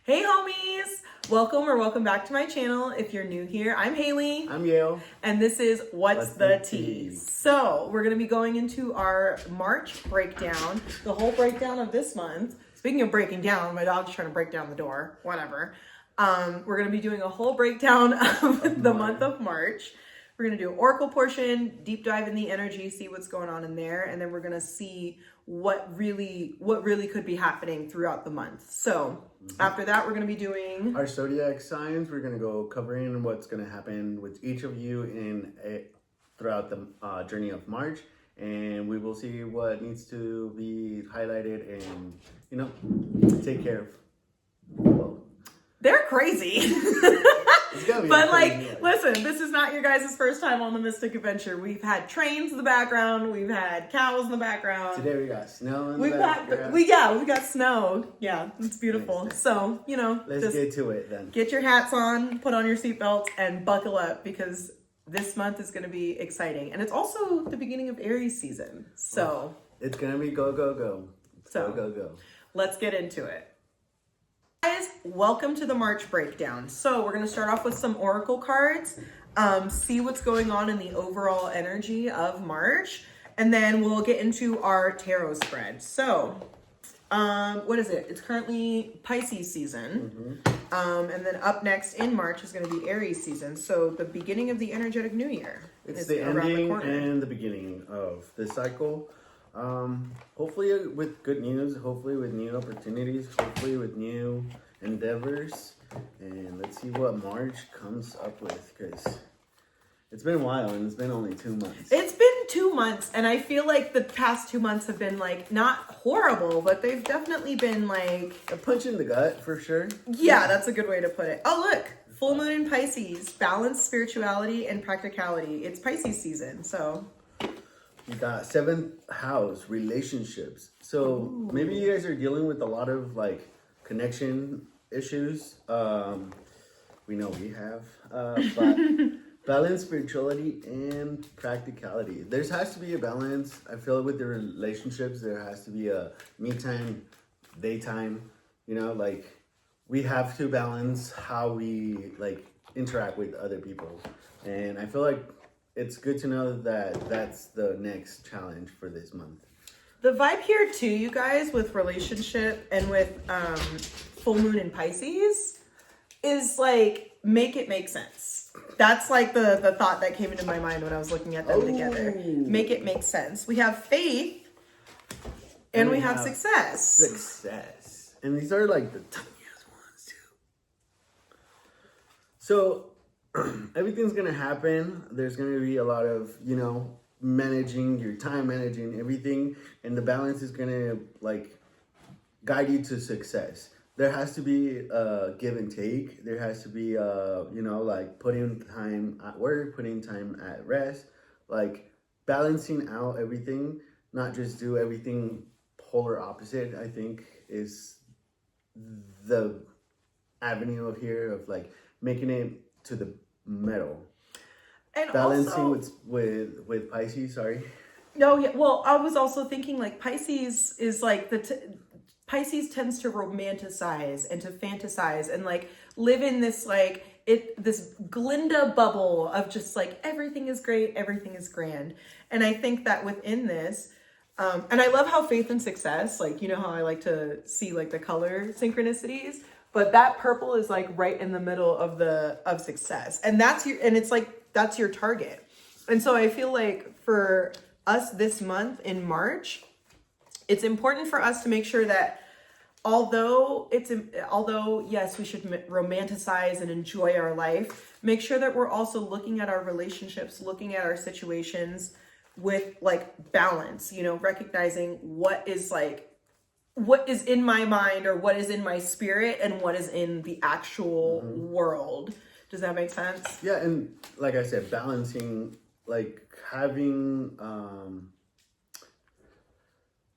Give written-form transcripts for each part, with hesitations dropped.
Hey homies! Welcome back to my channel. If you're new here, I'm Haley. I'm Yale. And this is What's the Tea? So we're going to be going into our March breakdown, the whole breakdown of this month. Speaking of breaking down, my dog's trying to break down the door, whatever. We're going to be doing a whole breakdown of the month of March. We're going to do an oracle portion, deep dive in the energy, see what's going on in there, and then we're going to see what really could be happening throughout the month. So after that, we're going to be doing our Zodiac signs. We're going to go covering what's going to happen with each of you throughout the journey of March, and we will see what needs to be highlighted and, take care of. Well, they're crazy. But listen, this is not your guys' first time on the Mystic Adventure. We've had trains in the background. We've had cows in the background. Today we got snow in the background. We got snow. Yeah, it's beautiful. Nice. So, let's get to it then. Get your hats on, put on your seatbelts, and buckle up because this month is going to be exciting. And it's also the beginning of Aries season. So, it's going to be go, go, go. Go. Let's get into it. Guys, welcome to the March breakdown. So we're going to start off with some oracle cards, see what's going on in the overall energy of March, and then we'll get into our tarot spread. So what is it? It's currently Pisces season. And then up next in March is going to be Aries season. So the beginning of the energetic new year. It's the ending and the beginning of the cycle. Hopefully with good news, hopefully with new opportunities, hopefully with new endeavors, and let's see what March comes up with, because it's been a while and it's been only 2 months. It's been 2 months, and I feel like the past 2 months have been not horrible, but they've definitely been a punch in the gut for sure. Yeah, that's a good way to put it. Oh, look, full moon in Pisces, balance, spirituality, and practicality. It's Pisces season, so you got 7th house, relationships. So maybe you guys are dealing with a lot of connection issues. We know we have, but balance, spirituality, and practicality. There has to be a balance. I feel with the relationships, there has to be a me time, daytime. We have to balance how we interact with other people, and I feel like it's good to know that that's the next challenge for this month. The vibe here too, you guys, with relationship and with full moon in Pisces is make it make sense. That's the thought that came into my mind when I was looking at them together. Make it make sense. We have faith and we have success. Success. And these are the tiniest ones too. So everything's gonna happen. There's gonna be a lot of managing your time, managing everything, and the balance is gonna guide you to success. There has to be a give and take. There has to be putting time at work, putting time at rest, balancing out everything, not just do everything polar opposite. I think is the avenue of here of making it to the middle. And balancing also, with Pisces, sorry. No, yeah. Well, I was also thinking Pisces is Pisces tends to romanticize and to fantasize and live in this this Glinda bubble of just everything is great, everything is grand. And I think that within this, and I love how faith and success, how I like to see the color synchronicities. But that purple is right in the middle of success. And that's that's your target. And so I feel for us this month in March, it's important for us to make sure that although yes, we should romanticize and enjoy our life, make sure that we're also looking at our relationships, looking at our situations with balance, recognizing what is in my mind or what is in my spirit and what is in the actual world. Does that make sense? Yeah, and like I said, balancing, having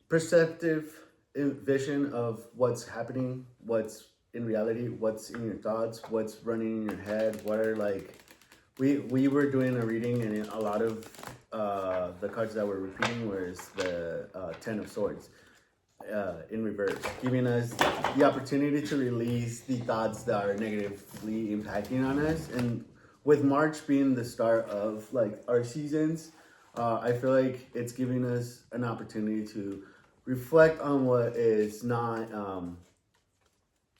perceptive vision of what's happening, what's in reality, what's in your thoughts, what's running in your head, what are we were doing a reading, and a lot of the cards that were repeating was the 10 of Swords. In reverse, giving us the opportunity to release the thoughts that are negatively impacting on us. And with March being the start of like our seasons, I feel like it's giving us an opportunity to reflect on what is not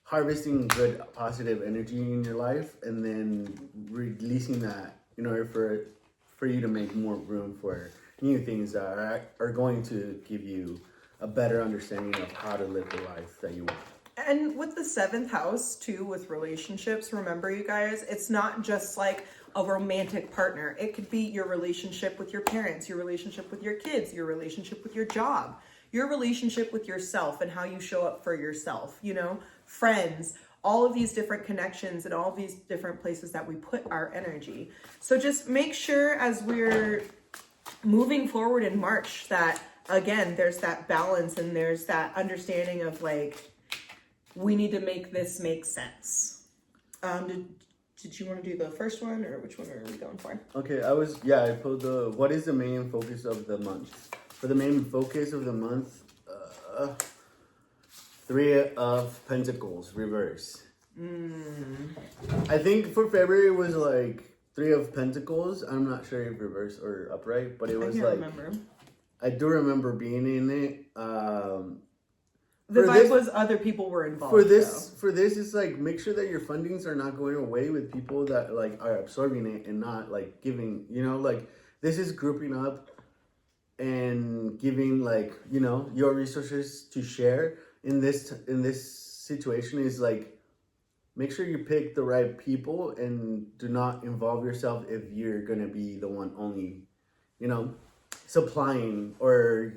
harvesting good positive energy in your life, and then releasing that in order for you to make more room for new things that are going to give you a better understanding of how to live the life that you want. And with the 7th house too, with relationships, remember you guys, it's not just like a romantic partner. It could be your relationship with your parents, your relationship with your kids, your relationship with your job, your relationship with yourself and how you show up for yourself, you know, friends, all of these different connections and all of these different places that we put our energy. So just make sure as we're moving forward in March that, again, there's that balance and there's that understanding of like, we need to make this make sense. Did you want to do the first one, or which one are we going for? Okay, I pulled what is the main focus of the month? For the main focus of the month, 3 of Pentacles, reverse. I think for February it was like 3 of Pentacles. I'm not sure if reverse or upright, but it was remember. I do remember being in it. The vibe was other people were involved. For this, it's like make sure that your fundings are not going away with people that like are absorbing it and not like giving. You know, like this is grouping up and giving like, you know, your resources to share in this situation is like, make sure you pick the right people and do not involve yourself if you're going to be the one only, you know, supplying, or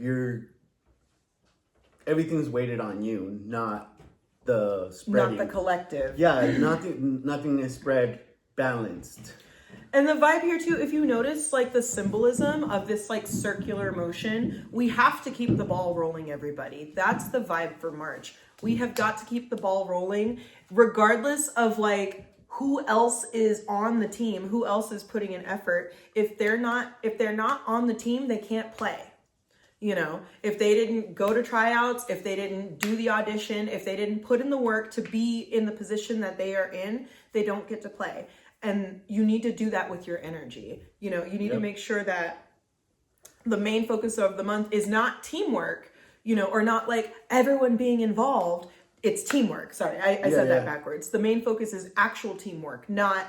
everything's weighted on you, not the spreading. Not the collective. Yeah, nothing is spread balanced. And the vibe here too, if you notice like the symbolism of this like circular motion, we have to keep the ball rolling, everybody. That's the vibe for March. We have got to keep the ball rolling regardless of like who else is on the team, who else is putting in effort. If they're not on the team, they can't play. You know, if they didn't go to tryouts, if they didn't do the audition, if they didn't put in the work to be in the position that they are in, they don't get to play. And you need to do that with your energy. You know, you need to make sure that the main focus of the month is not teamwork, you know, or not like everyone being involved. It's teamwork. Sorry, I said that backwards. The main focus is actual teamwork, not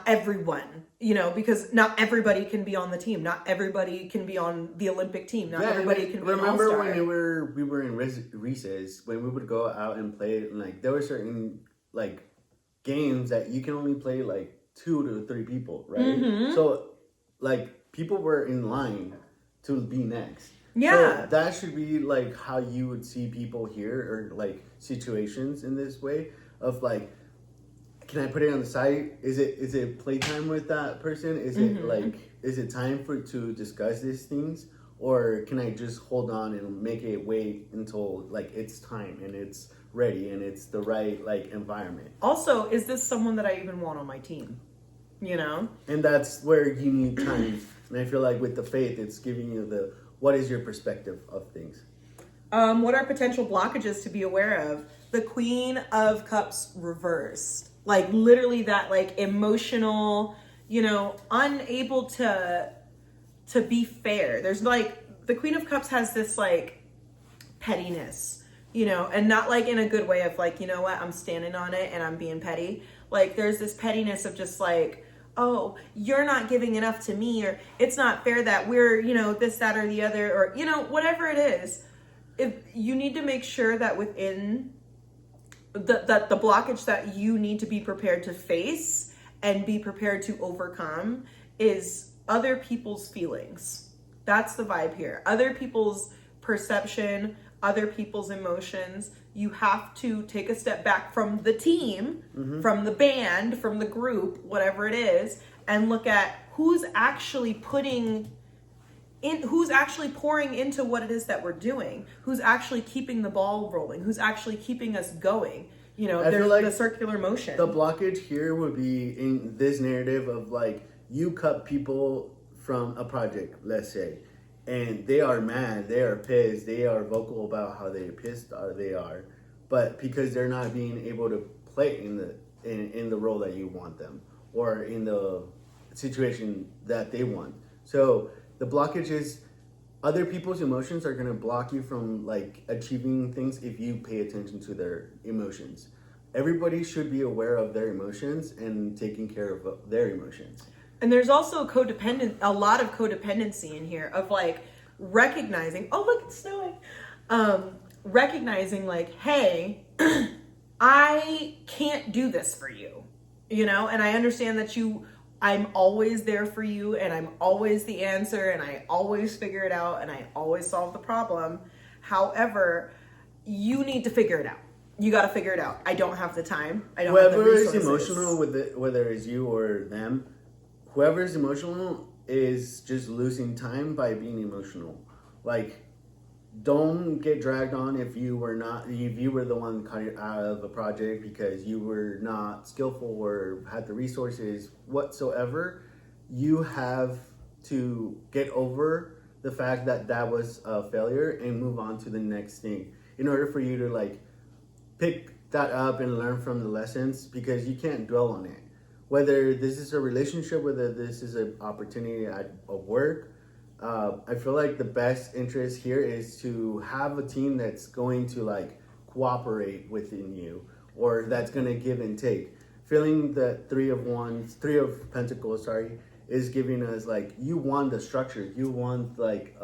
everyone, you know, because not everybody can be on the team. Not everybody can be on the Olympic team. Not everybody can be an all-star. Remember when we were in recess, when we would go out and play, and like there were certain like games that you can only play like 2 to 3 people, right? Mm-hmm. So like people were in line to be next. Yeah. So that should be like how you would see people here, or like situations in this way of like, can I put it on the side? Is it playtime with that person? Is it like, is it time to discuss these things? Or can I just hold on and make it wait until like it's time and it's ready and it's the right like environment? Also, is this someone that I even want on my team? You know? And that's where you need time. And I feel like with the faith, it's giving you what is your perspective of things? What are potential blockages to be aware of? The Queen of Cups reversed. Like literally that like emotional, you know, unable to be fair. There's like, the Queen of Cups has this like pettiness, you know, and not like in a good way of like, you know what, I'm standing on it and I'm being petty. Like there's this pettiness of just like, oh, you're not giving enough to me, or it's not fair that we're, you know, this, that, or the other, or, you know, whatever it is. If you need to make sure that within that the blockage that you need to be prepared to face and be prepared to overcome is other people's feelings. That's the vibe here. Other people's perception, other people's emotions. You have to take a step back from the team, from the band, from the group, whatever it is, and look at who's actually pouring into what it is that we're doing, who's actually keeping the ball rolling, who's actually keeping us going. You know, there's like the circular motion. The blockage here would be in this narrative of like, you cut people from a project, let's say, and they are mad, they are pissed, they are vocal about how they pissed they are. but because they're not being able to play in the role that you want them, or in the situation that they want. So the blockage is other people's emotions are going to block you from like achieving things if you pay attention to their emotions. Everybody should be aware of their emotions and taking care of their emotions. And there's also a lot of codependency in here of like recognizing, oh look, it's snowing. Recognizing like, hey, I can't do this for you, you know, and I understand that I'm always there for you, and I'm always the answer, and I always figure it out, and I always solve the problem. However, you need to figure it out. You got to figure it out. I don't have the time. I don't have the resources. Whoever is emotional with it, whether it's you or them, whoever is emotional is just losing time by being emotional. Like, don't get dragged on if you were the one cut out of a project because you were not skillful or had the resources whatsoever. You have to get over the fact that was a failure and move on to the next thing in order for you to like pick that up and learn from the lessons, because you can't dwell on it. Whether this is a relationship, whether this is an opportunity at work, I feel like the best interest here is to have a team that's going to like cooperate within you, or that's going to give and take. Feeling the Three of Pentacles, is giving us like, you want the structure, you want like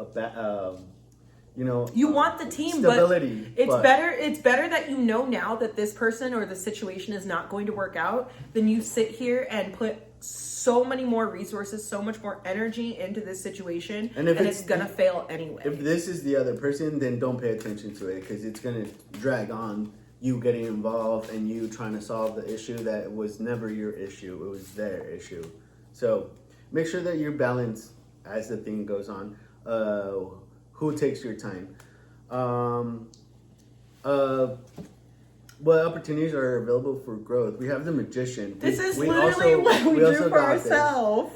you want the team, stability, but it's better that you know now that this person or the situation is not going to work out than you sit here and put so many more resources, so much more energy into this situation, and it's gonna fail anyway. If this is the other person, then don't pay attention to it, because it's gonna drag on you getting involved and you trying to solve the issue that was never your issue, it was their issue. So make sure that you're balanced as the thing goes on. Who takes your time? What opportunities are available for growth? We have the Magician. This is literally what we drew for ourselves.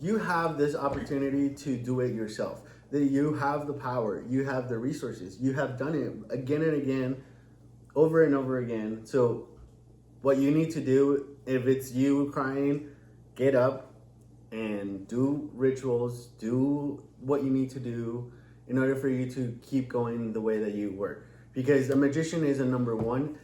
You have this opportunity to do it yourself. That you have the power. You have the resources. You have done it again and again, over and over again. So what you need to do, if it's you crying, get up and do rituals, do what you need to do in order for you to keep going the way that you were. Because a magician is a number one,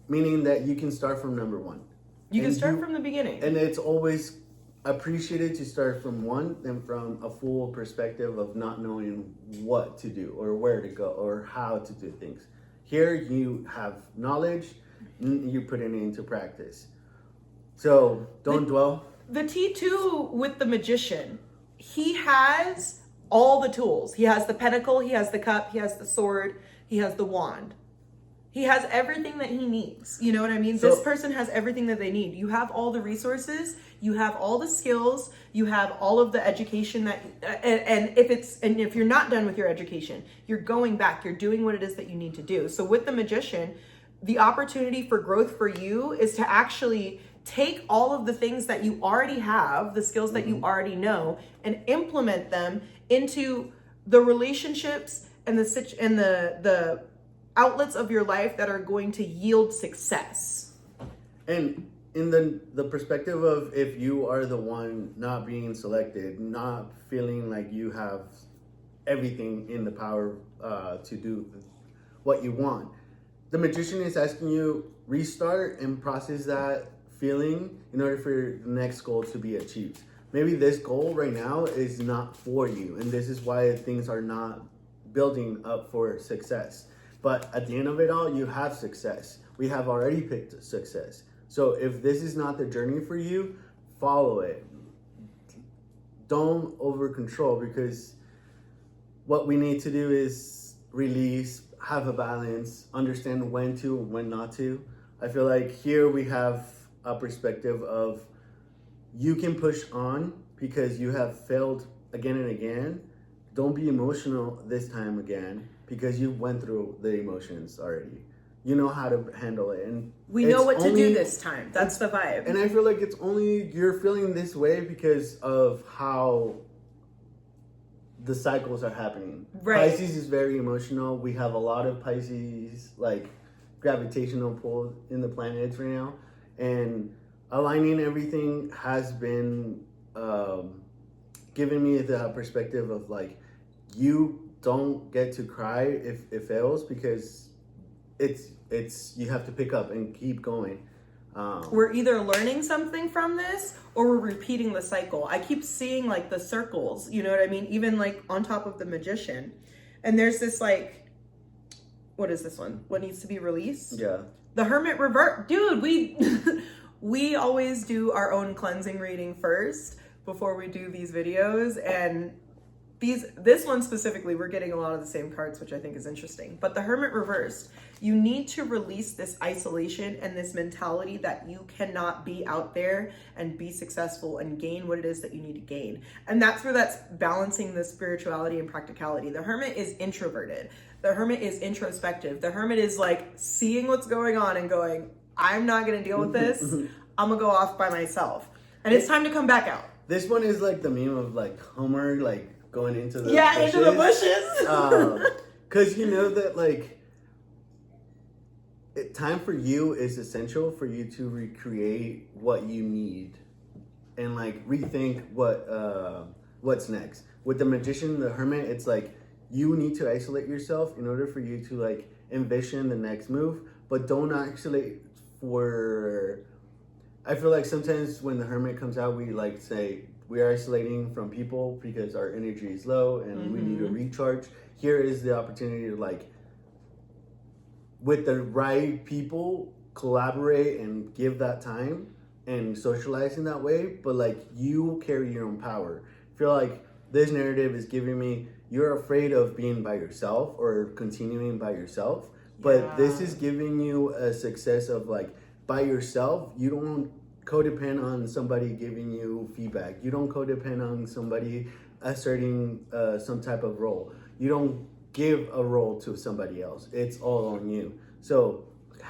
meaning that you can start from number one. You can start from the beginning. And it's always appreciated to start from one than from a full perspective of not knowing what to do or where to go or how to do things. Here you have knowledge, you put it into practice. So don't dwell. The T2 with the Magician, he has all the tools. He has the pentacle, he has the cup, he has the sword, he has the wand. He has everything that he needs. You know what I mean? This person has everything that they need. You have all the resources, you have all the skills, you have all of the education that, and if you're not done with your education, you're going back, you're doing what it is that you need to do. So with the Magician, the opportunity for growth for you is to actually take all of the things that you already have, the skills that you already know, and implement them into the relationships and the outlets of your life that are going to yield success. And in the perspective of, if you are the one not being selected, not feeling like you have everything in the power to do what you want, the Magician is asking you restart and process that feeling in order for the next goal to be achieved. Maybe this goal right now is not for you, and this is why things are not building up for success. But at the end of it all, you have success. We have already picked success. So if this is not the journey for you, follow it. Don't over control, because what we need to do is release, have a balance, understand when to and when not to. I feel like here we have a perspective of, you can push on because you have failed again and again. Don't be emotional this time again, because you went through the emotions already. You know how to handle it, and we know what to do this time. That's the vibe. And I feel like it's only you're feeling this way because of how the cycles are happening. Right. Pisces is very emotional. We have a lot of Pisces like gravitational pull in the planets right now, and aligning everything has been giving me the perspective of like, you don't get to cry if it fails, because it's you have to pick up and keep going. We're either learning something from this or we're repeating the cycle. I keep seeing like the circles, you know what I mean? Even like on top of the Magician. And there's this like, what is this one? What needs to be released? Yeah. The Hermit revert. Dude, we always do our own cleansing reading first before we do these videos. And this one specifically, we're getting a lot of the same cards, which I think is interesting. But the Hermit reversed, you need to release this isolation and this mentality that you cannot be out there and be successful and gain what it is that you need to gain. And that's where that's balancing the spirituality and practicality. The Hermit is introverted. The Hermit is introspective. The Hermit is like seeing what's going on and going, I'm not going to deal with this. I'm going to go off by myself. And it's time to come back out. This one is like the meme of like Homer, like going into the bushes. Into the bushes. Because you know that like time for you is essential for you to recreate what you need and like rethink what's next. With the Magician, the Hermit, it's like you need to isolate yourself in order for you to like envision the next move, but don't isolate for. I feel like sometimes when the Hermit comes out, we like say we are isolating from people because our energy is low and we need to recharge. Here is the opportunity to like, with the right people, collaborate and give that time and socialize in that way. But like, you carry your own power. I feel like this narrative is giving me, you're afraid of being by yourself or continuing by yourself. But this is giving you a success of like, by yourself, you don't codepend on somebody giving you feedback. You don't codepend on somebody asserting some type of role. You don't give a role to somebody else. It's all on you. So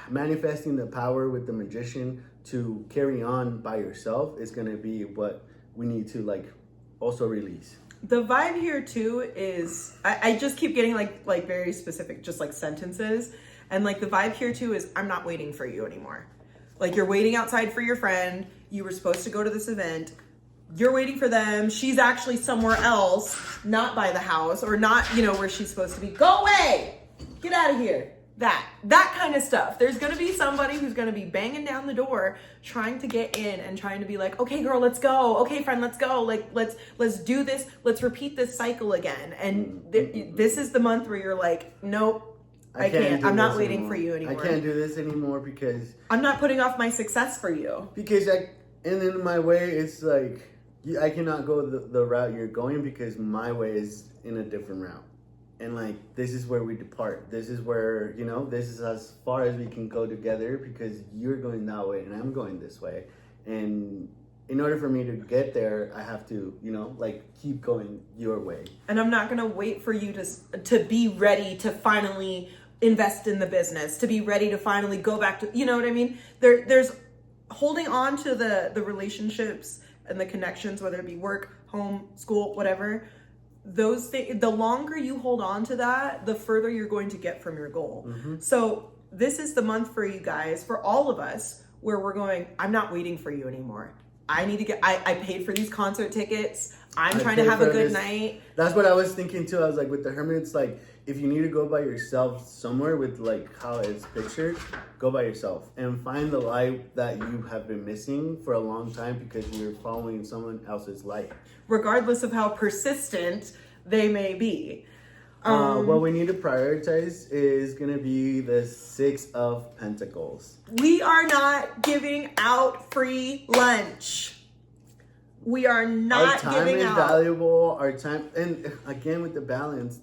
manifesting the power with the Magician to carry on by yourself is going to be what we need to like also release. The vibe here too is, I just keep getting like very specific, just like sentences. And like the vibe here too is, I'm not waiting for you anymore. Like you're waiting outside for your friend. You were supposed to go to this event. You're waiting for them. She's actually somewhere else, not by the house or not, you know, where she's supposed to be. Go away. Get out of here. That kind of stuff. There's going to be somebody who's going to be banging down the door, trying to get in and trying to be like, okay, girl, let's go. Okay, friend, let's go. Like, let's do this. Let's repeat this cycle again. And this is the month where you're like, nope. I can't. I'm not waiting anymore. For you anymore. I can't do this anymore because I'm not putting off my success for you. Because and in my way, it's like I cannot go the route you're going because my way is in a different route. And like, this is where we depart. This is where, you know, this is as far as we can go together because you're going that way and I'm going this way. And in order for me to get there, I have to, you know, like keep going your way. And I'm not going to wait for you to be ready to finally invest in the business, to be ready to finally go back to, you know what I mean? There's holding on to the relationships and the connections, whether it be work, home, school, whatever. Those things, the longer you hold on to that, the further you're going to get from your goal. Mm-hmm. So this is the month for you guys, for all of us, where we're going, I'm not waiting for you anymore. I need to get, I paid for these concert tickets. I'm trying to have a good night. That's what I was thinking too. I was like, with the Hermit, it's like, if you need to go by yourself somewhere with like how it's pictured, go by yourself and find the light that you have been missing for a long time because you're following someone else's light. Regardless of how persistent they may be. What we need to prioritize is going to be the 6 of Pentacles. We are not giving out free lunch. We are not giving out. Our time is valuable. Our time, and again with the balance,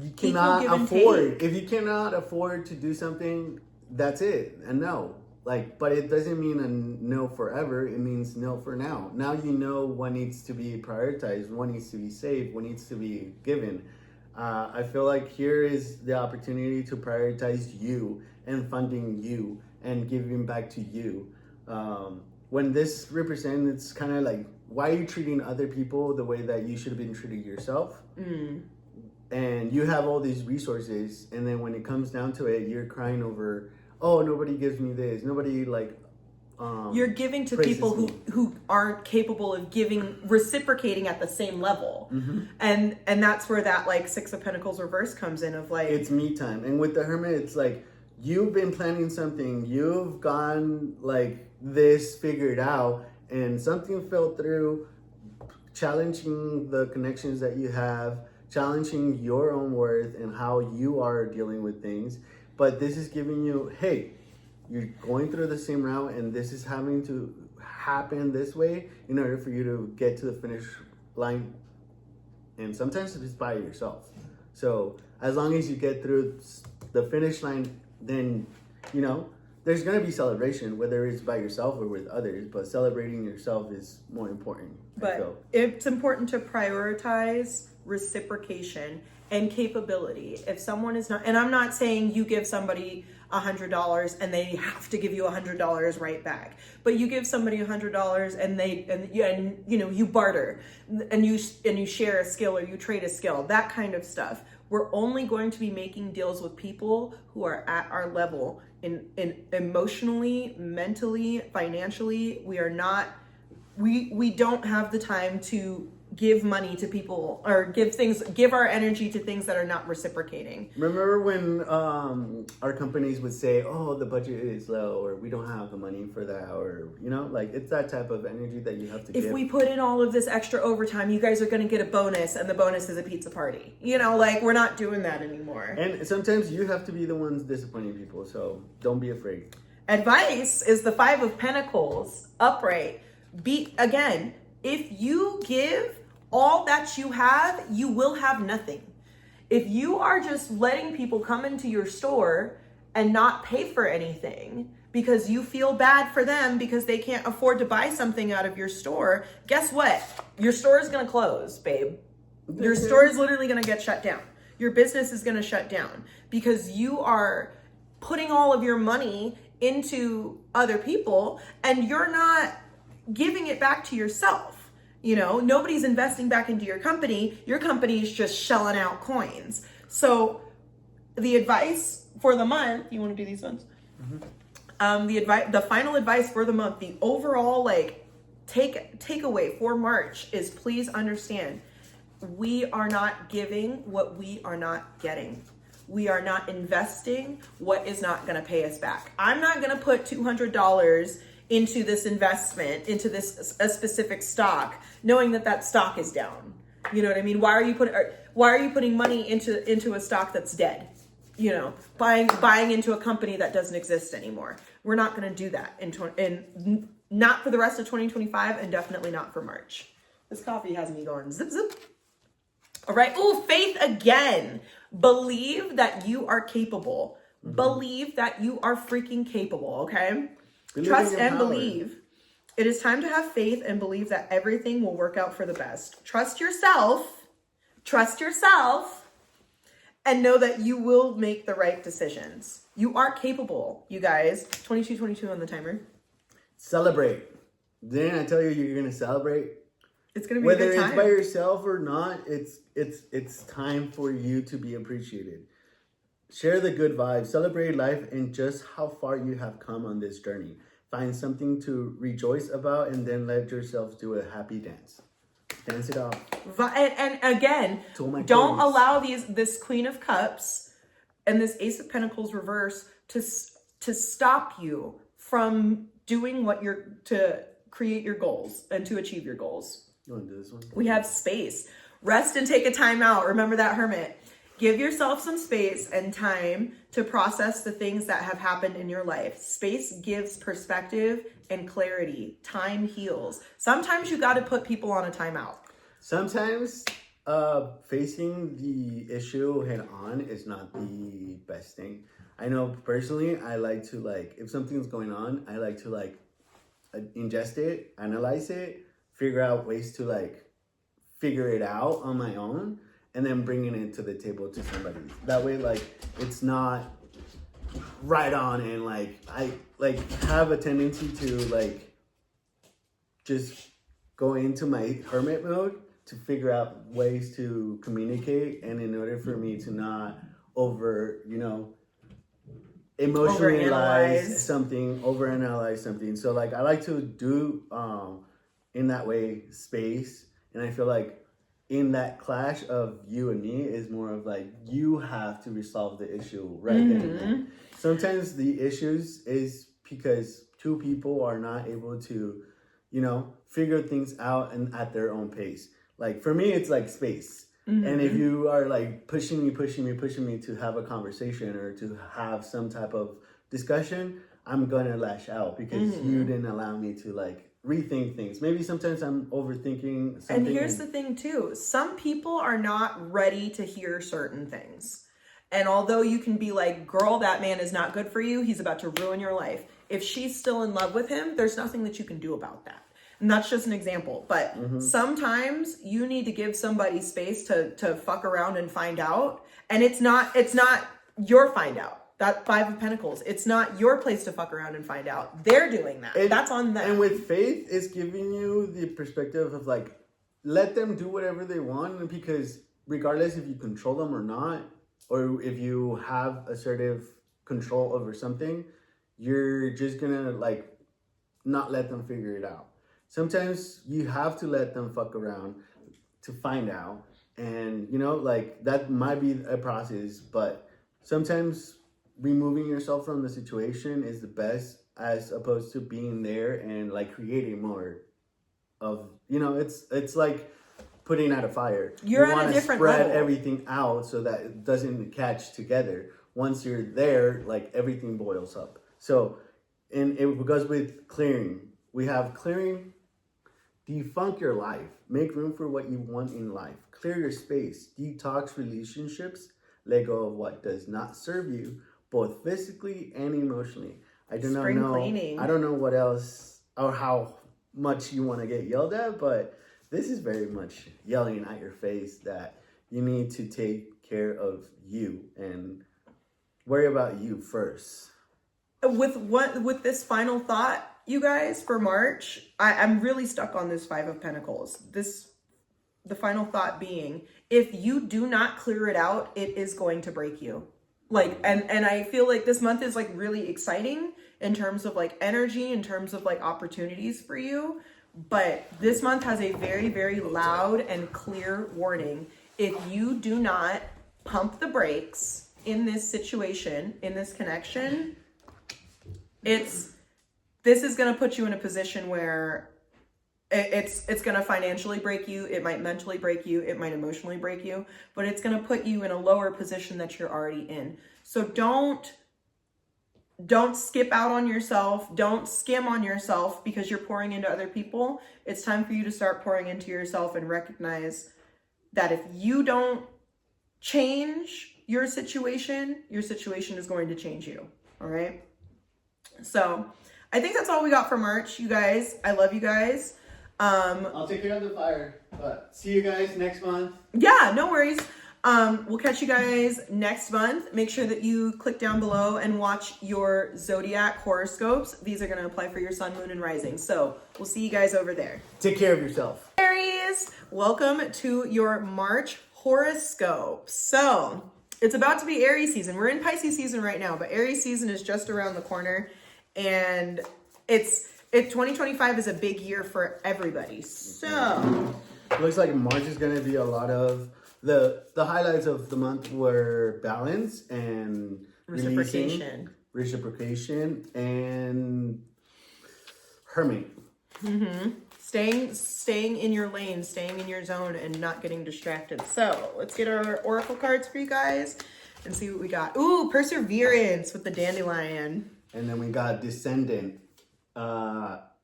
you cannot afford. If you cannot afford to do something, that's it. A no. But it doesn't mean a no forever. It means no for now. Now you know what needs to be prioritized, what needs to be saved, what needs to be given. I feel like here is the opportunity to prioritize you and funding you and giving back to you. When this represents, it's kind of like, why are you treating other people the way that you should have been treating yourself? and you have all these resources, and then when it comes down to it, you're crying over, oh, nobody gives me this, nobody like you're giving to people who aren't capable of reciprocating at the same level. And that's where that like Six of Pentacles reverse comes in, of like, it's me time. And with the Hermit, it's like you've been planning something, you've gone like this figured out, and something fell through, challenging the connections that you have, challenging your own worth and how you are dealing with things. But this is giving you, hey, you're going through the same route, and this is having to happen this way in order for you to get to the finish line. And sometimes it's by yourself. So as long as you get through the finish line, then, you know, there's going to be celebration, whether it's by yourself or with others, but celebrating yourself is more important. But it's important to prioritize reciprocation and capability. If someone is not, and I'm not saying you give somebody $100 and they have to give you $100 right back, but you give somebody $100 and you barter and you share a skill or you trade a skill, that kind of stuff. We're only going to be making deals with people who are at our level in emotionally, mentally, financially. We don't have the time to give money to people or give our energy to things that are not reciprocating. Remember when our companies would say, oh, the budget is low, or we don't have the money for that, or, you know, like it's that type of energy that you have to give. If we put in all of this extra overtime, you guys are going to get a bonus, and the bonus is a pizza party. You know, like, we're not doing that anymore. And sometimes you have to be the ones disappointing people, so don't be afraid. Advice is the Five of Pentacles upright. Again, if you give all that you have, you will have nothing. If you are just letting people come into your store and not pay for anything because you feel bad for them because they can't afford to buy something out of your store, guess what? Your store is going to close, babe. Your store is literally going to get shut down. Your business is going to shut down because you are putting all of your money into other people and you're not giving it back to yourself. You know, nobody's investing back into your company. Your company is just shelling out coins. So the advice for the month, you want to do these ones? The final advice for the month, the overall like takeaway for March is, please understand, we are not giving what we are not getting. We are not investing what is not going to pay us back. I'm not going to put $200 into this investment, into a specific stock, knowing that stock is down. You know what I mean? Why are you putting money into a stock that's dead? You know, buying into a company that doesn't exist anymore. We're not going to do that in not for the rest of 2025, and definitely not for March. This coffee has me going zip zip. All right. Oh, faith again. Believe that you are capable. Believe that you are freaking capable. Okay. Trust and believe. It is time to have faith and believe that everything will work out for the best. Trust yourself, and know that you will make the right decisions. You are capable, you guys. 22 on the timer. Celebrate. Didn't I tell you you're gonna celebrate? It's gonna be a good time. Whether it's by yourself or not, it's time for you to be appreciated. Share the good vibes, celebrate life and just how far you have come on this journey. Find something to rejoice about and then let yourself do a happy dance. Dance it off. And again, don't allow this Queen of Cups and this Ace of Pentacles reverse to stop you from doing to create your goals and to achieve your goals. You want to do this one? We have space. Rest and take a time out. Remember that, Hermit. Give yourself some space and time to process the things that have happened in your life. Space gives perspective and clarity. Time heals. Sometimes you got to put people on a timeout. Sometimes facing the issue head on is not the best thing. I know personally, I like to if something's going on, I like to ingest it, analyze it, figure out ways to figure it out on my own. And then bringing it to the table to somebody. That way, it's not right on, and I have a tendency to just go into my hermit mode to figure out ways to communicate, and in order for me to not overanalyze something. So like I like to do in that way space, and I feel like in that clash of you and me is more of like you have to resolve the issue right then and there. Sometimes the issues is because two people are not able to, figure things out and at their own pace. Like for me, it's like space. And if you are like pushing me to have a conversation or to have some type of discussion, I'm gonna lash out because you didn't allow me to like rethink things. Maybe sometimes I'm overthinking something. And here's the thing too. Some people are not ready to hear certain things. And although you can be like, girl, that man is not good for you. He's about to ruin your life. If she's still in love with him, there's nothing that you can do about that. And that's just an example. But sometimes you need to give somebody space to fuck around and find out. And it's not your find out. That Five of Pentacles. It's not your place to fuck around and find out. They're doing that. That's on them. And with faith, it's giving you the perspective of like, let them do whatever they want. Because regardless if you control them or not, or if you have assertive control over something, you're just gonna like not let them figure it out. Sometimes you have to let them fuck around to find out. And, like that might be a process, but sometimes removing yourself from the situation is the best as opposed to being there and like creating more of, it's like putting out a fire. You're you at a different spread level. Everything out so that it doesn't catch together. Once you're there, like everything boils up. So, and it goes with clearing. We have clearing. Defunk your life. Make room for what you want in life. Clear your space. Detox relationships. Let go of what does not serve you, both physically and emotionally. I don't know what else or how much you want to get yelled at, but this is very much yelling at your face that you need to take care of you and worry about you first. With this final thought, you guys, for March, I'm really stuck on this Five of Pentacles. The final thought being, if you do not clear it out, it is going to break you. Like, and I feel like this month is like really exciting in terms of like energy, in terms of like opportunities for you. But this month has a very, very loud and clear warning. If you do not pump the brakes in this situation, in this connection, this is going to put you in a position where it's going to financially break you. It might mentally break you. It might emotionally break you, but it's going to put you in a lower position that you're already in. So don't skip out on yourself. Don't skim on yourself because you're pouring into other people. It's time for you to start pouring into yourself and recognize that if you don't change your situation is going to change you. All right. So I think that's all we got for March, you guys. I love you guys. I'll take care of the fire, but see you guys next month. Yeah, no worries. We'll catch you guys next month. Make sure that you click down below and watch your Zodiac horoscopes. These are going to apply for your sun, moon, and rising. So we'll see you guys over there. Take care of yourself. Aries, welcome to your March horoscope. So it's about to be Aries season. We're in Pisces season right now, but Aries season is just around the corner. And 2025 is a big year for everybody. So looks like March is going to be a lot of the highlights of the month were balance and reciprocation and hermit. Staying in your lane, staying in your zone, and not getting distracted. So let's get our oracle cards for you guys and see what we got. Ooh, perseverance with the dandelion. And then we got descendant,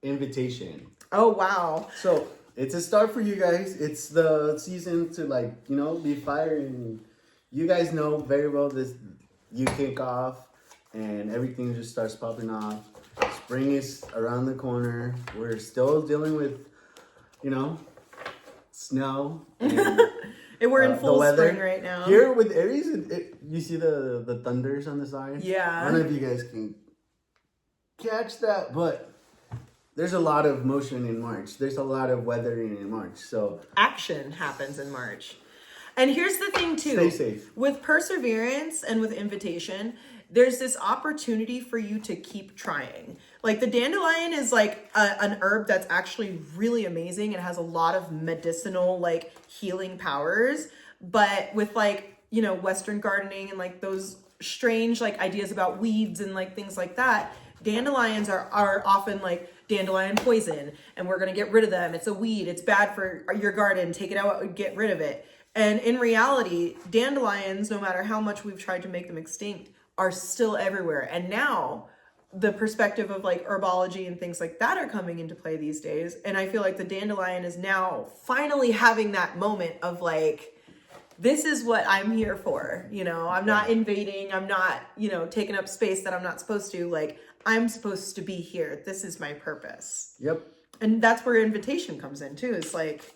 invitation. Oh, wow. So it's a start for you guys. It's the season to be firing. You guys know very well this, you kick off and everything just starts popping off. Spring is around the corner. We're still dealing with, snow. And, we're in full weather. spring right now. Here with Aries, you see the thunders on the side? Yeah. I don't know if you guys can catch that, but there's a lot of motion in March. There's a lot of weathering in March. So action happens in March. And here's the thing too. Stay safe. With perseverance and with invitation, there's this opportunity for you to keep trying. Like the dandelion is like an herb that's actually really amazing. It has a lot of medicinal, like healing powers. But with like, you know, Western gardening and like those strange like ideas about weeds and like things like that, dandelions are often like dandelion poison and we're going to get rid of them. It's a weed. It's bad for your garden. Take it out, get rid of it. And in reality, dandelions, no matter how much we've tried to make them extinct, are still everywhere. And now the perspective of like herbology and things like that are coming into play these days. And I feel like the dandelion is now finally having that moment of like, this is what I'm here for. You know, I'm not invading. I'm not, you know, taking up space that I'm not supposed to. Like, I'm supposed to be here. This is my purpose. Yep. And that's where invitation comes in too. It's like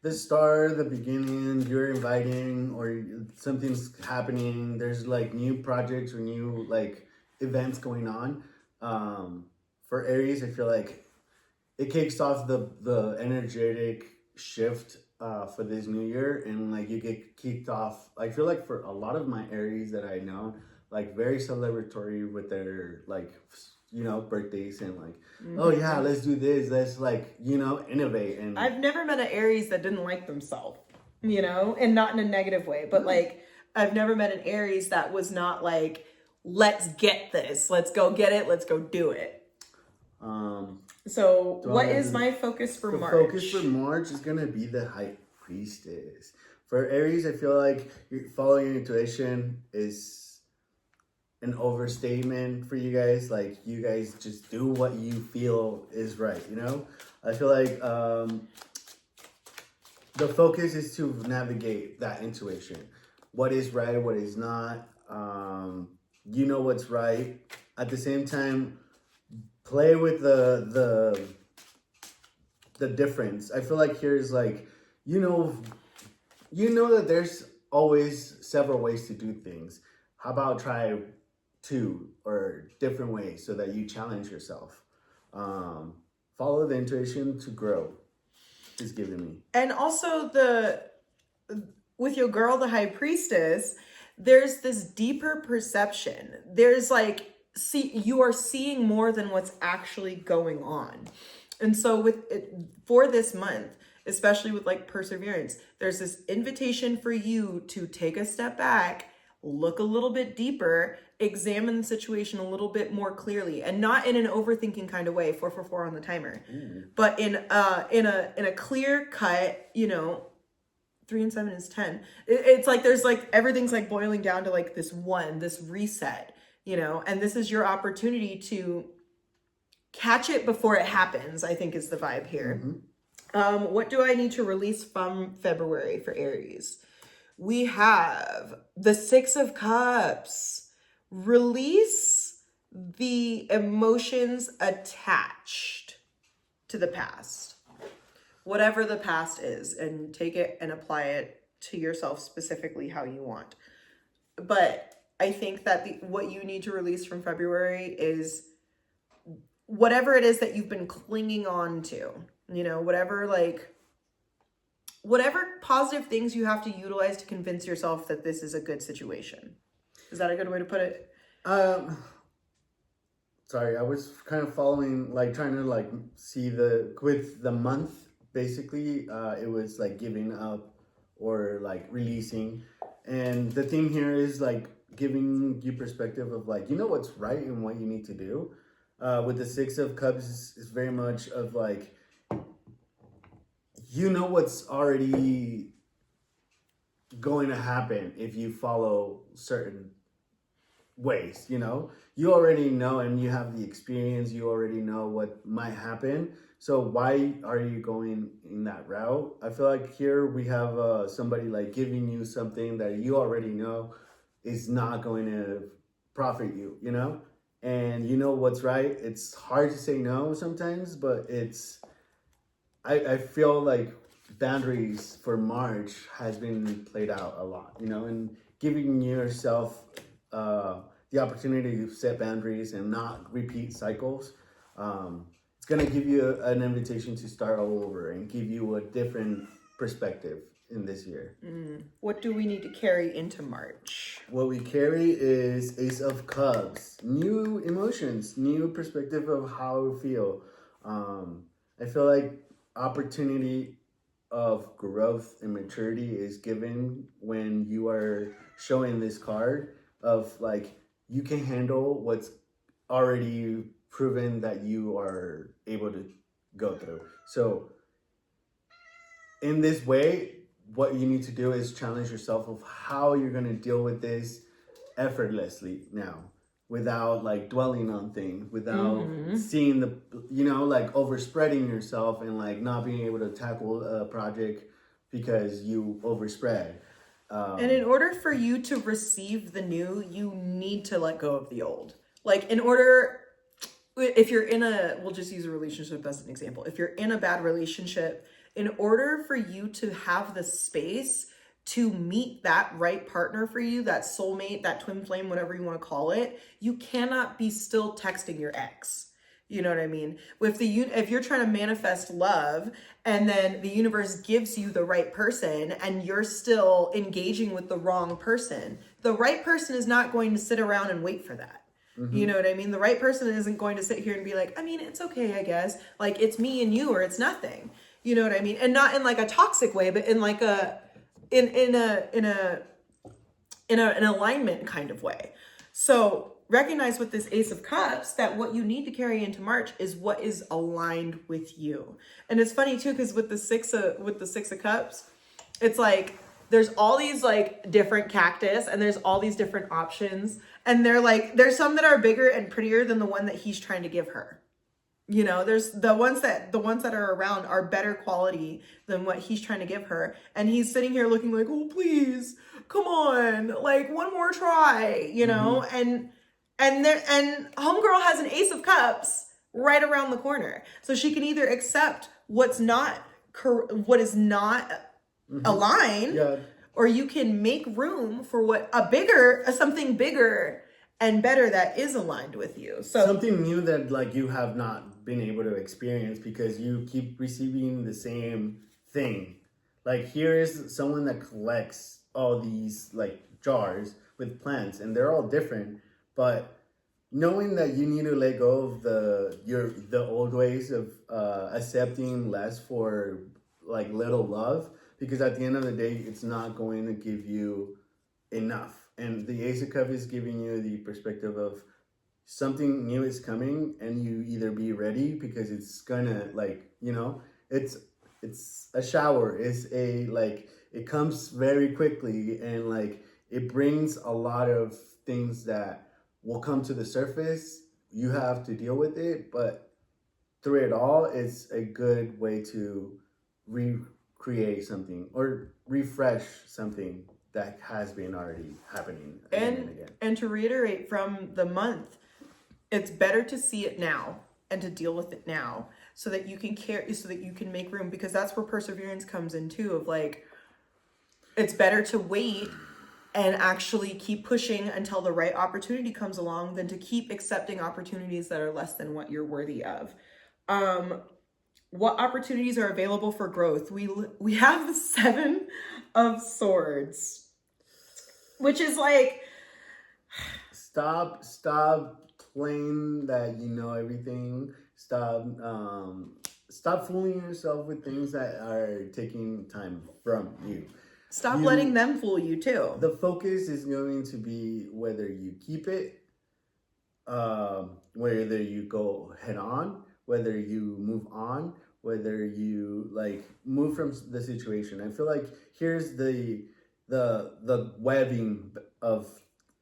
the start, the beginning, you're inviting or something's happening. There's like new projects or new like events going on. For Aries, I feel like it kicks off the energetic shift for this new year, and like you get kicked off. I feel like for a lot of my Aries that I know, like very celebratory with their like, you know, birthdays and like, oh yeah, let's do this. Let's like, you know, innovate. And I've never met an Aries that didn't like themselves, you know, and not in a negative way, but like I've never met an Aries that was not like, let's get this, let's go get it, let's go do it. So what is my focus for March? Focus for March is gonna be the High Priestess. For Aries, I feel like following your intuition is an overstatement for you guys. Like you guys just do what you feel is right, you know? I feel like the focus is to navigate that intuition. What is right, what is not. You know what's right. At the same time, play with the difference. I feel like here's like, you know that there's always several ways to do things. How about try 2 or different ways so that you challenge yourself. Follow the intuition to grow is giving me. And also with your girl, the High Priestess, there's this deeper perception. There's like, you are seeing more than what's actually going on. And so for this month, especially with like perseverance, there's this invitation for you to take a step back, look a little bit deeper, examine the situation a little bit more clearly, and not in an overthinking kind of way, 4 on the timer, but in a clear cut, you know, 3 and 7 is 10. It's like, there's like, everything's like boiling down to like this reset, you know, and this is your opportunity to catch it before it happens, I think is the vibe here. What do I need to release from February for Aries? We have the 6 of Cups. Release the emotions attached to the past. Whatever the past is, and take it and apply it to yourself specifically how you want. But I think that what you need to release from February is whatever it is that you've been clinging on to, you know, whatever positive things you have to utilize to convince yourself that this is a good situation. Is that a good way to put it? Sorry, I was kind of following, like trying to like see with the month, basically, it was like giving up or like releasing. And the theme here is like giving you perspective of like, you know what's right and what you need to do. With the 6 of Cups, is very much of like, you know what's already going to happen if you follow certain ways, you know? You already know and you have the experience, you already know what might happen. So why are you going in that route? I feel like here we have somebody like giving you something that you already know is not going to profit you, you know? And you know what's right. It's hard to say no sometimes, but I feel like boundaries for March has been played out a lot, you know, and giving yourself the opportunity to set boundaries and not repeat cycles it's going to give you an invitation to start all over and give you a different perspective in this year. What do we need to carry into March? What we carry is Ace of Cups, new emotions, new perspective of how we feel. I feel like opportunity of growth and maturity is given when you are showing this card of like you can handle what's already proven that you are able to go through. So in this way, what you need to do is challenge yourself of how you're going to deal with this effortlessly now, without like dwelling on things, without seeing the, like overspreading yourself and like not being able to tackle a project because you overspread. And in order for you to receive the new, you need to let go of the old. Like if you're we'll just use a relationship as an example. If you're in a bad relationship, in order for you to have the space to meet that right partner for you, that soulmate, that twin flame, whatever you want to call it, you cannot be still texting your ex. You know what I mean? If you're trying to manifest love and then the universe gives you the right person and you're still engaging with the wrong person, the right person is not going to sit around and wait for that. You know what I mean? The right person isn't going to sit here and be like, I mean, it's okay, I guess. Like, it's me and you, or it's nothing. You know what I mean? And not in like a toxic way, but in like an alignment kind of way. So recognize with this Ace of Cups that what you need to carry into March is what is aligned with you. And it's funny too, because with the Six of Cups, it's like there's all these like different cactus and there's all these different options. And there's some that are bigger and prettier than the one that he's trying to give her. You know, there's the ones that are around are better quality than what he's trying to give her. And he's sitting here looking like, oh, please, come on, like one more try, you know? And homegirl has an Ace of Cups right around the corner. So she can either accept what is not aligned, or you can make room for something bigger and better that is aligned with you. So something new that like you have not been able to experience because you keep receiving the same thing. Like here is someone that collects all these like jars with plants and they're all different, but knowing that you need to let go of the old ways of accepting less for like little love, because at the end of the day it's not going to give you enough. And the Ace of Cups is giving you the perspective of something new is coming and you either be ready because it's gonna like, it's a shower. It comes very quickly and like it brings a lot of things that will come to the surface. You have to deal with it, but through it all, it's a good way to recreate something or refresh something that has been already happening again and again. And to reiterate from the month, it's better to see it now and to deal with it now so that you can make room, because that's where perseverance comes in too, of like, it's better to wait and actually keep pushing until the right opportunity comes along than to keep accepting opportunities that are less than what you're worthy of. What opportunities are available for growth? We have the Seven of Swords, which is like, stop playing that you know everything. Stop fooling yourself with things that are taking time from you. Stop letting them fool you too. The focus is going to be whether you keep it, whether you go head on, whether you move on, whether you like move from the situation. I feel like here's the webbing of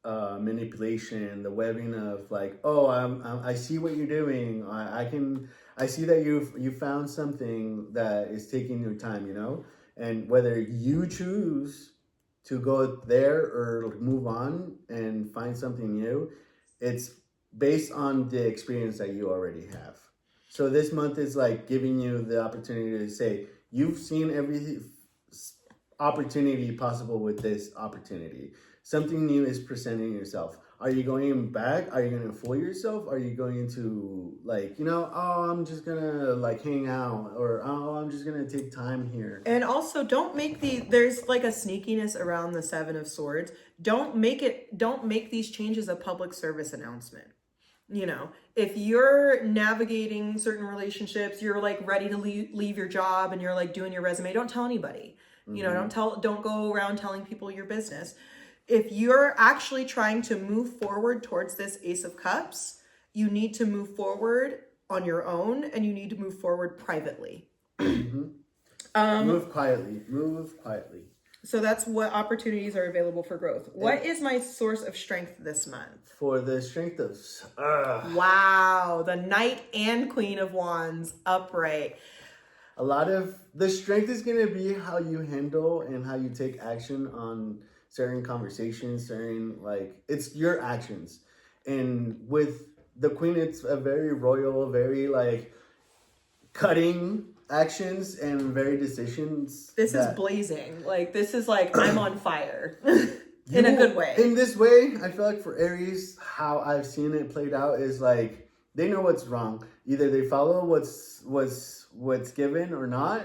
manipulation, the webbing of like, oh, I see what you're doing. I see that you found something that is taking your time, and whether you choose to go there or move on and find something new, it's based on the experience that you already have. So this month is like giving you the opportunity to say, you've seen every opportunity possible with this opportunity. Something new is presenting yourself. Are you going back? Are you going to fool yourself? Are you going to like, you know, oh, I'm just going to like hang out, or oh, I'm just going to take time here. And also don't make there's like a sneakiness around the Seven of Swords. Don't make these changes a public service announcement. You know, if you're navigating certain relationships, you're like ready to leave your job and you're like doing your resume, don't tell anybody. You know, don't go around telling people your business. If you're actually trying to move forward towards this Ace of Cups, you need to move forward on your own, and you need to move forward privately. Move quietly. So that's what opportunities are available for growth. What is my source of strength this month? For the strength of... Wow, the Knight and Queen of Wands upright. A lot of the strength is going to be how you handle and how you take action on certain conversations, it's your actions. And with the Queen, it's a very royal, very like cutting actions and very decisions. This is blazing. Like, this is like, I'm on fire in a good way. In this way, I feel like for Aries, how I've seen it played out is like, they know what's wrong. Either they follow what's given or not.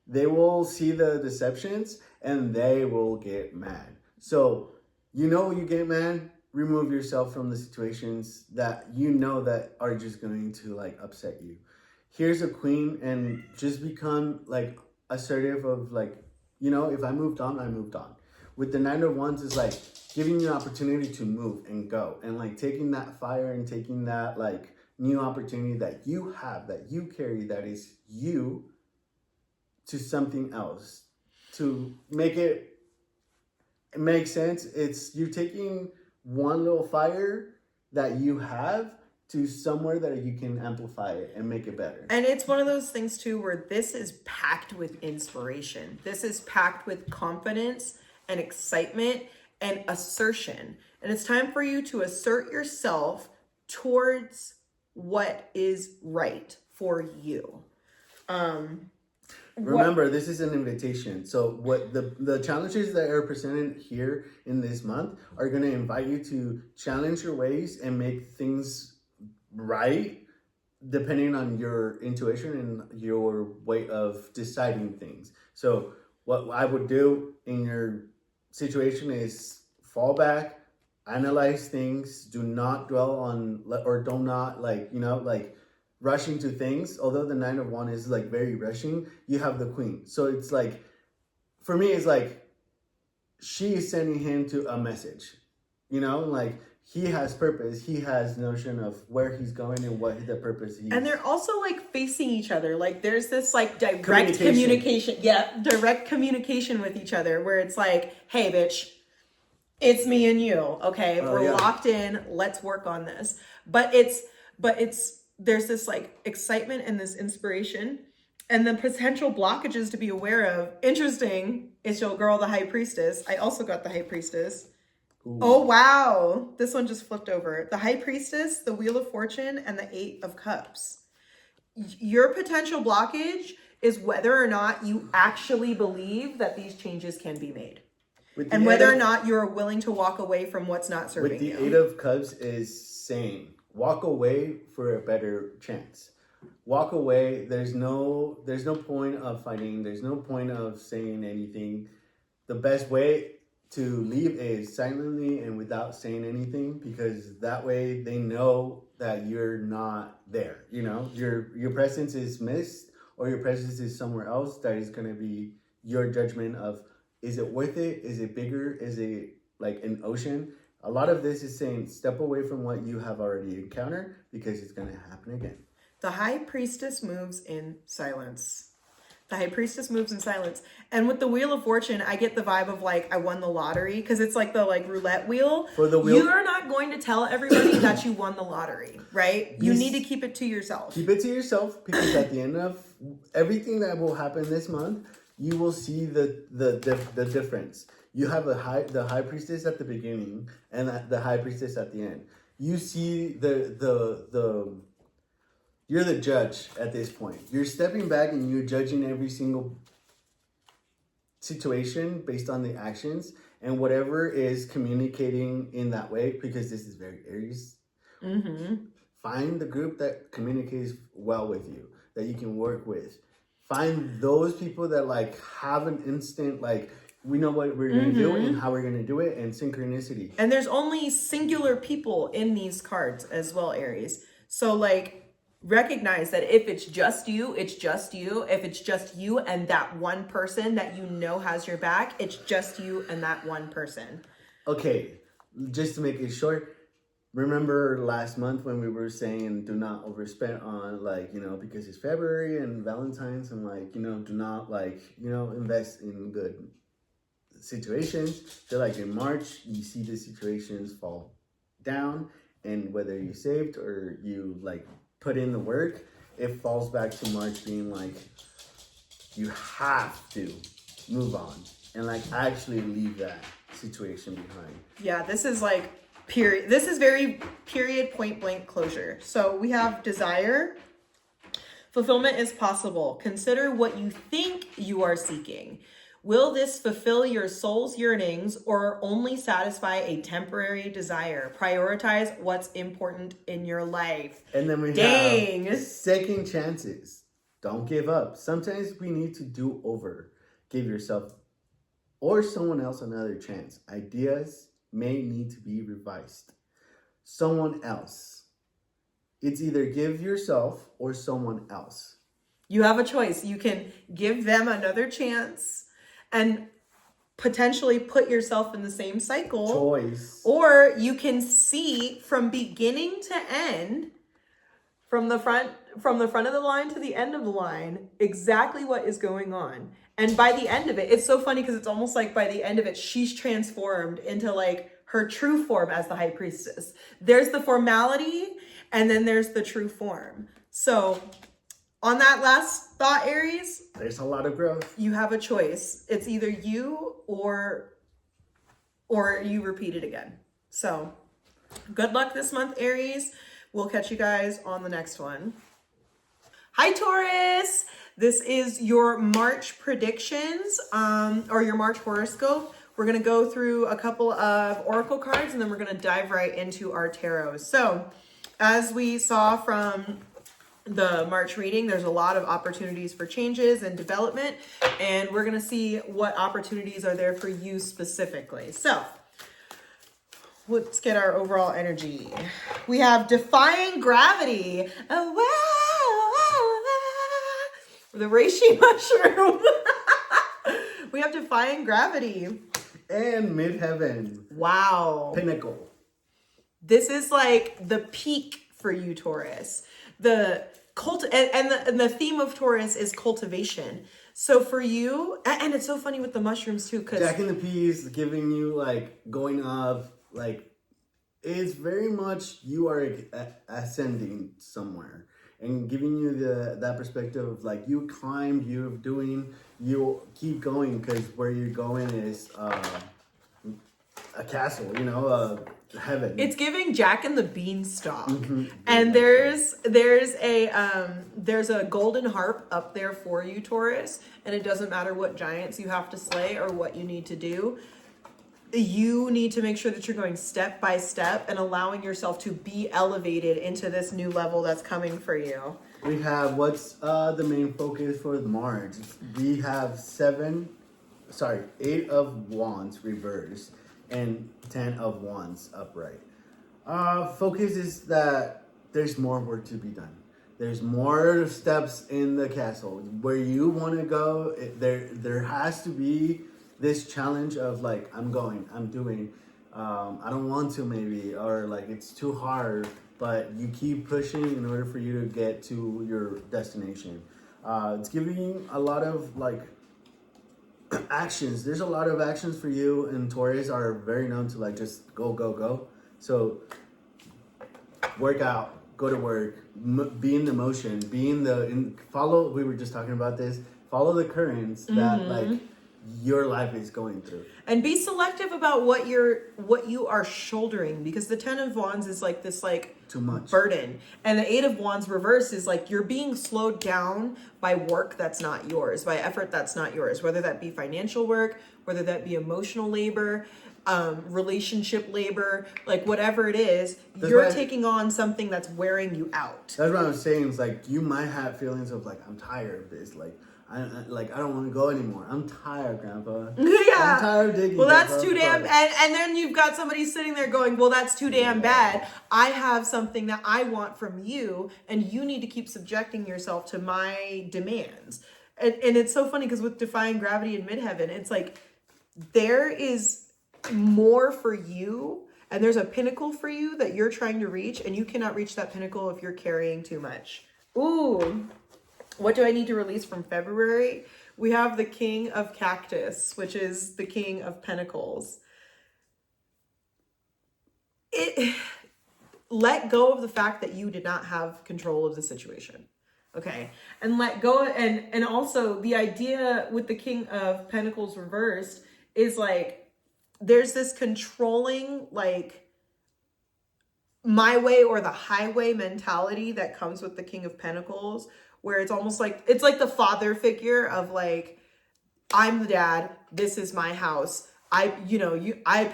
They will see the deceptions and they will get mad. So, you get mad, remove yourself from the situations that you know that are just going to like upset you. Here's a Queen, and just become like assertive of like, if I moved on, I moved on. With the Nine of Wands is like giving you an opportunity to move and go, and like taking that fire and taking that like new opportunity that you have, that you carry, that is you, to something else, to make it make sense. It's you taking one little fire that you have to somewhere that you can amplify it and make it better. And it's one of those things too where this is packed with inspiration. This is packed with confidence and excitement and assertion. And it's time for you to assert yourself towards what is right for you. Remember, this is an invitation. So what the challenges that are presented here in this month are going to invite you to challenge your ways and make things right, depending on your intuition and your way of deciding things. So what I would do in your situation is fall back, analyze things, do not dwell on, or do not rushing to things. Although the Nine of Wands is like very rushing, you have the Queen. So it's like, for me, it's like she is sending him to a message, like he has purpose. He has notion of where he's going and what the purpose is. And they're also like facing each other. Like there's this like direct communication. Yeah, direct communication with each other where it's like, hey, bitch, it's me and you. Okay, we're locked in. Let's work on this. But there's this like excitement and this inspiration, and the potential blockages to be aware of. Interesting. It's your girl, the High Priestess. I also got the High Priestess. Ooh. Oh, wow. This one just flipped over. The High Priestess, the Wheel of Fortune, and the Eight of Cups. Your potential blockage is whether or not you actually believe that these changes can be made. And whether or not you're willing to walk away from what's not serving you. With the Eight of Cups is saying, walk away for a better chance. Walk away. There's no point of fighting. There's no point of saying anything. The best way to leave is silently and without saying anything, because that way they know that you're not there. Your presence is missed, or your presence is somewhere else. That is going to be your judgment of, is it worth it? Is it bigger? Is it like an ocean? A lot of this is saying, step away from what you have already encountered, because it's going to happen again. The High Priestess moves in silence. The High Priestess moves in silence. And with the Wheel of Fortune, I get the vibe of like, I won the lottery, because it's like the like roulette wheel. For the wheel, you are not going to tell everybody that you won the lottery, right? You need to keep it to yourself. Keep it to yourself, because at the end of everything that will happen this month, you will see the difference. You have the High Priestess at the beginning and the High Priestess at the end. You see you're the judge at this point. You're stepping back and you're judging every single situation based on the actions, And whatever is communicating in that way, because this is very Aries, find the group that communicates well with you, that you can work with. Find those people that like have an instant, like, we know what we're going to do and how we're going to do it, and synchronicity. And there's only singular people in these cards as well, Aries. So like, recognize that if it's just you, it's just you. If it's just you and that one person that you know has your back, it's just you and that one person. Okay, just to make it short, remember last month when we were saying do not overspend on, like, you know, because it's February and Valentine's, and like, you know, do not, like, you know, invest in good situations. So like in March, you see the situations fall down, and whether you saved or you like put in the work, it falls back to March being like, you have to move on and like actually leave that situation behind. Yeah, this is like period. This is very period, point blank closure. So we have desire. Fulfillment is possible. Consider what you think you are seeking. Will this fulfill your soul's yearnings or only satisfy a temporary desire? Prioritize what's important in your life. And then we have second chances. Don't give up. Sometimes we need to do over. Give yourself or someone else another chance. Ideas may need to be revised. Someone else. It's either give yourself or someone else. You have a choice. You can give them another chance and potentially put yourself in the same cycle. Choice. Or you can see from beginning to end, from the front of the line to the end of the line, exactly what is going on. And by the end of it, it's so funny because it's almost like by the end of it, she's transformed into like her true form as the high priestess. There's the formality and then there's the true form. So on that last thought, Aries, there's a lot of growth. You have a choice. It's either you or you repeat it again. So good luck this month, Aries. We'll catch you guys on the next one. Hi, Taurus. This is your March predictions, or your March horoscope. We're going to go through a couple of oracle cards and then we're going to dive right into our tarot. So as we saw from the March reading, there's a lot of opportunities for changes and development, and we're going to see what opportunities are there for you specifically. So let's get our overall energy. We have defying gravity. Oh, wow, the reishi mushroom. We have defying gravity. And midheaven. Wow. Pinnacle. This is like the peak for you, Taurus. The the theme of Taurus is cultivation. So for you, and it's so funny with the mushrooms too, because Jack and the Peas giving you like going up, like it's very much you are ascending somewhere and giving you that perspective of like you climbed, you're doing, you keep going because where you're going is a castle, you know, heaven. It's giving Jack and the Beanstalk. And there's a golden harp up there for you, Taurus, and it doesn't matter what giants you have to slay or what you need to do. You need to make sure that you're going step by step and allowing yourself to be elevated into this new level that's coming for you. We have what's the main focus for March. We have 8 of Wands reversed and 10 of Wands upright. Focus is that there's more work to be done. There's more steps in the castle. Where you want to go, there has to be this challenge of like, I'm going, I'm doing, I don't want to maybe, or like it's too hard, but you keep pushing in order for you to get to your destination. It's giving a lot of like actions. There's a lot of actions for you, and Taurus are very known to like just go, go, go. So work out, go to work, be in the motion, follow, we were just talking about this, follow the currents that like your life is going through. And be selective about what you are shouldering, because the 10 of Wands is like this like too much burden. And the 8 of Wands reverse is like you're being slowed down by work that's not yours, by effort that's not yours, whether that be financial work, whether that be emotional labor, relationship labor, like whatever it is, you're taking on something that's wearing you out. That's what I'm saying. It's like you might have feelings of like, I'm tired of this. Like, I don't want to go anymore. I'm tired, Grandpa. Yeah. I'm tired of digging. Well, that's Grandpa. too damn. And then you've got somebody sitting there going, well, that's too damn bad. I have something that I want from you, and you need to keep subjecting yourself to my demands. And it's so funny because with Defying Gravity in Midheaven, it's like there is more for you, and there's a pinnacle for you that you're trying to reach, and you cannot reach that pinnacle if you're carrying too much. Ooh. What do I need to release from February? We have the King of Cactus, which is the King of Pentacles. Let go of the fact that you did not have control of the situation. Okay. And let go. And also the idea with the King of Pentacles reversed is like, there's this controlling, like, my way or the highway mentality that comes with the King of Pentacles, where it's almost like, it's like the father figure of like, I'm the dad, this is my house. I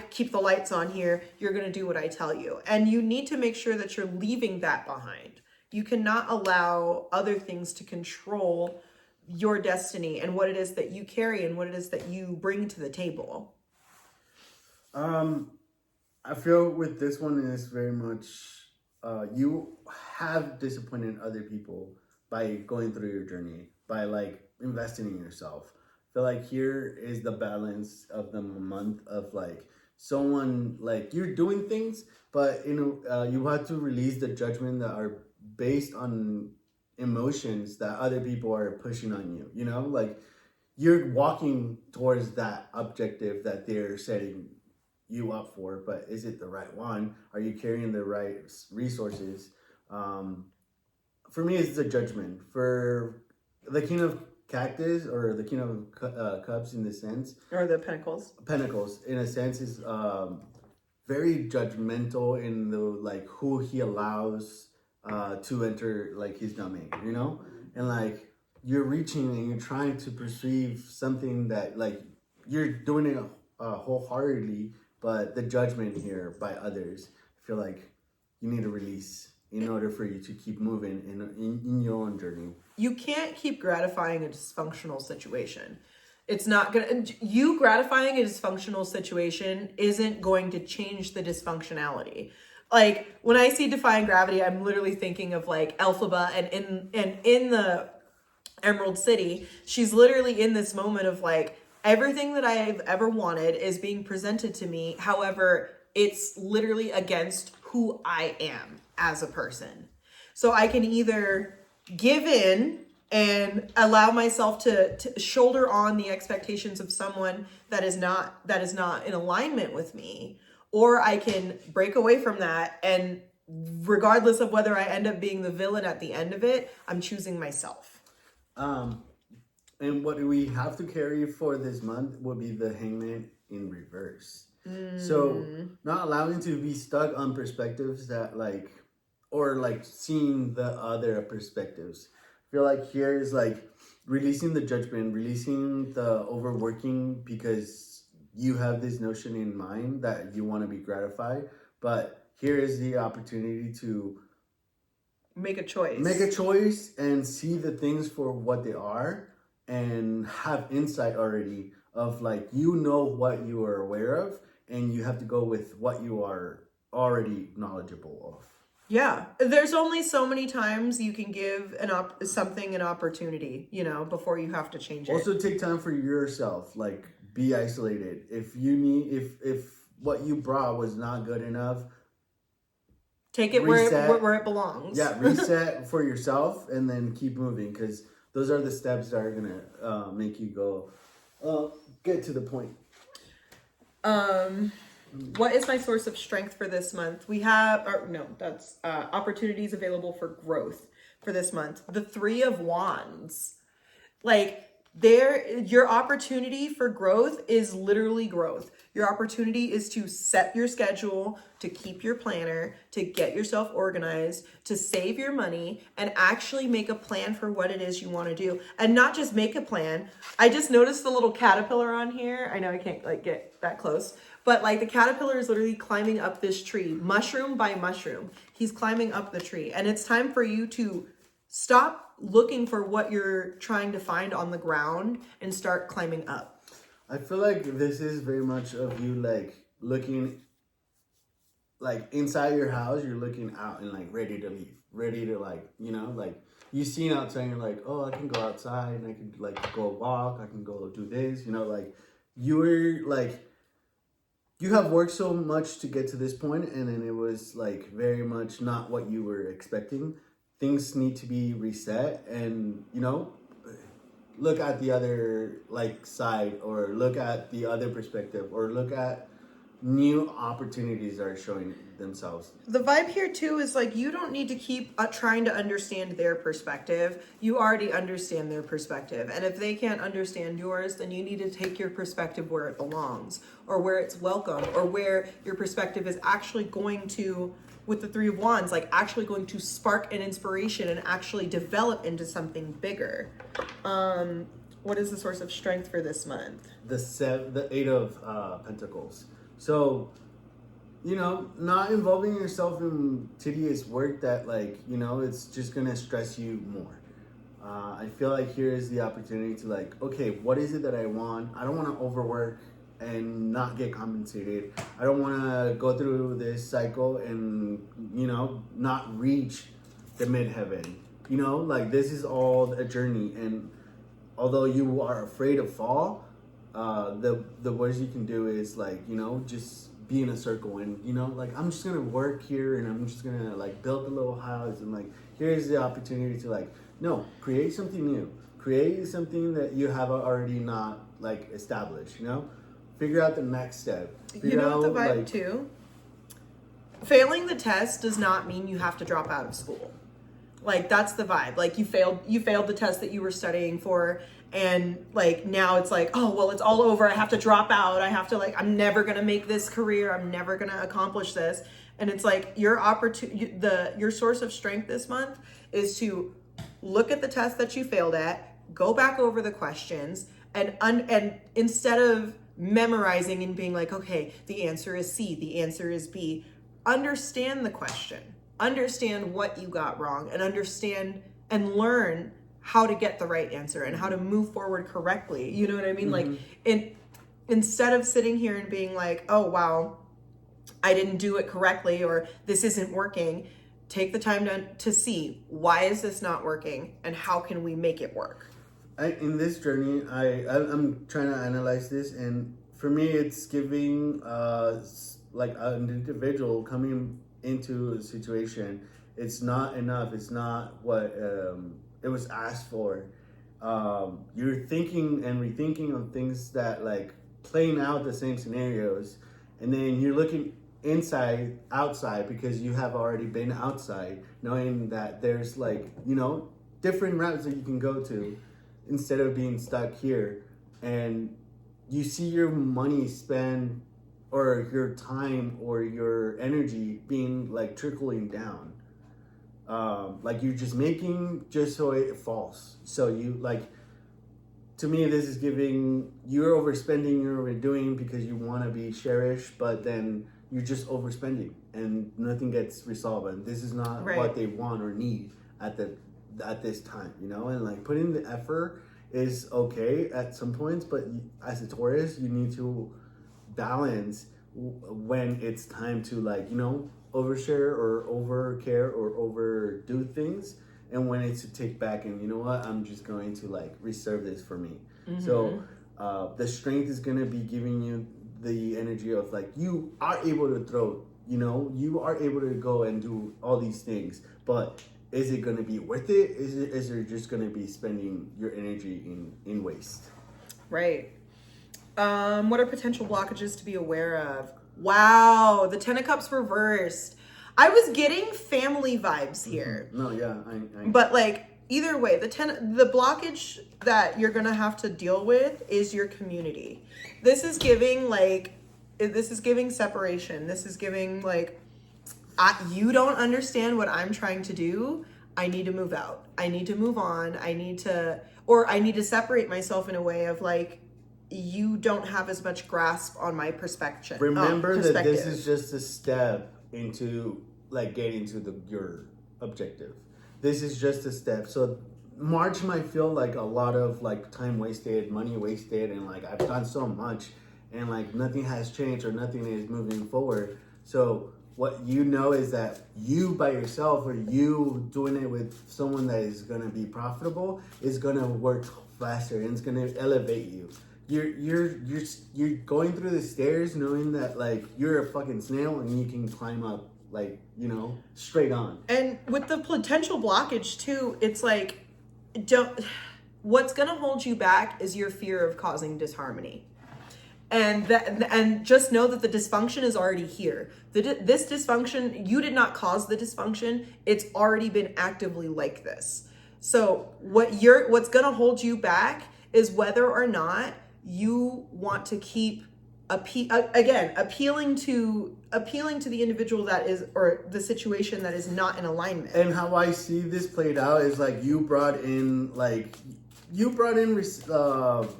keep the lights on here. You're going to do what I tell you. And you need to make sure that you're leaving that behind. You cannot allow other things to control your destiny and what it is that you carry and what it is that you bring to the table. I feel with this one is very much, you have disappointed other people by going through your journey, by like investing in yourself. I feel like here is the balance of the month of like someone, like you're doing things, but you have to release the judgment that are based on emotions that other people are pushing on you, you know, like you're walking towards that objective that they're setting you up for, but is it the right one? Are you carrying the right resources? For me, it's the judgment. For the King of Cactus or the King of Cups in this sense, or the Pentacles. Pentacles in a sense is very judgmental in the like who he allows to enter like his domain, you know, and like you're reaching and you're trying to perceive something that like you're doing it wholeheartedly, but the judgment here by others, I feel like you need to release in order for you to keep moving in your own journey. You can't keep gratifying a dysfunctional situation. It's not gonna, you gratifying a dysfunctional situation isn't going to change the dysfunctionality. Like when I see Defying Gravity, I'm literally thinking of like Elphaba and in the Emerald City, she's literally in this moment of like, everything that I've ever wanted is being presented to me. However, it's literally against who I am as a person. So I can either give in and allow myself to shoulder on the expectations of someone that is not in alignment with me, or I can break away from that, and regardless of whether I end up being the villain at the end of it, I'm choosing myself. And what we have to carry for this month will be the Hangman in reverse. So not allowing to be stuck on perspectives that like, or like seeing the other perspectives. I feel like here is like releasing the judgment, releasing the overworking because you have this notion in mind that you want to be gratified. But here is the opportunity to make a choice. Make a choice and see the things for what they are and have insight already of like, you know what you are aware of, and you have to go with what you are already knowledgeable of. Yeah, there's only so many times you can give something an opportunity, you know, before you have to change it. Also take time for yourself, like be isolated. If you need, if what you brought was not good enough, take it where it belongs. Yeah, reset for yourself and then keep moving, because those are the steps that are gonna make you go get to the point. What is my source of strength for this month? We have, that's opportunities available for growth for this month. The 3 of Wands. Like, your opportunity for growth is literally growth. Your opportunity is to set your schedule, to keep your planner, to get yourself organized, to save your money, and actually make a plan for what it is you want to do. And not just make a plan. I just noticed the little caterpillar on here. I know I can't like get that close, but like the caterpillar is literally climbing up this tree, mushroom by mushroom. He's climbing up the tree, and it's time for you to stop looking for what you're trying to find on the ground and start climbing up. I feel like this is very much of you like looking like inside your house, you're looking out and like ready to leave, ready to like, you know, like you seen outside and you're like, oh, I can go outside and I can like go walk, I can go do this, you know, like you were like, you have worked so much to get to this point and then it was like very much not what you were expecting. Things need to be reset and, you know, look at the other like side or look at the other perspective or look at new opportunities that are showing themselves. The vibe here too is like you don't need to keep trying to understand their perspective. You already understand their perspective. And if they can't understand yours, then you need to take your perspective where it belongs or where it's welcome or where your perspective is actually going to, with the Three of Wands, like actually going to spark an inspiration and actually develop into something bigger. What is the source of strength for this month? The Eight of Pentacles. So, you know, not involving yourself in tedious work that like, you know, it's just gonna stress you more. I feel like here is the opportunity to like, okay, what is it that I want? I don't want to overwork and not get compensated. I don't want to go through this cycle and, you know, not reach the midheaven. You know, like this is all a journey. And although you are afraid to fall, the worst you can do is like, you know, just be in a circle and, you know, like I'm just gonna work here and I'm just gonna like build a little house and like here's the opportunity to like, no, create something new, create something that you have already not like established, you know, figure out the next step. You know what the vibe too? Failing the test does not mean you have to drop out of school. Like that's the vibe. Like you failed the test that you were studying for. And like now it's like, oh, well, it's all over. I have to drop out. I have to like, I'm never going to make this career. I'm never going to accomplish this. And it's like your your source of strength this month is to look at the test that you failed at, go back over the questions and instead of memorizing and being like, okay, the answer is C, the answer is B, understand the question, understand what you got wrong and understand and learn how to get the right answer and how to move forward correctly. You know what I mean? Mm-hmm. Like instead of sitting here and being like, oh, wow, I didn't do it correctly or this isn't working, take the time to see why is this not working and how can we make it work? In this journey, I'm trying to analyze this, and for me, it's giving like an individual coming into a situation. It's not enough. It's not what it was asked for. You're thinking and rethinking of things that like playing out the same scenarios, and then you're looking outside because you have already been outside, knowing that there's like, you know, different routes that you can go to instead of being stuck here. And you see your money spend or your time or your energy being like trickling down. Like you're just making just so it falls. So you like, to me, this is giving, you're overspending, you're overdoing because you want to be cherished, but then you're just overspending and nothing gets resolved. And this is not right. what they want or need at this time, you know? And like putting the effort is okay at some points, but as a Taurus, you need to balance when it's time to like, you know, overshare or overcare or overdo things, and when it's to take back and you know what, I'm just going to like reserve this for me. Mm-hmm. So the strength is going to be giving you the energy of like, you are able to throw, you know, you are able to go and do all these things, but is it going to be worth it? Is it just going to be spending your energy in waste? Right. What are potential blockages to be aware of? Wow, the Ten of Cups reversed. I was getting family vibes here. No, yeah. But like either way, the blockage that you're gonna have to deal with is your community. This is giving separation. This is giving like, you don't understand what I'm trying to do. I need to move out. I need to move on. I need to separate myself in a way of like, you don't have as much grasp on my perspective. Remember that this is just a step into like getting to your objective. This is just a step. So March might feel like a lot of like time wasted, money wasted, and like I've done so much and like nothing has changed or nothing is moving forward. So what you know is that you by yourself or you doing it with someone that is gonna be profitable is gonna work faster and it's gonna elevate you. You're going through the stairs knowing that like you're a fucking snail and you can climb up like, you know, straight on. And with the potential blockage too, it's like, what's gonna hold you back is your fear of causing disharmony. And just know that the dysfunction is already here. This dysfunction, you did not cause the dysfunction. It's already been actively like this. So what's gonna hold you back is whether or not you want to keep appealing to the individual that is, or the situation that is not in alignment. And how I see this played out is like you brought in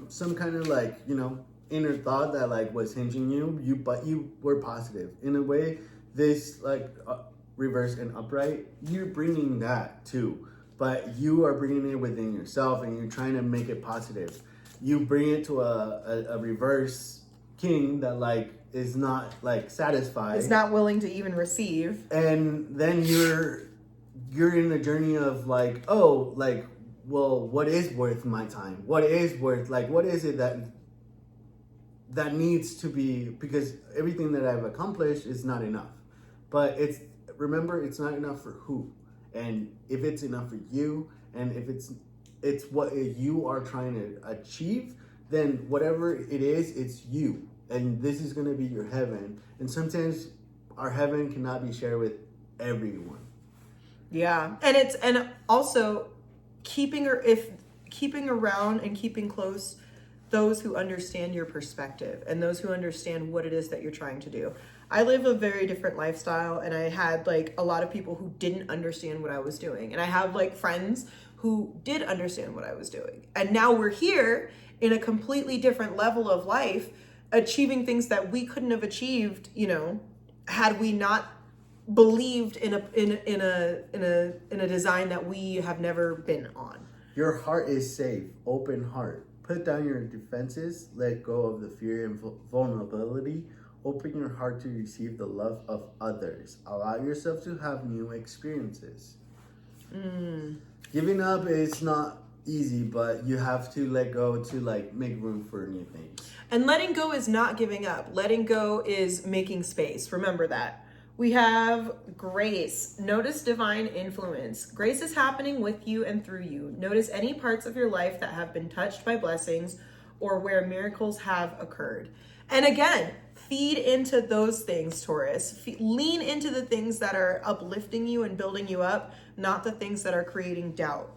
some kind of like, you know, inner thought that like was hinging but you were positive in a way. This like reverse and upright, you're bringing that too, but you are bringing it within yourself and you're trying to make it positive. You bring it to a reverse king that like is not like satisfied, is not willing to even receive, and then you're in a journey of like, oh, like, well, what is worth my time? What is worth, like, what is it that needs to be, because everything that I've accomplished is not enough. But remember, it's not enough for who, and if it's enough for you, and if it's what you are trying to achieve, then whatever it is, it's you. And this is going to be your heaven. And sometimes our heaven cannot be shared with everyone. Yeah. And also keeping around and keeping close those who understand your perspective and those who understand what it is that you're trying to do. I live a very different lifestyle, and I had like a lot of people who didn't understand what I was doing. And I have like friends who did understand what I was doing. And now we're here in a completely different level of life, achieving things that we couldn't have achieved, you know, had we not believed in a design that we have never been on. Your heart is safe. Open heart. Put down your defenses. Let go of the fear and vulnerability. Open your heart to receive the love of others. Allow yourself to have new experiences. Giving up is not easy, but you have to let go to like make room for new things. And letting go is not giving up. Letting go is making space. Remember that. We have grace. Notice divine influence. Grace is happening with you and through you. Notice any parts of your life that have been touched by blessings or where miracles have occurred. And again, feed into those things, Taurus. Lean into the things that are uplifting you and building you up, not the things that are creating doubt.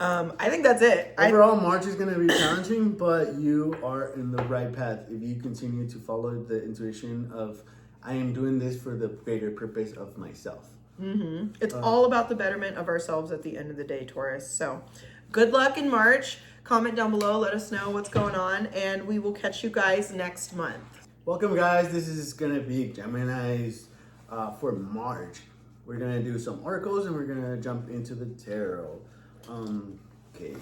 I think that's it. Overall, March is going to be challenging, but you are in the right path if you continue to follow the intuition of, I am doing this for the greater purpose of myself. It's all about the betterment of ourselves at the end of the day, Taurus. So good luck in March. Comment down below. Let us know what's going on, and we will catch you guys next month. Welcome, guys. This is going to be Gemini's for March. We're going to do some oracles, and we're going to jump into the tarot. Okay.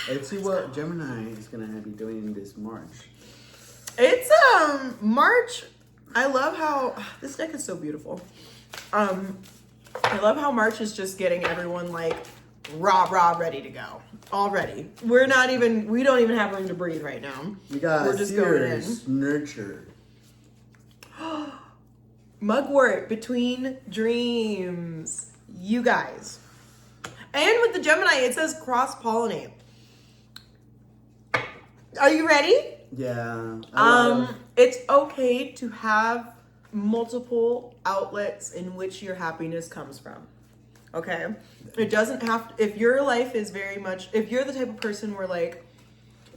Let's see what Gemini is going to be doing this March. It's March. I love how this deck is so beautiful. I love how March is just getting everyone like rah ready to go already. We don't even have room to breathe right now. We're just going in. Nurture. Mugwort, between dreams. You guys. And with the Gemini, it says cross-pollinate. Are you ready? Yeah. It's okay to have multiple outlets in which your happiness comes from. Okay. It doesn't have to, if your life is very much, if you're the type of person where like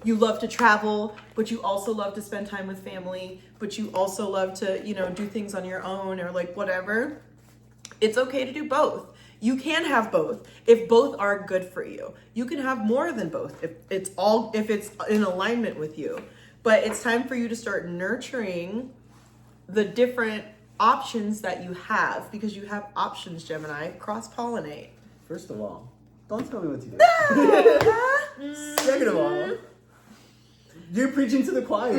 you love to travel, but you also love to spend time with family, but you also love to, you know, do things on your own or like whatever, it's okay to do both. You can have both if both are good for you. You can have more than both if it's in alignment with you. But it's time for you to start nurturing the different options that you have, because you have options, Gemini. Cross-pollinate. First of all, don't tell me what to do. Second of all, you're preaching to the choir.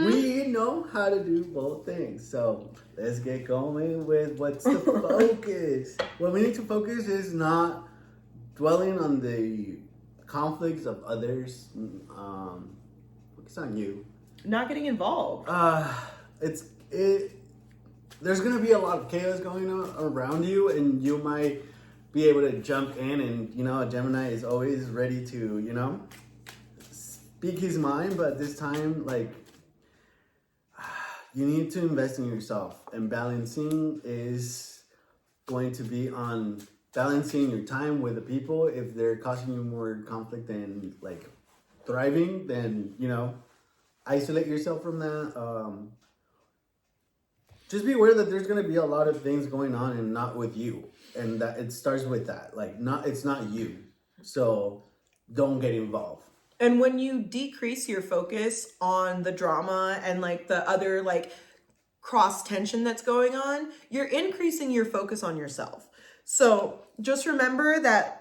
We know how to do both things. So let's get going with what's the focus. What we need to focus is not dwelling on the conflicts of others. Focus on you. Not getting involved. There's gonna be a lot of chaos going on around you, and you might be able to jump in, and you know, a Gemini is always ready to, you know, speak his mind, but this time, like, you need to invest in yourself, and balancing is going to be on balancing your time with the people. If they're causing you more conflict than like thriving, then, you know, isolate yourself from that. Just be aware that there's going to be a lot of things going on and not with you, and that it starts with that, like, it's not you, so don't get involved. And when you decrease your focus on the drama and like the other like cross tension that's going on, you're increasing your focus on yourself. So just remember that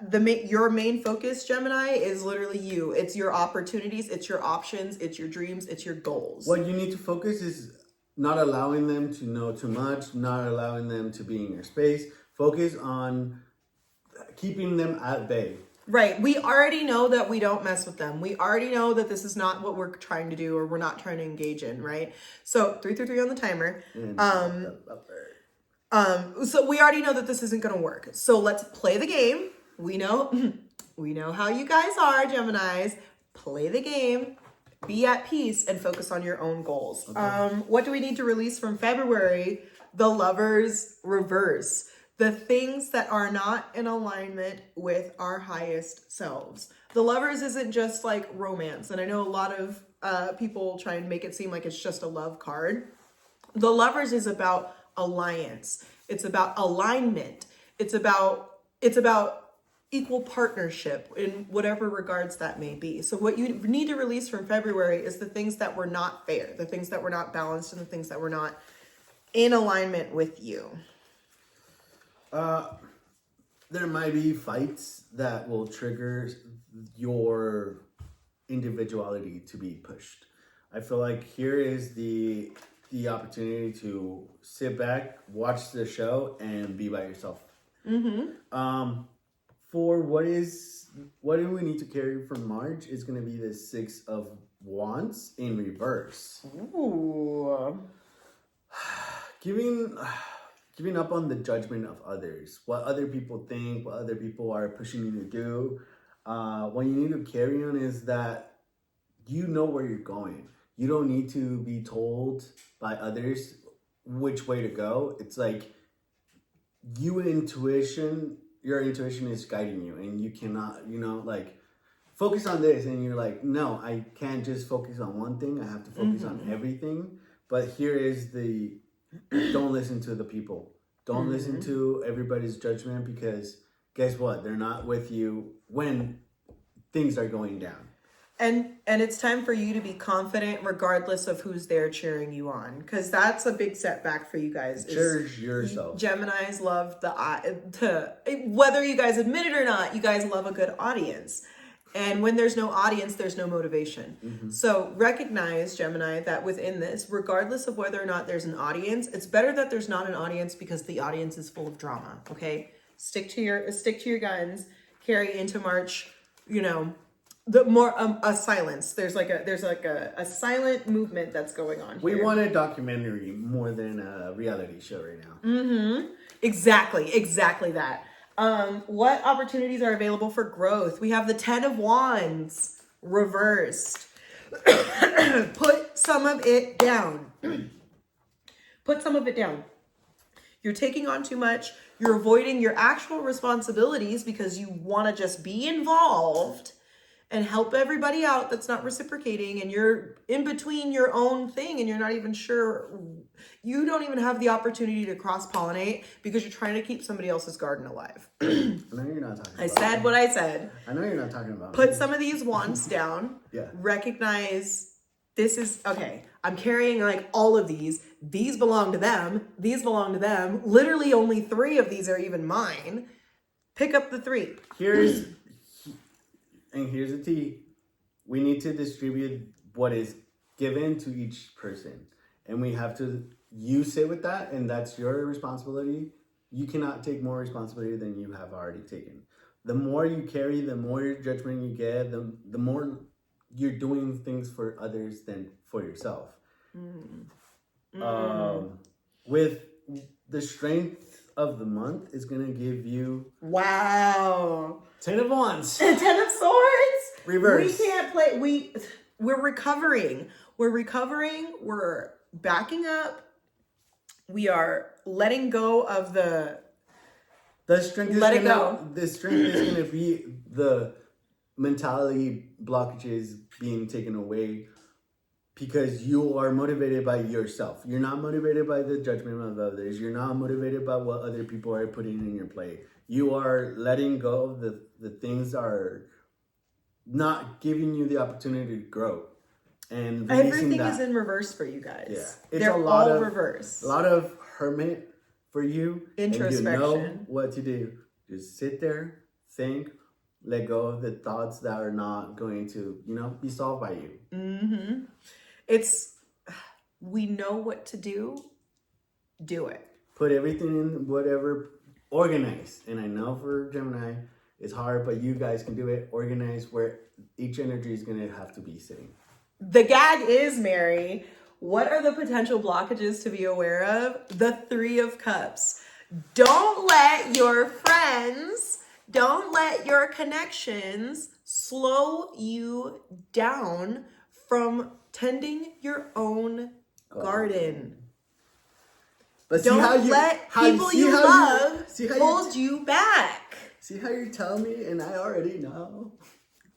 your main focus, Gemini, is literally you. It's your opportunities, it's your options, it's your dreams, it's your goals. What you need to focus is not allowing them to know too much, not allowing them to be in your space. Focus on keeping them at bay. Right. We already know that we don't mess with them. We already know that this is not what we're trying to do or we're not trying to engage in, right? So 333 on the timer. So we already know that this isn't going to work. So let's play the game. We know how you guys are, Geminis. Play the game. Be at peace and focus on your own goals. Okay. What do we need to release from February? The Lovers reverse. The things that are not in alignment with our highest selves. The Lovers isn't just like romance. And I know a lot of people try and make it seem like it's just a love card. The Lovers is about alliance. It's about alignment. It's about equal partnership in whatever regards that may be. So what you need to release from February is the things that were not fair, the things that were not balanced, and the things that were not in alignment with you. There might be fights that will trigger your individuality to be pushed. I feel like here is the opportunity to sit back, watch the show, and be by yourself. For what do we need to carry from March is going to be the 6 of Wands in reverse. Ooh. Giving up on the judgment of others, what other people think, what other people are pushing you to do. What you need to carry on is that you know where you're going. You don't need to be told by others which way to go. It's like your intuition is guiding you, and you cannot, you know, like, focus on this, and you're like, no, I can't just focus on one thing. I have to focus on everything. But here is don't listen to the people. Don't listen to everybody's judgment, because guess what? They're not with you when things are going down. And it's time for you to be confident regardless of who's there cheering you on, because that's a big setback for you guys. Cherish yourself. Geminis love whether you guys admit it or not, you guys love a good audience. And when there's no audience, there's no motivation. So recognize, Gemini, that within this, regardless of whether or not there's an audience, it's better that there's not an audience, because the audience is full of drama. Okay, stick to your guns. Carry into March. You know, the more a silence. There's like a silent movement that's going on here. We want a documentary more than a reality show right now. Exactly that. What opportunities are available for growth? We have the 10 of Wands reversed. Put some of it down. Put some of it down. You're taking on too much. You're avoiding your actual responsibilities because you want to just be involved and help everybody out that's not reciprocating, and you're in between your own thing and you're not even sure, you don't even have the opportunity to cross-pollinate because you're trying to keep somebody else's garden alive. I know you're not talking about I said me. what I said. I know you're not talking about Put me. some of these wands down. Yeah. Recognize this is, okay, I'm carrying like all of these. These belong to them. These belong to them. Literally only 3 of these are even mine. Pick up the 3. Here's the T. We need to distribute what is given to each person. And we have to, you sit with that, and that's your responsibility. You cannot take more responsibility than you have already taken. The more you carry, the more judgment you get, the more you're doing things for others than for yourself. With the strength of the month is going to give you... Wow. 10 of Wands. 10 of Swords. Reverse. We can't play. We're recovering. We're backing up. We are letting go of the strength is let it gonna, go. The strength is going to be the mentality blockages being taken away because you are motivated by yourself. You're not motivated by the judgment of others. You're not motivated by what other people are putting in your plate. You are letting go of the things that are not giving you the opportunity to grow. And everything is in reverse for you guys. Yeah. They're all reverse. A lot of hermit for you. Introspection. And you know what to do. Just sit there, think, let go of the thoughts that are not going to, be solved by you. Mm-hmm. We know what to do. Do it. Put everything in whatever, organize. And I know for Gemini, it's hard, but you guys can do it. Organize where each energy is going to have to be sitting. The gag is, Mary, what are the potential blockages to be aware of? The 3 of Cups. Don't let your friends, don't let your connections slow you down from tending your own garden. But don't let people you love hold you back. See how you're telling me, and I already know.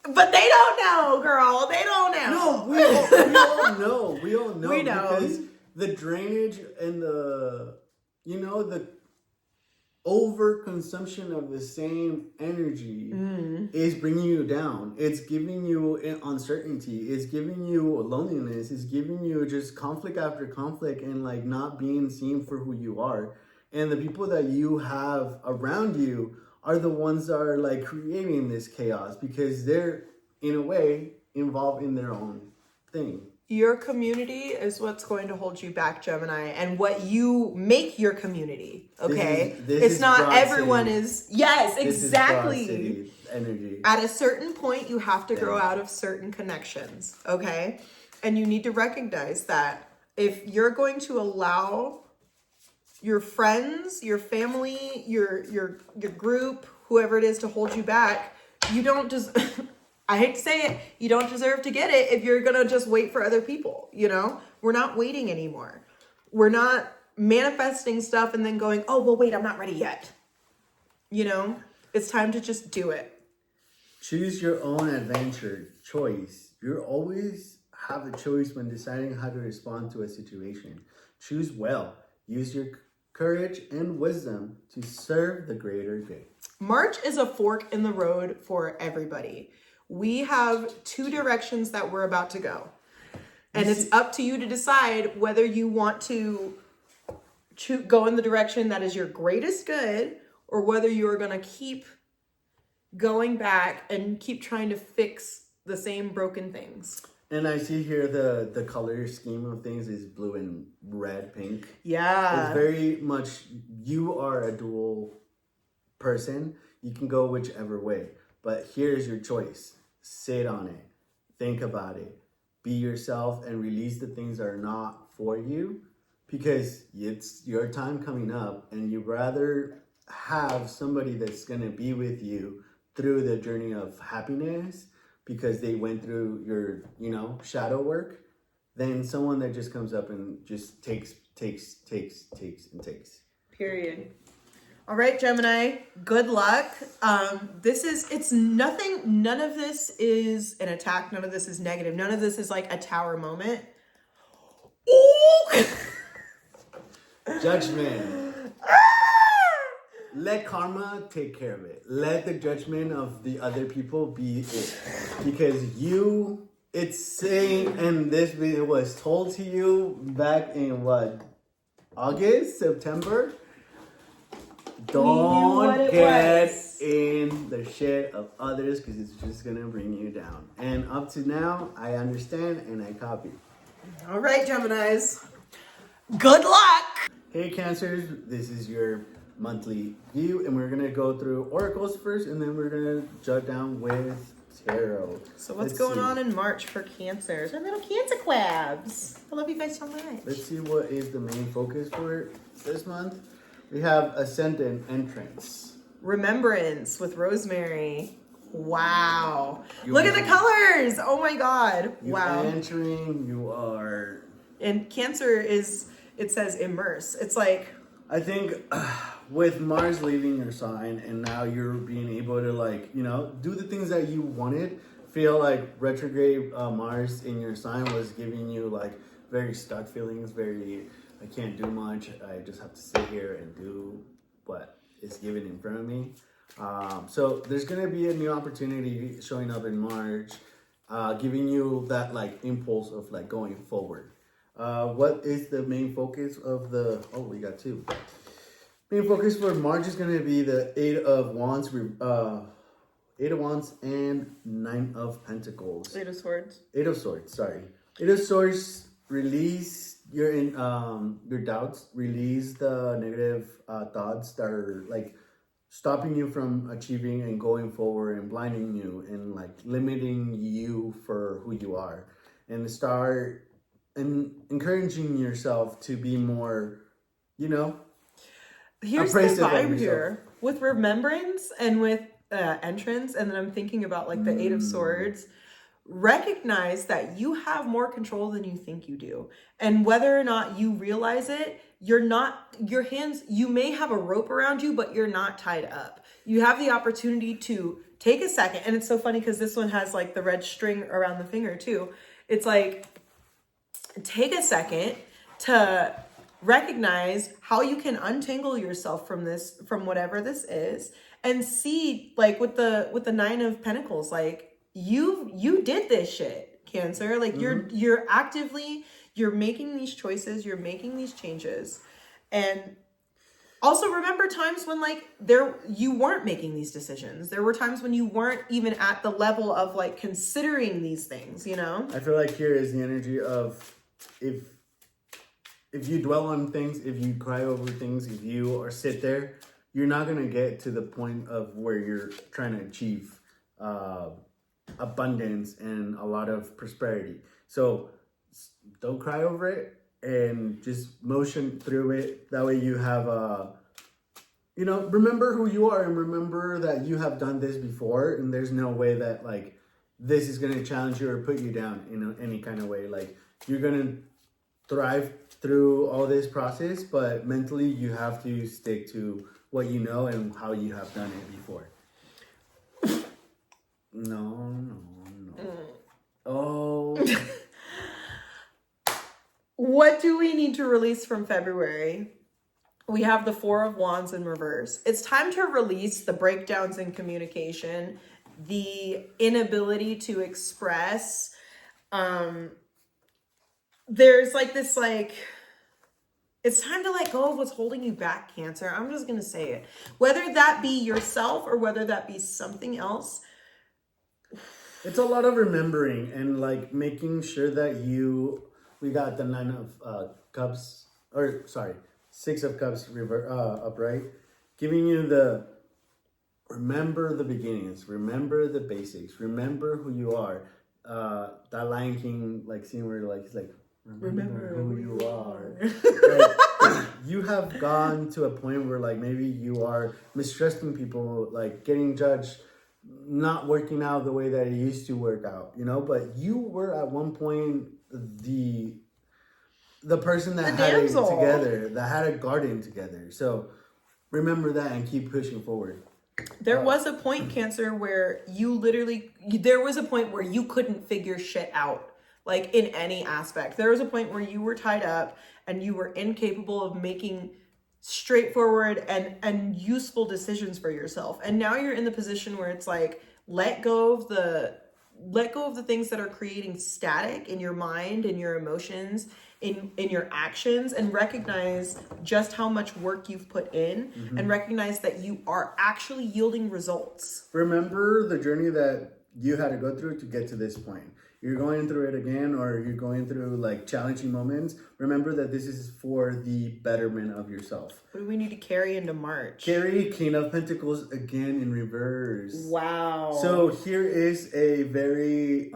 But they don't know, girl. They don't know. No, we all know. We all know. We know. Because the drainage and the overconsumption of the same energy is bringing you down. It's giving you uncertainty. It's giving you loneliness. It's giving you just conflict after conflict and like not being seen for who you are. And the people that you have around you are the ones that are like creating this chaos because they're in a way involved in their own thing. Your community is what's going to hold you back, Gemini, and what you make your community. Okay, it's not everyone is. Yes, exactly. This is energy. At a certain point, you have to grow out of certain connections. Okay, and you need to recognize that if you're going to allow your friends, your family, your group, whoever it is, to hold you back, you don't just. I hate to say it, you don't deserve to get it if you're going to just wait for other people, We're not waiting anymore. We're not manifesting stuff and then going, oh, well, wait, I'm not ready yet. It's time to just do it. Choose your own adventure choice. You always have a choice when deciding how to respond to a situation. Choose well. Use your courage and wisdom to serve the greater good. March is a fork in the road for everybody. We have 2 directions that we're about to go. And it's up to you to decide whether you want to go in the direction that is your greatest good or whether you're going to keep going back and keep trying to fix the same broken things. And I see here the color scheme of things is blue and red, pink. Yeah. It's very much, you are a dual person. You can go whichever way. But here's your choice. Sit on it. Think about it. Be yourself and release the things that are not for you because it's your time coming up and you'd rather have somebody that's going to be with you through the journey of happiness because they went through your, shadow work than someone that just comes up and just takes. Period. All right, Gemini, good luck. It's nothing, none of this is an attack. None of this is negative. None of this is like a tower moment. Ooh! Judgment. Let karma take care of it. Let the judgment of the other people be it. Because it's saying, and this video was told to you back in what? August? September? Don't get in the shit of others because it's just going to bring you down. And up to now, I understand and I copy. All right, Geminis. Good luck! Hey, Cancers. This is your monthly view, and we're going to go through oracles first, and then we're going to jot down with tarot. So what's going on in March for Cancers? Our little Cancer Quabs. I love you guys so much. Let's see what is the main focus for this month. We have Ascendant Entrance. Remembrance with Rosemary. Wow. Look at the colors. Oh my God. Wow. Entering, you are... And Cancer it says immerse. It's like... I think with Mars leaving your sign and now you're being able to like, do the things that you wanted, feel like retrograde Mars in your sign was giving you like very stuck feelings, I can't do much. I just have to sit here and do what is given in front of me. So there's going to be a new opportunity showing up in March, giving you that like impulse of like going forward. What is the main focus of we got two. Main focus for March is going to be the Eight of Wands and Nine of Pentacles. Eight of Swords. Eight of Swords, sorry. Eight of Swords, release your doubts, release the negative thoughts that are like stopping you from achieving and going forward and blinding you and like limiting you for who you are, and start encouraging yourself to be more, Here's the vibe here with Remembrance and with Entrance, and then I'm thinking about like the Eight of Swords. Recognize that you have more control than you think you do. And whether or not you realize it, you may have a rope around you, but you're not tied up. You have the opportunity to take a second. And it's so funny because this one has like the red string around the finger too. It's like, take a second to recognize how you can untangle yourself from whatever this is, and see like with the Nine of Pentacles, like, you did this shit, Cancer. Like you're actively making these choices, you're making these changes. And also remember times when like you weren't making these decisions. There were times when you weren't even at the level of like considering these things, I feel like here is the energy of if you dwell on things, if you cry over things, if you or sit there, you're not going to get to the point of where you're trying to achieve abundance and a lot of prosperity. So don't cry over it and just motion through it. That way you have remember who you are and remember that you have done this before, and there's no way that like this is going to challenge you or put you down in any kind of way. Like you're going to thrive through all this process, but mentally you have to stick to what you know and how you have done it before. No. Oh. What do we need to release from February? We have the Four of Wands in reverse. It's time to release the breakdowns in communication, the inability to express. There's like this, like, it's time to let go of what's holding you back, Cancer. I'm just going to say it. Whether that be yourself or whether that be something else. It's a lot of remembering and like making sure that we got the Nine of Cups, or sorry, Six of Cups upright, giving you the remember the beginnings, remember the basics, remember who you are. That Lion King like scene where like he's like, remember who you are. Like, you have gone to a point where like maybe you are mistrusting people, like getting judged, not working out the way that it used to work out, but you were at one point the person that had it together, that had a garden together. So remember that and keep pushing forward. There was a point, Cancer, where there was a point where you couldn't figure shit out, like in any aspect. There was a point where you were tied up and you were incapable of making straightforward and useful decisions for yourself. And now you're in the position where it's like, let go of the things that are creating static in your mind, in your emotions, in your actions, and recognize just how much work you've put in, and recognize that you are actually yielding results. Remember the journey that you had to go through to get to this point. You're going through it again, or you're going through like challenging moments. Remember that this is for the betterment of yourself. What do we need to carry into March? Carry King of Pentacles again in reverse. Wow. So here is a very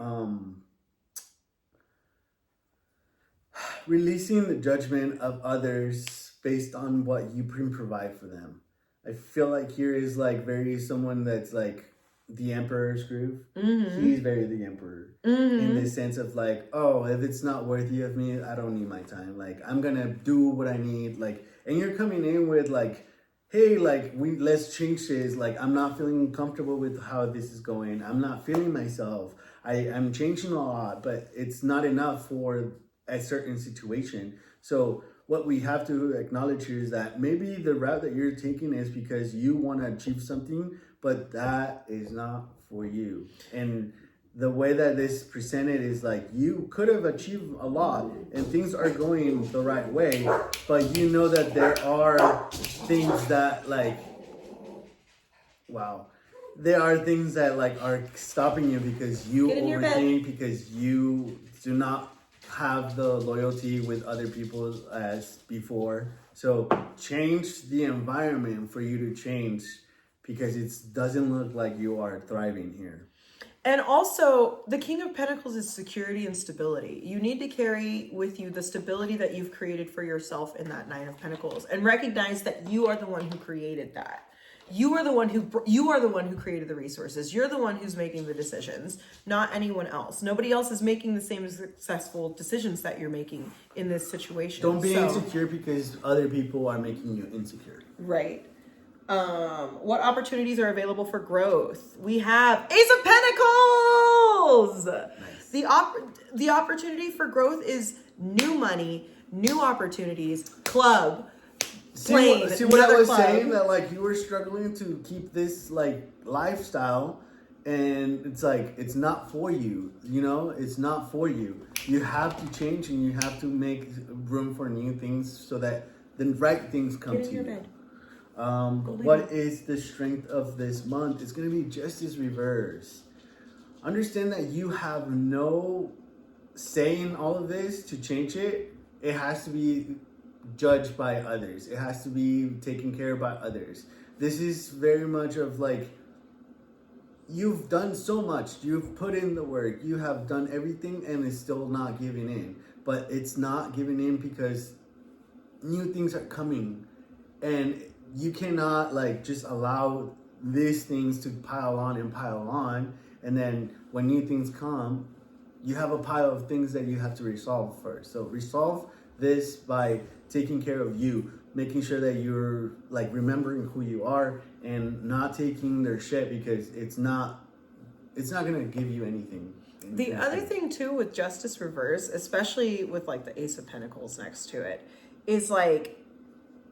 releasing the judgment of others based on what you can provide for them. I feel like here is like very someone that's like the emperor's groove. He's very the emperor in the sense of like, oh, if it's not worthy of me, I don't need my time. Like, I'm gonna do what I need. Like, and you're coming in with like, hey, like, let's change this. Like, I'm not feeling comfortable with how this is going. I'm not feeling myself. I'm changing a lot, but it's not enough for a certain situation. So what we have to acknowledge here is that maybe the route that you're taking is because you want to achieve something, but that is not for you. And the way that this presented is like, you could have achieved a lot and things are going the right way, but you know that there are things that like, wow, there are things that like are stopping you because you overthink, because you do not have the loyalty with other people as before. So change the environment for you to change, because it doesn't look like you are thriving here. And also, the King of Pentacles is security and stability. You need to carry with you the stability that you've created for yourself in that Nine of Pentacles, and recognize that you are the one who created that. You are the one who created the resources. You're the one who's making the decisions, not anyone else. Nobody else is making the same successful decisions that you're making in this situation. Don't be insecure because other people are making you insecure. Right. What opportunities are available for growth? We have Ace of Pentacles. Nice. The opportunity for growth is new money, new opportunities, club. See what I was saying, that like you were struggling to keep this like lifestyle, and it's like, it's not for you, you know, it's not for you. You have to change and you have to make room for new things so that the right things come to you. Bed. What is the strength of this month? It's going to be Justice reverse. Understand that you have no say in all of this to change it. It has to be judged by others. It has to be taken care of by others. This is very much of like, you've done so much. You've put in the work. You have done everything and it's still not giving in. But it's not giving in because new things are coming. And you cannot like just allow these things to pile on. And then when new things come, you have a pile of things that you have to resolve first. So resolve this by taking care of you, making sure that you're like remembering who you are and not taking their shit, because it's not gonna give you anything. The other thing too with Justice reverse, especially with like the Ace of Pentacles next to it, is like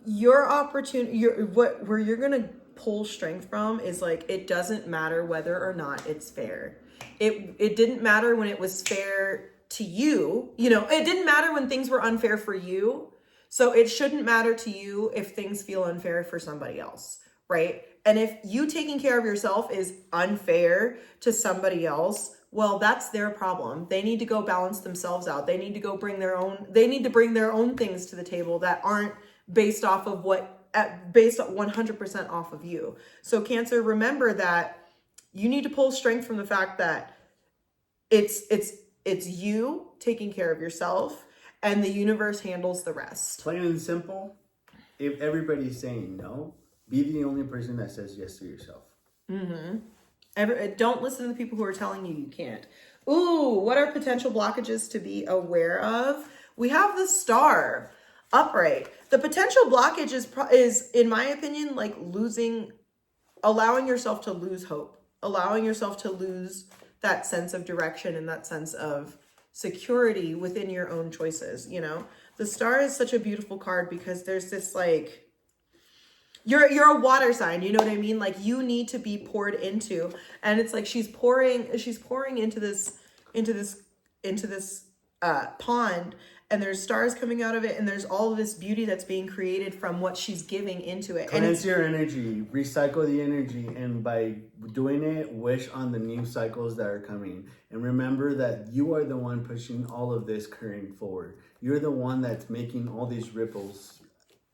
your opportunity, where you're gonna pull strength from is like, it doesn't matter whether or not it's fair. It didn't matter when it was fair to you, you know, it didn't matter when things were unfair for you. So it shouldn't matter to you if things feel unfair for somebody else, right? And if you taking care of yourself is unfair to somebody else, well, that's their problem. They need to go balance themselves out. They need to go bring their own things to the table that aren't based off of based 100% off of you. So Cancer, remember that you need to pull strength from the fact that it's you taking care of yourself, and the universe handles the rest. Plain and simple, if everybody's saying no, be the only person that says yes to yourself. Don't listen to the people who are telling you you can't. Ooh, what are potential blockages to be aware of? We have the Star. upright. The potential blockage is in my opinion, like allowing yourself to lose hope, allowing yourself to lose that sense of direction and that sense of security within your own choices. You know, the star is such a beautiful card because there's this like, you're a water sign, you know what I mean? Like you need to be poured into, and it's like she's pouring into this pond, and there's stars coming out of it, and there's all of this beauty that's being created from what she's giving into it. Cleanse your energy, recycle the energy, and by doing it, wish on the new cycles that are coming. And remember that you are the one pushing all of this current forward. You're the one that's making all these ripples.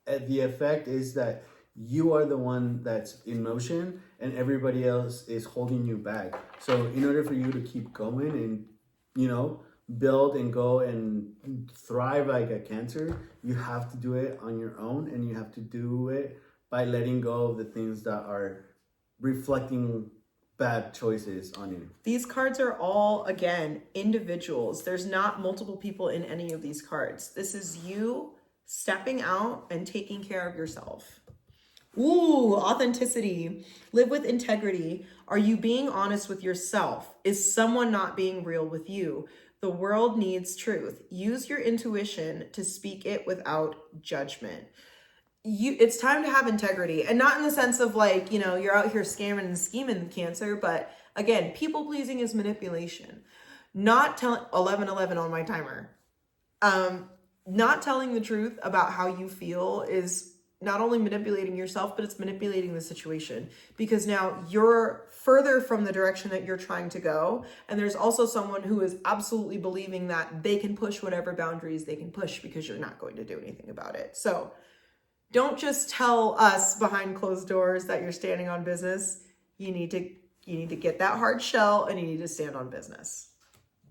And the effect is that you are the one that's in motion and everybody else is holding you back. So in order for you to keep going and, you know, build and go and thrive like a Cancer, you have to do it on your own, and you have to do it by letting go of the things that are reflecting bad choices on you. These cards are all, again, individuals. There's not multiple people in any of these cards. This is you stepping out and taking care of yourself. Ooh, authenticity. Live with integrity. Are you being honest with yourself? Is someone not being real with you? The world needs truth. Use your intuition to speak it without judgment. It's time to have integrity, and not in the sense of like, you know, you're out here scamming and scheming, Cancer, but again, people pleasing is manipulation. Not telling 11:11 on my timer. Not telling the truth about how you feel is not only manipulating yourself, but it's manipulating the situation, because now you're further from the direction that you're trying to go. And there's also someone who is absolutely believing that they can push whatever boundaries they can push because you're not going to do anything about it. So don't just tell us behind closed doors that you're standing on business. You need to get that hard shell, and you need to stand on business.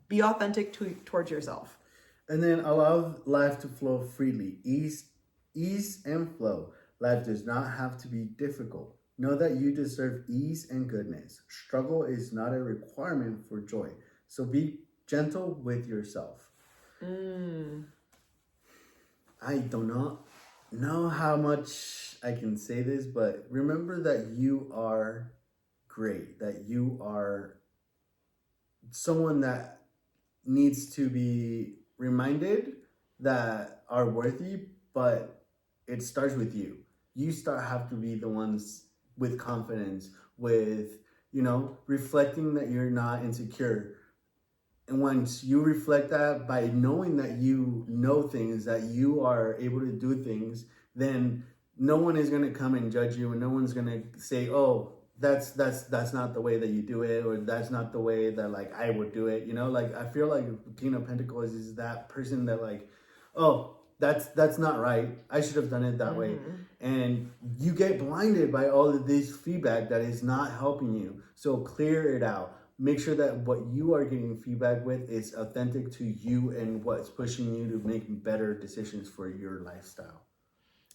Be authentic towards yourself. And then allow life to flow freely. Ease and flow. Life does not have to be difficult. Know that you deserve ease and goodness. Struggle is not a requirement for joy. So be gentle with yourself. I do not know how much I can say this, but remember that you are great, that you are someone that needs to be reminded that are worthy, but it starts with you. You have to be the ones with confidence, with, you know, reflecting that you're not insecure. And once you reflect that by knowing that you know things, that you are able to do things, then no one is going to come and judge you, and no one's going to say, oh, that's not the way that you do it, or that's not the way that like I would do it. You know, like I feel like King of Pentacles is that person that like, oh, that's not right. I should have done it that way. And you get blinded by all of this feedback that is not helping you. So clear it out. Make sure that what you are getting feedback with is authentic to you and what's pushing you to make better decisions for your lifestyle.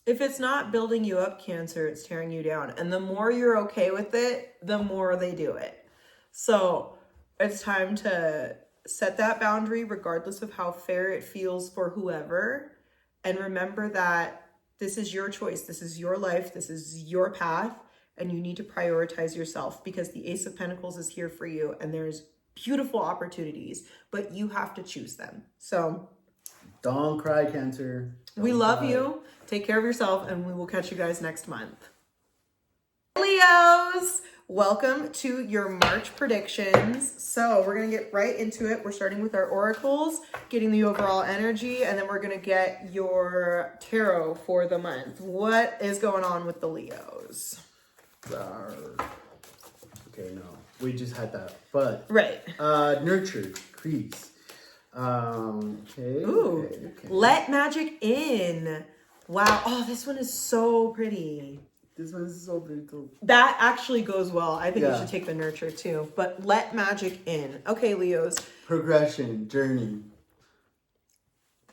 If it's not building you up, Cancer, it's tearing you down. And the more you're okay with it, the more they do it. So it's time to set that boundary regardless of how fair it feels for whoever. And remember that this is your choice. This is your life. This is your path. And you need to prioritize yourself, because the Ace of Pentacles is here for you. And there's beautiful opportunities, but you have to choose them. So don't cry, Cancer. We love you. Take care of yourself, and we will catch you guys next month. Leos, welcome to your March predictions. So we're going to get right into it. We're starting with our oracles, getting the overall energy, and then we're going to get your tarot for the month. What is going on with the Leos? Okay, no. We just had that. But right. Nurture, crease. Okay. Ooh. Okay. Let magic in. Wow. Oh, this one is so pretty. This one is so pretty too. That actually goes well. I think you should take the nurture too. But let magic in. Okay, Leos. Progression, journey.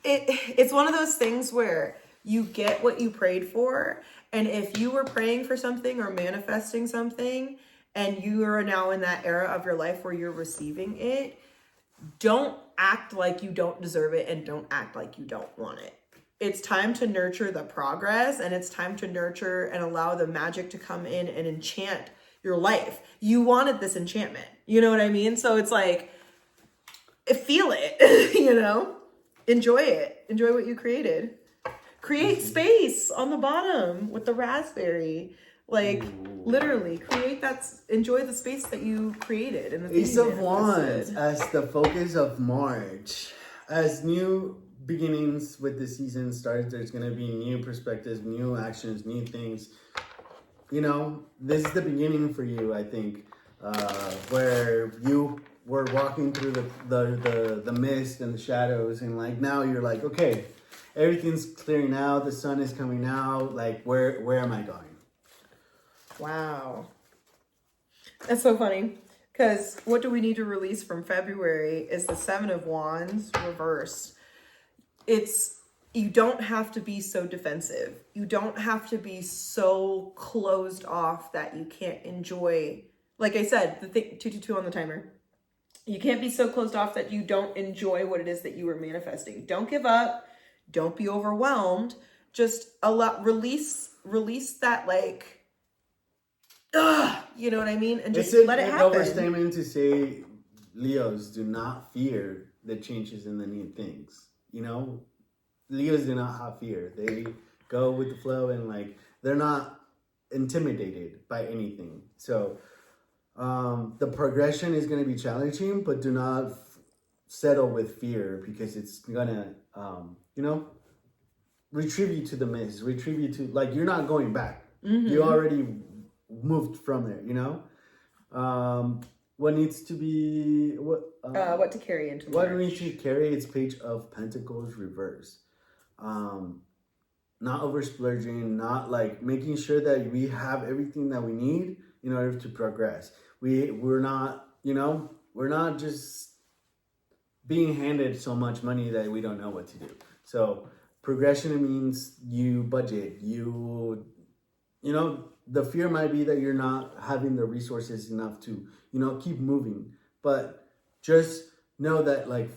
It's one of those things where you get what you prayed for. And if you were praying for something or manifesting something, and you are now in that era of your life where you're receiving it, don't act like you don't deserve it, and don't act like you don't want it. it's time to nurture the progress, and it's time to nurture and allow the magic to come in and enchant your life. You wanted this enchantment. You know what I mean? So it's like, feel it, you know? Enjoy it. Enjoy what you created. Create space on the bottom with the raspberry. Like, literally, create that, enjoy the space that you created. And the Ace of Wands as the focus of March. As new beginnings with the season starts, there's going to be new perspectives, new actions, new things. You know, this is the beginning for you, I think, where you were walking through the mist and the shadows, and like now you're like, okay, everything's clearing out, the sun is coming out, like where am I going? Wow. That's so funny. Because what do we need to release from February is the Seven of Wands reversed. You don't have to be so defensive. You don't have to be so closed off that you can't enjoy. Like I said, the thing, 222 on the timer. You can't be so closed off that you don't enjoy what it is that you were manifesting. Don't give up. Don't be overwhelmed. Just release that, like, you know what I mean? And just let it happen. It's an overstatement to say Leos do not fear the changes in the new things. You know, Leos do not have fear. They go with the flow, and like they're not intimidated by anything. So the progression is going to be challenging, but do not settle with fear, because it's gonna retrieve you to the mist, retrieve you to, like, you're not going back. You already moved from there, you know. What needs to be what to carry into what March. we need to carry is Page of Pentacles reverse. Not over splurging, not like making sure that we have everything that we need in order to progress. We're not, you know, we're not just being handed so much money that we don't know what to do. So progression means you budget, you know, the fear might be that you're not having the resources enough to, you know, keep moving. But just know that, like,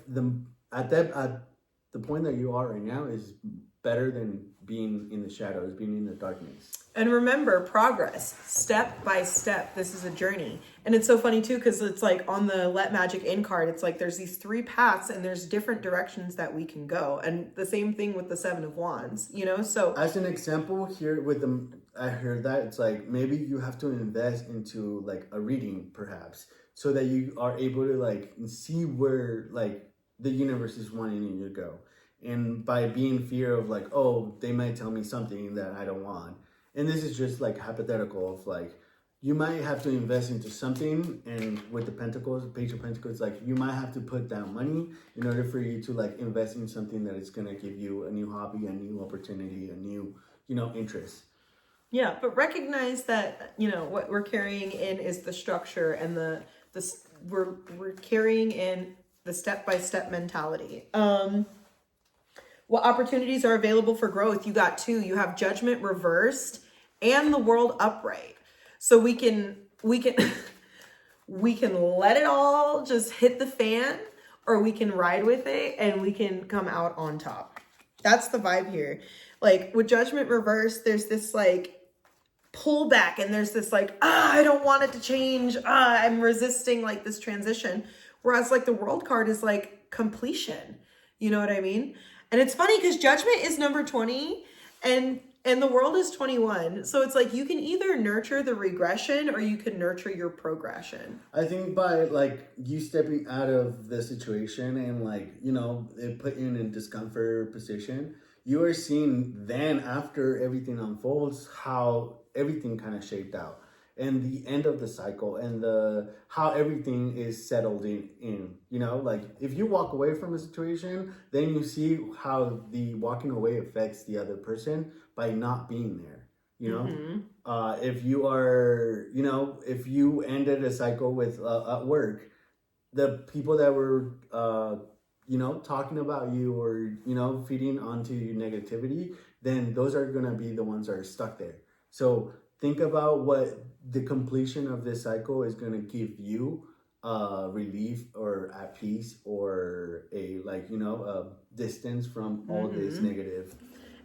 at the point that you are right now is better than being in the shadows, being in the darkness. And remember, progress, step by step. This is a journey. And it's so funny too, because it's like on the Let Magic In card, it's like there's these 3 paths and there's different directions that we can go. And the same thing with the Seven of Wands, you know? So as an example here with I heard that it's like maybe you have to invest into like a reading perhaps, so that you are able to like see where like the universe is wanting you to go. And by being fear of like, oh, they might tell me something that I don't want. And this is just like hypothetical of like, you might have to invest into something, and with the Pentacles, Page of Pentacles, like you might have to put down money in order for you to like invest in something that is going to give you a new hobby, a new opportunity, a new, you know, interest. Yeah, but recognize that, you know, what we're carrying in is the structure, and we're carrying in the step-by-step mentality. What opportunities are available for growth? You got 2. You have Judgment reversed and the World upright. So we can we can let it all just hit the fan, or we can ride with it and we can come out on top. That's the vibe here. Like with Judgment reversed, there's this like pullback, and there's this like, I don't want it to change. I'm resisting like this transition. Whereas like the World card is like completion. You know what I mean? And it's funny because Judgment is number 20 and the World is 21. So it's like you can either nurture the regression or you can nurture your progression. I think by like you stepping out of the situation and like, you know, it put you in a discomfort position, you are seeing then after everything unfolds how everything kind of shaped out, and the end of the cycle, and how everything is settled in, you know, like if you walk away from a situation, then you see how the walking away affects the other person by not being there, you know. If you are, you know, if you ended a cycle with at work, the people that were you know, talking about you or, you know, feeding onto your negativity, then those are gonna be the ones that are stuck there. So think about what the completion of this cycle is going to give you relief or at peace or a distance from all this negative.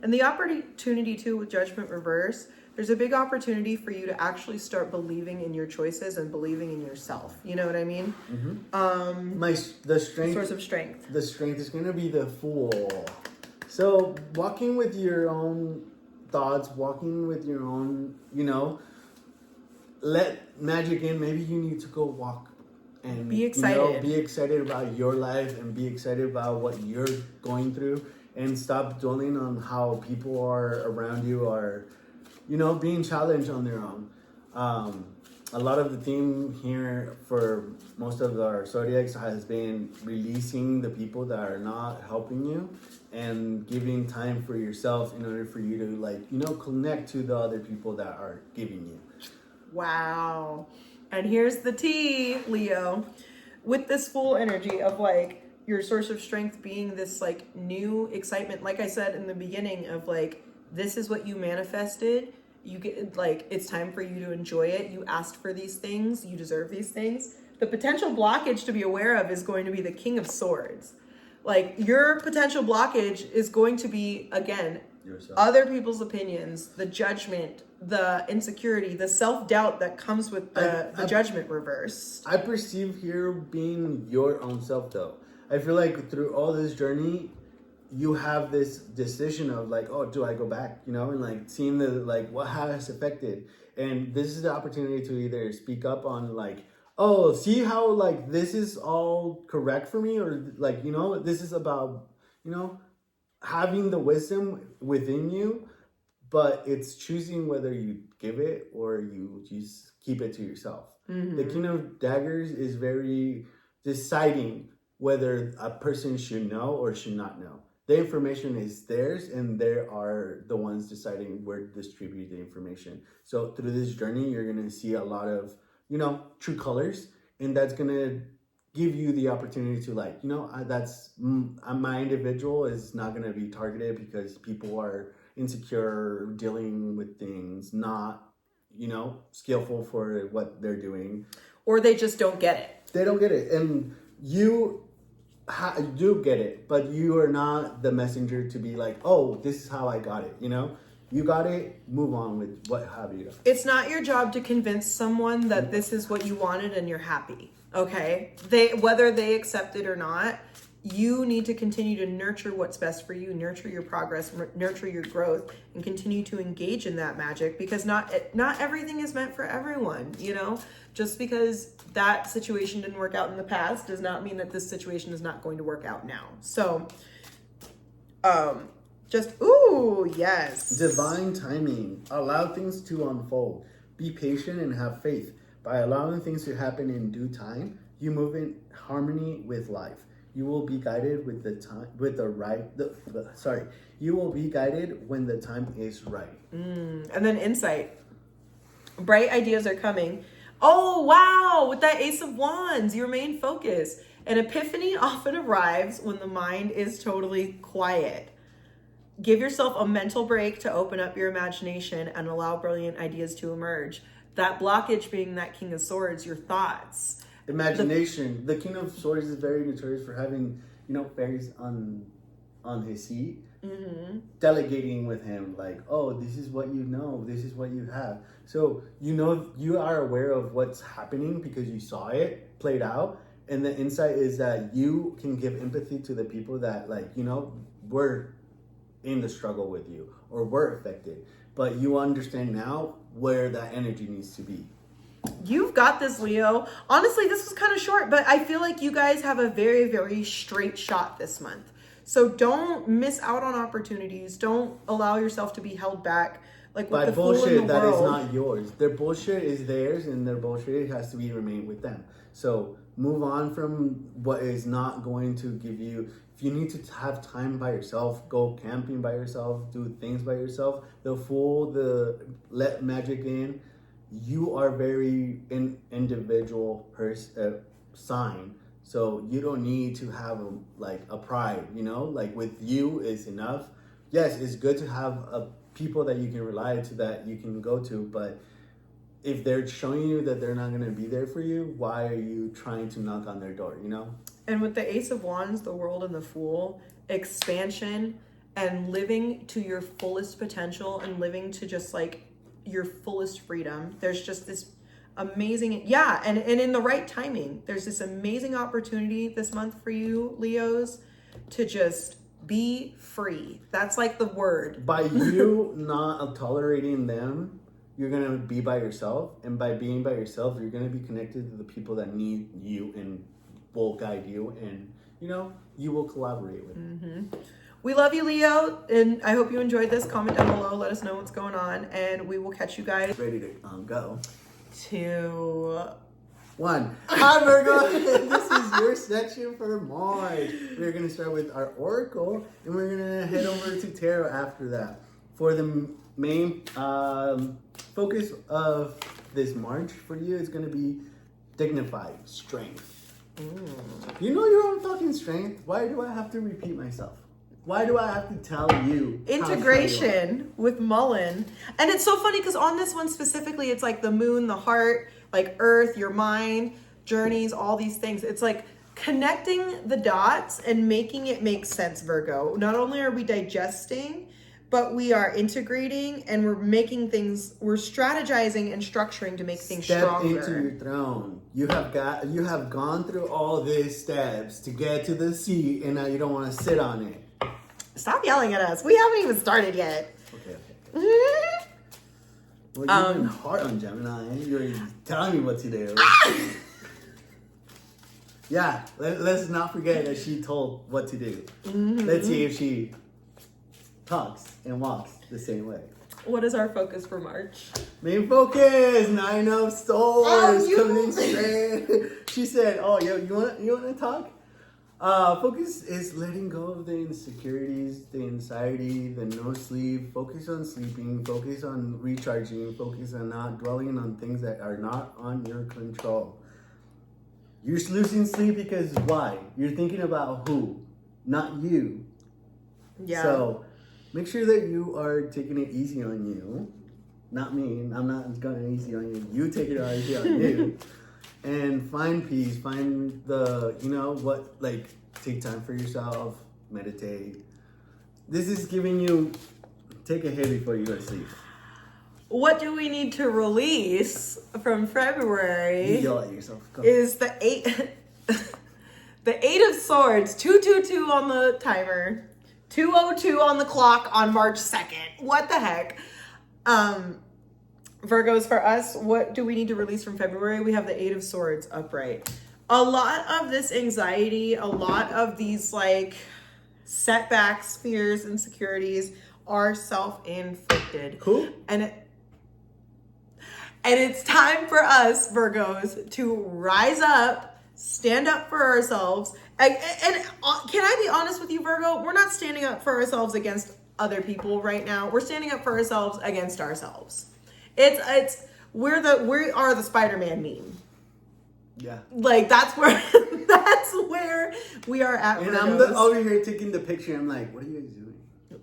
And the opportunity too with Judgment reverse, there's a big opportunity for you to actually start believing in your choices and believing in yourself. You know what I mean? The strength, source of strength. The strength is going to be the Fool. So walking with your own thoughts, walking with your own, let magic in. Maybe you need to go walk and be excited. Be excited about your life and be excited about what you're going through, and stop dwelling on how people are around you are, being challenged on their own. A lot of the theme here for most of our zodiacs has been releasing the people that are not helping you and giving time for yourself in order for you to connect to the other people that are giving you. Wow. And here's the tea, Leo. With this Fool energy of your source of strength being this new excitement, like I said in the beginning of this is what you manifested. You get it's time for you to enjoy it. You asked for these things. You deserve these things. The potential blockage to be aware of is going to be the King of Swords. Your potential blockage is going to be, again, yourself. Other people's opinions, the judgment, the insecurity, the self-doubt that comes with the Judgment reverse. I perceive here being your own self, though. I feel like through all this journey, you have this decision of do I go back? And seeing the what has affected. And this is the opportunity to either speak up on see how this is all correct for me, or this is about having the wisdom within you, but it's choosing whether you give it or you just keep it to yourself. The King of Daggers is very deciding whether a person should know or should not know. The information is theirs, and they are the ones deciding where to distribute the information. So through this journey, you're going to see a lot of, true colors, and that's going to give you the opportunity to my individual is not going to be targeted because people are insecure, dealing with things, not, skillful for what they're doing. Or they just don't get it. They don't get it. And you do get it, but you are not the messenger to be this is how I got it, You got it, move on with what have you. It's not your job to convince someone that this is what you wanted and you're happy, okay? Whether they accept it or not, you need to continue to nurture what's best for you, nurture your progress, nurture your growth, and continue to engage in that magic, because not everything is meant for everyone, Just because that situation didn't work out in the past does not mean that this situation is not going to work out now. So, yes. Divine timing. Allow things to unfold. Be patient and have faith. By allowing things to happen in due time, you move in harmony with life. You will be guided You will be guided when the time is right. And then insight. Bright ideas are coming. Oh, wow. With that Ace of Wands, your main focus. An epiphany often arrives when the mind is totally quiet. Give yourself a mental break to open up your imagination and allow brilliant ideas to emerge. That blockage being that King of Swords, your thoughts. Imagination. The King of Swords is very notorious for having, fairies on his seat. Delegating with him, this is what you know, this is what you have. So, you are aware of what's happening because you saw it played out. And the insight is that you can give empathy to the people that, were in the struggle with you or were affected. But you understand now where that energy needs to be. You've got this, Leo. Honestly, this was kind of short, but I feel like you guys have a very, very straight shot this month. So don't miss out on opportunities. Don't allow yourself to be held back. With by the bullshit that is not yours. Their bullshit is theirs, and their bullshit has to be remain with them. So move on from what is not going to give you. If you need to have time by yourself, go camping by yourself, do things by yourself. Let magic in. You are very individual sign. So you don't need to have a pride, with you is enough. Yes, it's good to have people that you can rely to, that you can go to, but if they're showing you that they're not going to be there for you, why are you trying to knock on their door, you know? And with the Ace of Wands, the World, and the Fool, expansion and living to your fullest potential and living to just like your fullest freedom. There's just this amazing, and in the right timing, there's this amazing opportunity this month for you, Leos, to just be free. That's like the word. By you not tolerating them, you're going to be by yourself. And by being by yourself, you're going to be connected to the people that need you and will guide you. And, you know, you will collaborate with them. We love you, Leo. And I hope you enjoyed this. Comment down below. Let us know what's going on. And we will catch you guys. Ready to go. 2, 1. Hi, Virgo. This is your section for March. We're going to start with our Oracle, and we're going to head over to Tarot after that. For the main focus of this March for you is going to be dignified strength. You know your own fucking strength. Why do I have to repeat myself? Why do I have to tell you? Integration with Mullen. And it's so funny because on this one specifically, it's like the moon, the heart, like earth, your mind, journeys, all these things. It's like connecting the dots and making it make sense, Virgo. Not only are we digesting, but we are integrating and we're making things, we're strategizing and structuring to make things stronger. Step into your throne. You have gone through all these steps to get to the seat, and now you don't want to sit on it. Stop yelling at us. We haven't even started yet. Okay. Well, you've been hard on Gemini. You're telling me what to do. Yeah, let's not forget that she told what to do. Let's see if she talks and walks the same way. What is our focus for March? Main focus, 9 of Swords coming in straight. She said, "Oh, yo, you want to talk?" Focus is letting go of the insecurities, the anxiety, the no sleep. Focus on sleeping. Focus on recharging. Focus on not dwelling on things that are not on your control. You're losing sleep because why? You're thinking about who, not you. Yeah. So make sure that you are taking it easy on you. Not me. I'm not going easy on you. You take it easy on you. And find peace. Find the, take time for yourself. Meditate. This is giving you, take a hit before you go to sleep. What do we need to release from February? You yell at yourself. Go. Is the 8, the 8 of Swords, 222 on the timer. 2:02 on the clock on March 2nd. What the heck? Virgos, for us, what do we need to release from February? We have the 8 of Swords upright. A lot of this anxiety, a lot of these setbacks, fears, insecurities are self-inflicted. Cool. And it's time for us, Virgos, to rise up, stand up for ourselves. And can I be honest with you, Virgo? We're not standing up for ourselves against other people right now. We're standing up for ourselves against ourselves. We are the Spider-Man meme. Yeah. That's where we are at. And Virgos. I'm over here taking the picture. I'm like, what are you guys doing?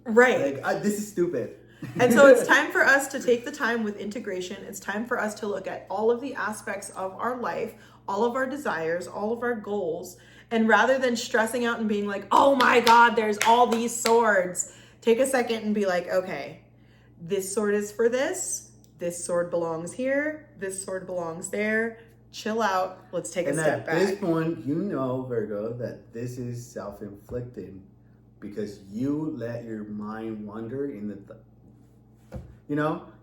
Right. This is stupid. And so it's time for us to take the time with integration. It's time for us to look at all of the aspects of our life, all of our desires, all of our goals. And rather than stressing out and being like, oh my God, there's all these swords, take a second and be like, okay, this sword is for this. This sword belongs here. This sword belongs there. Chill out. Let's take a step back. And at this point, you know, Virgo, that this is self-inflicted because you let your mind wander in the...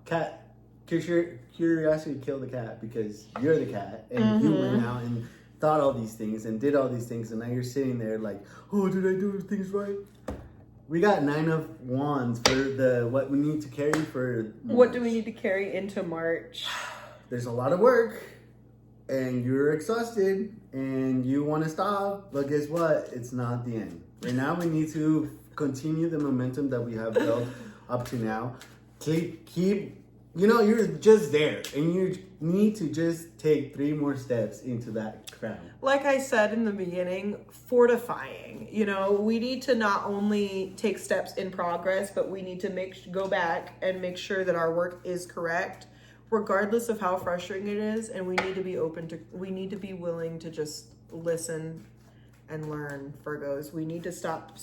cat, curiosity killed the cat because you're the cat and you went out and thought all these things and did all these things and now you're sitting there like, oh, did I do things right? We got 9 of Wands for what we need to carry for March. What do we need to carry into March? There's a lot of work and you're exhausted and you want to stop, but guess what? It's not the end. Right now we need to continue the momentum that we have built up to now. Keep, you're just there and you need to just take 3 more steps into that crown. Like I said in the beginning, fortifying. We need to not only take steps in progress, but we need to go back and make sure that our work is correct. regardless of how frustrating it is, and we need to be willing to just listen and learn, Virgos. We need to stop.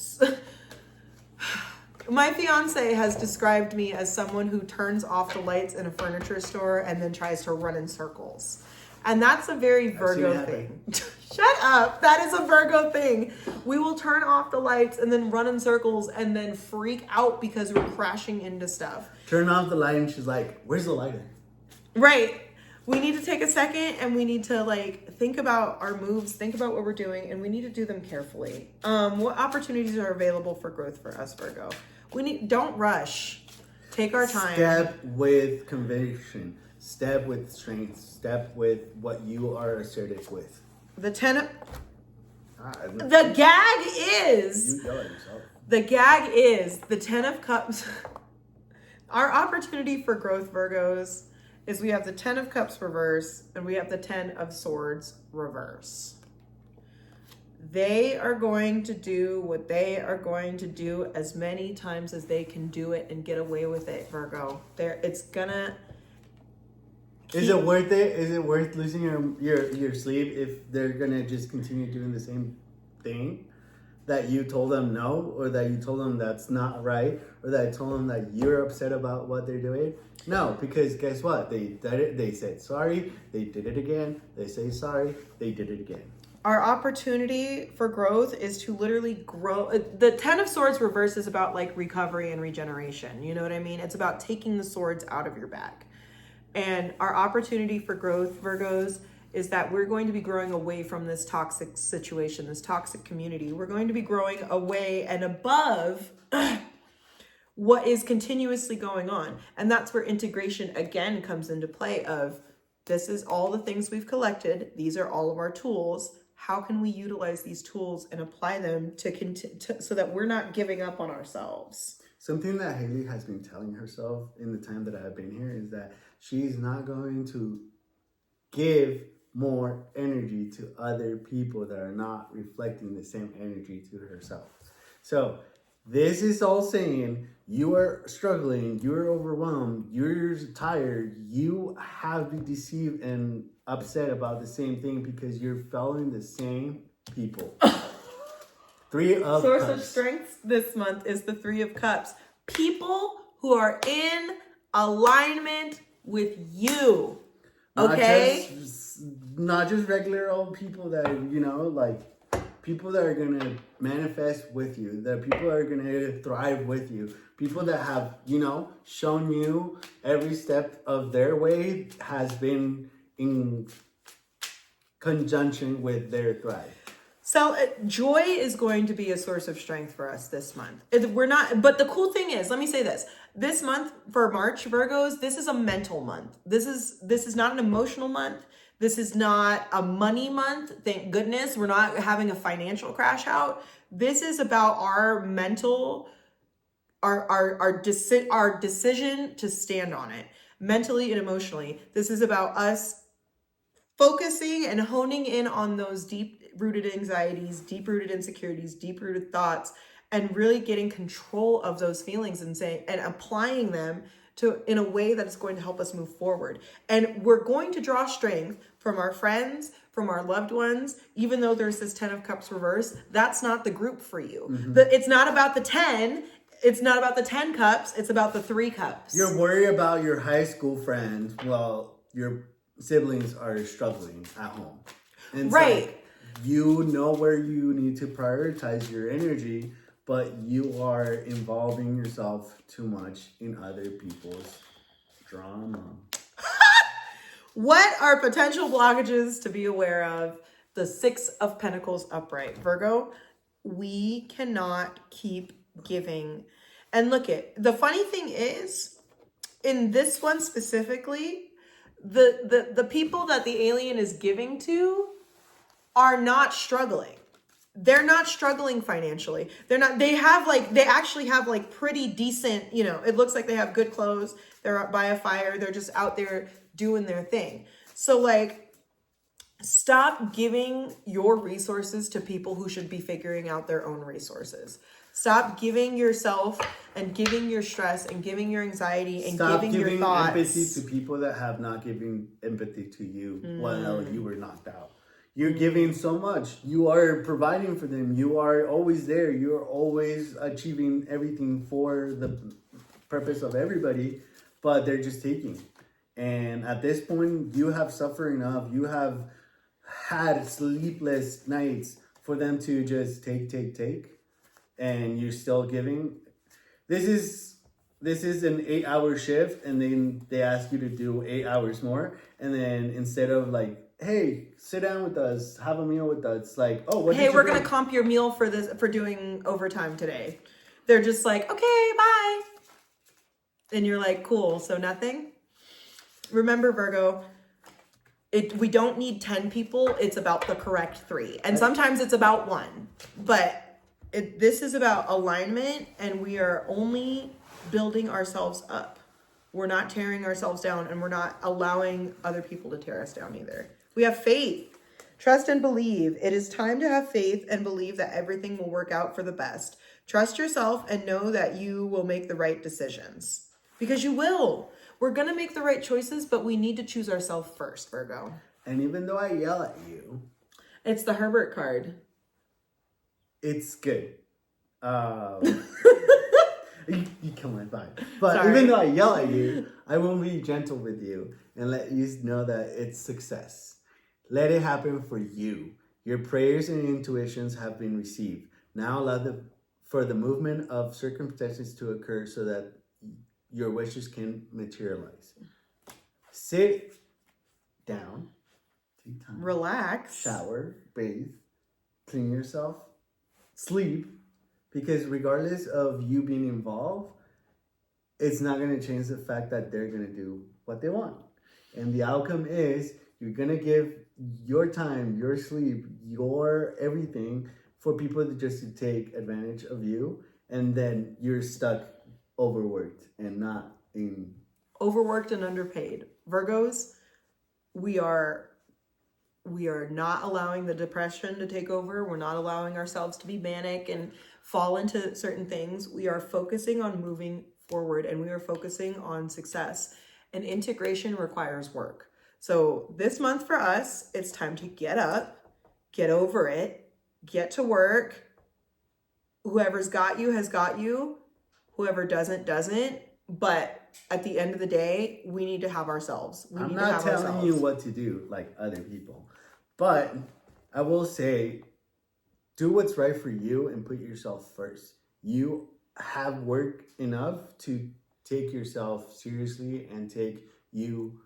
My fiance has described me as someone who turns off the lights in a furniture store and then tries to run in circles. And that's a very Virgo thing. Shut up. That is a Virgo thing. We will turn off the lights and then run in circles and then freak out because we're crashing into stuff. Turn off the light and she's like, where's the lighter? Right. We need to take a second and we need to like think about our moves, think about what we're doing, and we need to do them carefully. What opportunities are available for growth for us, Virgo? Don't rush. Take our time. Step with conviction. Step with strength. Step with what you are assertive with. The gag is. You yell at yourself. The gag is the 10 of Cups. Our opportunity for growth, Virgos, is we have the 10 of Cups reverse and we have the 10 of Swords reverse. They are going to do what they are going to do as many times as they can do it and get away with it, Virgo. It's gonna. Is it worth it? Is it worth losing your sleep if they're gonna just continue doing the same thing that you told them no, or that you told them that's not right, or that you told them that you're upset about what they're doing? No, because guess what? They did it. They said sorry. They did it again. They say sorry. They did it again. Our opportunity for growth is to literally grow. The 10 of Swords reverse is about like recovery and regeneration. You know what I mean? It's about taking the swords out of your bag. And our opportunity for growth, Virgos, is that we're going to be growing away from this toxic situation, this toxic community. We're going to be growing away and above what is continuously going on. And that's where integration again comes into play of, this is all the things we've collected. These are all of our tools. How can we utilize these tools and apply them so that we're not giving up on ourselves? Something that Haley has been telling herself in the time that I've been here is that she's not going to give more energy to other people that are not reflecting the same energy to herself. So this is all saying you are struggling, you're overwhelmed, you're tired, you have been deceived and upset about the same thing because you're following the same people. Three of Source Cups. of strength this month is the 3 of Cups. People who are in alignment with you. Okay? Not just regular old people that, like people that are going to manifest with you, that people are going to thrive with you, people that have, shown you every step of their way has been in conjunction with their thrive. So joy is going to be a source of strength for us this month. But the cool thing is, let me say this month for March, Virgos, this is a mental month. This is not an emotional month. This is not a money month. Thank goodness we're not having a financial crash out. This is about our mental, our decision to stand on it mentally and emotionally. This is about us focusing and honing in on those deep-rooted anxieties, deep-rooted insecurities, deep-rooted thoughts, and really getting control of those feelings and applying them in a way that is going to help us move forward. And we're going to draw strength from our friends, from our loved ones, even though there's this 10 of Cups reverse. That's not the group for you. Mm-hmm. It's not about the 10. It's not about the 10 cups. It's about the 3 cups. You're worried about your high school friends while your siblings are struggling at home. And right. Like, you know where you need to prioritize your energy, but you are involving yourself too much in other people's drama. What are potential blockages to be aware of? The 6 of Pentacles upright. Virgo, we cannot keep giving. And the funny thing is, in this one specifically, the people that the alien is giving to are not struggling. They're not struggling financially. They actually have like pretty decent, it looks like they have good clothes. They're up by a fire. They're just out there doing their thing. So like, stop giving your resources to people who should be figuring out their own resources. Stop giving yourself and giving your stress and giving your anxiety and Stop giving your giving thoughts. empathy to people that have not given empathy to you while you were knocked out. You're giving so much. You are providing for them. You are always there. You are always achieving everything for the purpose of everybody, but they're just taking. And at this point, you have suffered enough. You have had sleepless nights for them to just take, and you're still giving. This is an 8-hour shift, and then they ask you to do 8 hours more, and then instead of like, hey, sit down with us, have a meal with us, like, oh, what? Hey, we're gonna comp your meal for doing overtime today. They're just like, okay, bye, and you're like, cool. So nothing. Remember, Virgo, we don't need 10 people. It's about the correct 3. And sometimes it's about 1. But this is about alignment, and we are only building ourselves up. We're not tearing ourselves down, and we're not allowing other people to tear us down either. We have faith. Trust and believe. It is time to have faith and believe that everything will work out for the best. Trust yourself and know that you will make the right decisions. Because you will. We're going to make the right choices, but we need to choose ourselves first, Virgo. And even though I yell at you, it's the Herbert card. It's good. You kill my vibe. But Sorry. Even though I yell at you, I will be gentle with you and let you know that it's success. Let it happen for you. Your prayers and intuitions have been received. Now allow for the movement of circumstances to occur so that your wishes can materialize. Sit down, take time, relax, shower, bathe, clean yourself, sleep, because regardless of you being involved, it's not going to change the fact that they're going to do what they want. And the outcome is you're going to give your time, your sleep, your everything for people to take advantage of you, and then you're stuck overworked and not in overworked and underpaid. Virgos, we are not allowing the depression to take over. We're not allowing ourselves to be manic and fall into certain things. We are focusing on moving forward, and we are focusing on success. And integration requires work. So this month for us, it's time to get up, get over it, get to work. Whoever's got you has got you. Whoever doesn't. But at the end of the day, we need to have ourselves. I'm not telling you what to do like other people. But I will say, do what's right for you and put yourself first. You have work enough to take yourself seriously and take you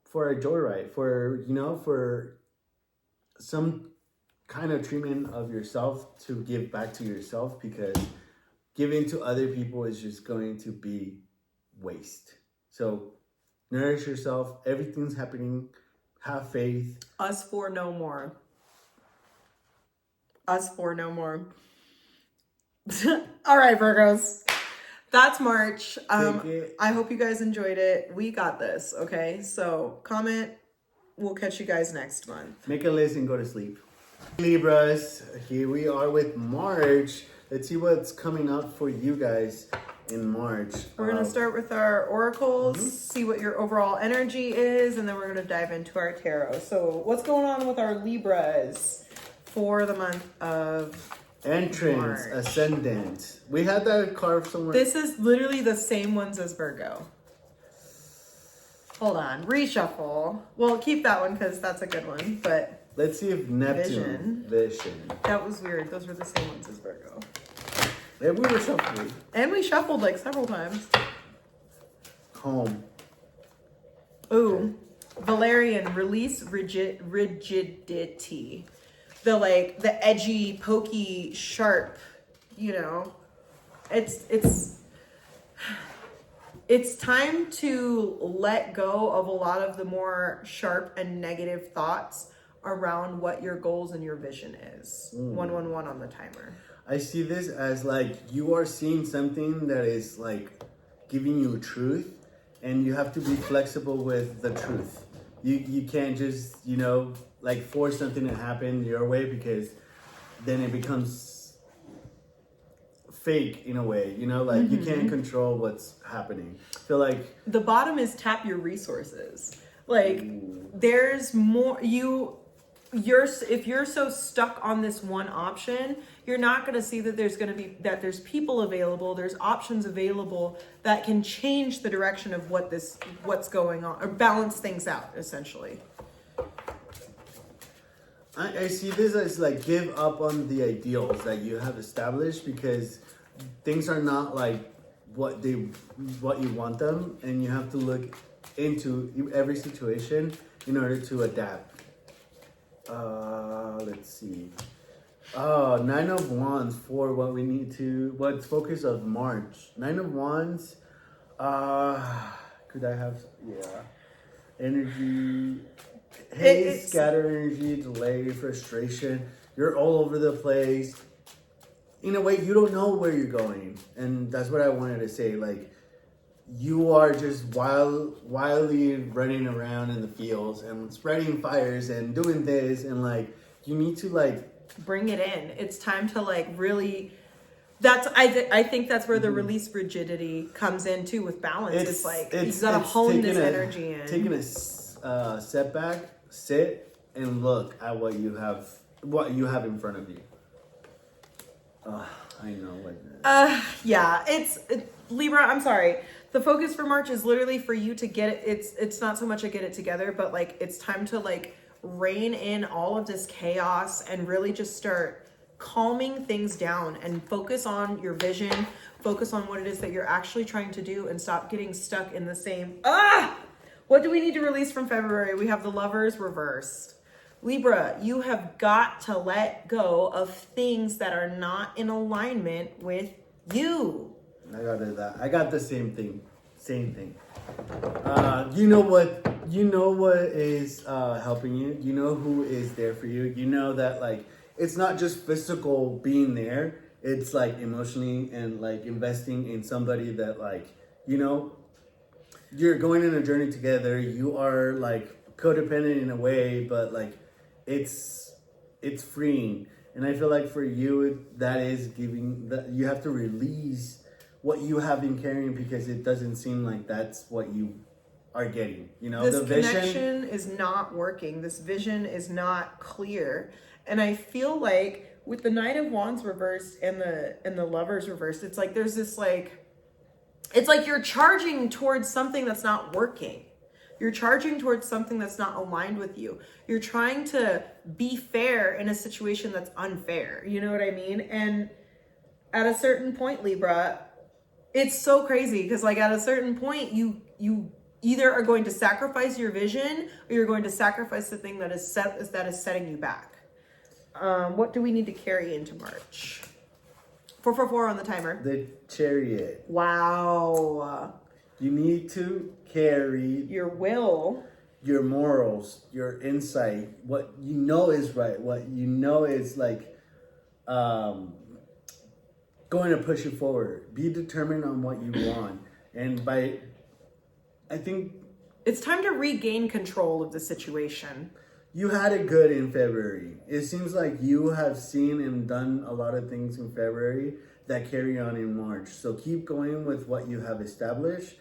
for a joyride, for some kind of treatment of yourself to give back to yourself, because giving to other people is just going to be waste. So nourish yourself. Everything's happening. Have faith. Us for no more. Us for no more. All right, Virgos. That's March. I hope you guys enjoyed it. We got this, okay? So comment. We'll catch you guys next month. Make a list and go to sleep. Libras, here we are with March. Let's see what's coming up for you guys in March. We're going to start with our oracles, see what your overall energy is, and then we're going to dive into our tarot. So what's going on with our Libras for the month of Entrance, March? Ascendant. We had that card somewhere. This is literally the same ones as Virgo. Hold on. Reshuffle. Well, keep that one because that's a good one, but let's see if Neptune. Vision. That was weird. Those were the same ones as Virgo. And we were shuffling. And we shuffled like several times. Home. Ooh. Valerian, release rigidity. The edgy, pokey, sharp, it's time to let go of a lot of the more sharp and negative thoughts around what your goals and your vision is. 111 on the timer. I see this as like you are seeing something that is like giving you truth, and you have to be flexible with the truth. You can't just, force something to happen your way, because then it becomes fake in a way, you know, like you can't control what's happening. I feel like the bottom is tap your resources. Like there's more if you're so stuck on this one option, you're not going to see that there's people available, there's options available that can change the direction of what's going on, or balance things out essentially. I see this as like give up on the ideals that you have established, because things are not like what you want them, and you have to look into every situation in order to adapt. Let's see. Oh, Nine of Wands for what's focus of March. Nine of Wands. Could I have, energy, haze, scatter energy, delay, frustration. You're all over the place. In a way, you don't know where you're going. And that's what I wanted to say. Like, you are just wildly running around in the fields and spreading fires and doing this, and like you need to like bring it in. It's time to like really. I think that's where the release rigidity comes in too with balance. It's like you gotta hone this energy in. Taking a setback, sit and look at what you have in front of you. I know. Libra. I'm sorry. The focus for March is literally for you to get it. It's not so much a get it together, but like it's time to like rein in all of this chaos and really just start calming things down and focus on your vision, focus on what it is that you're actually trying to do, and stop getting stuck in the same. What do we need to release from February? We have the Lovers reversed. Libra, you have got to let go of things that are not in alignment with you. I got the same thing. You know what is helping you. You know who is there for you. You know that like it's not just physical being there. It's like emotionally and like investing in somebody that like, you know, you're going on a journey together. You are like codependent in a way, but like it's freeing. And I feel like for you, that is giving that you have to release what you have been carrying, because it doesn't seem like that's what you are getting. You know, this connection is not working. This vision is not clear. And I feel like with the Knight of Wands reversed and the Lovers reversed, it's like there's this like, it's like you're charging towards something that's not working. You're charging towards something that's not aligned with you. You're trying to be fair in a situation that's unfair. You know what I mean? And at a certain point, Libra, it's so crazy because like at a certain point, you either are going to sacrifice your vision or you're going to sacrifice the thing that is setting you back. What do we need to carry into March? 444 on the timer. The Chariot. Wow. You need to carry your will, your morals, your insight, what you know is right, what you know is like going to push you forward. Be determined on what you want. And I think it's time to regain control of the situation. You had it good in February. It seems like you have seen and done a lot of things in February that carry on in March. So keep going with what you have established.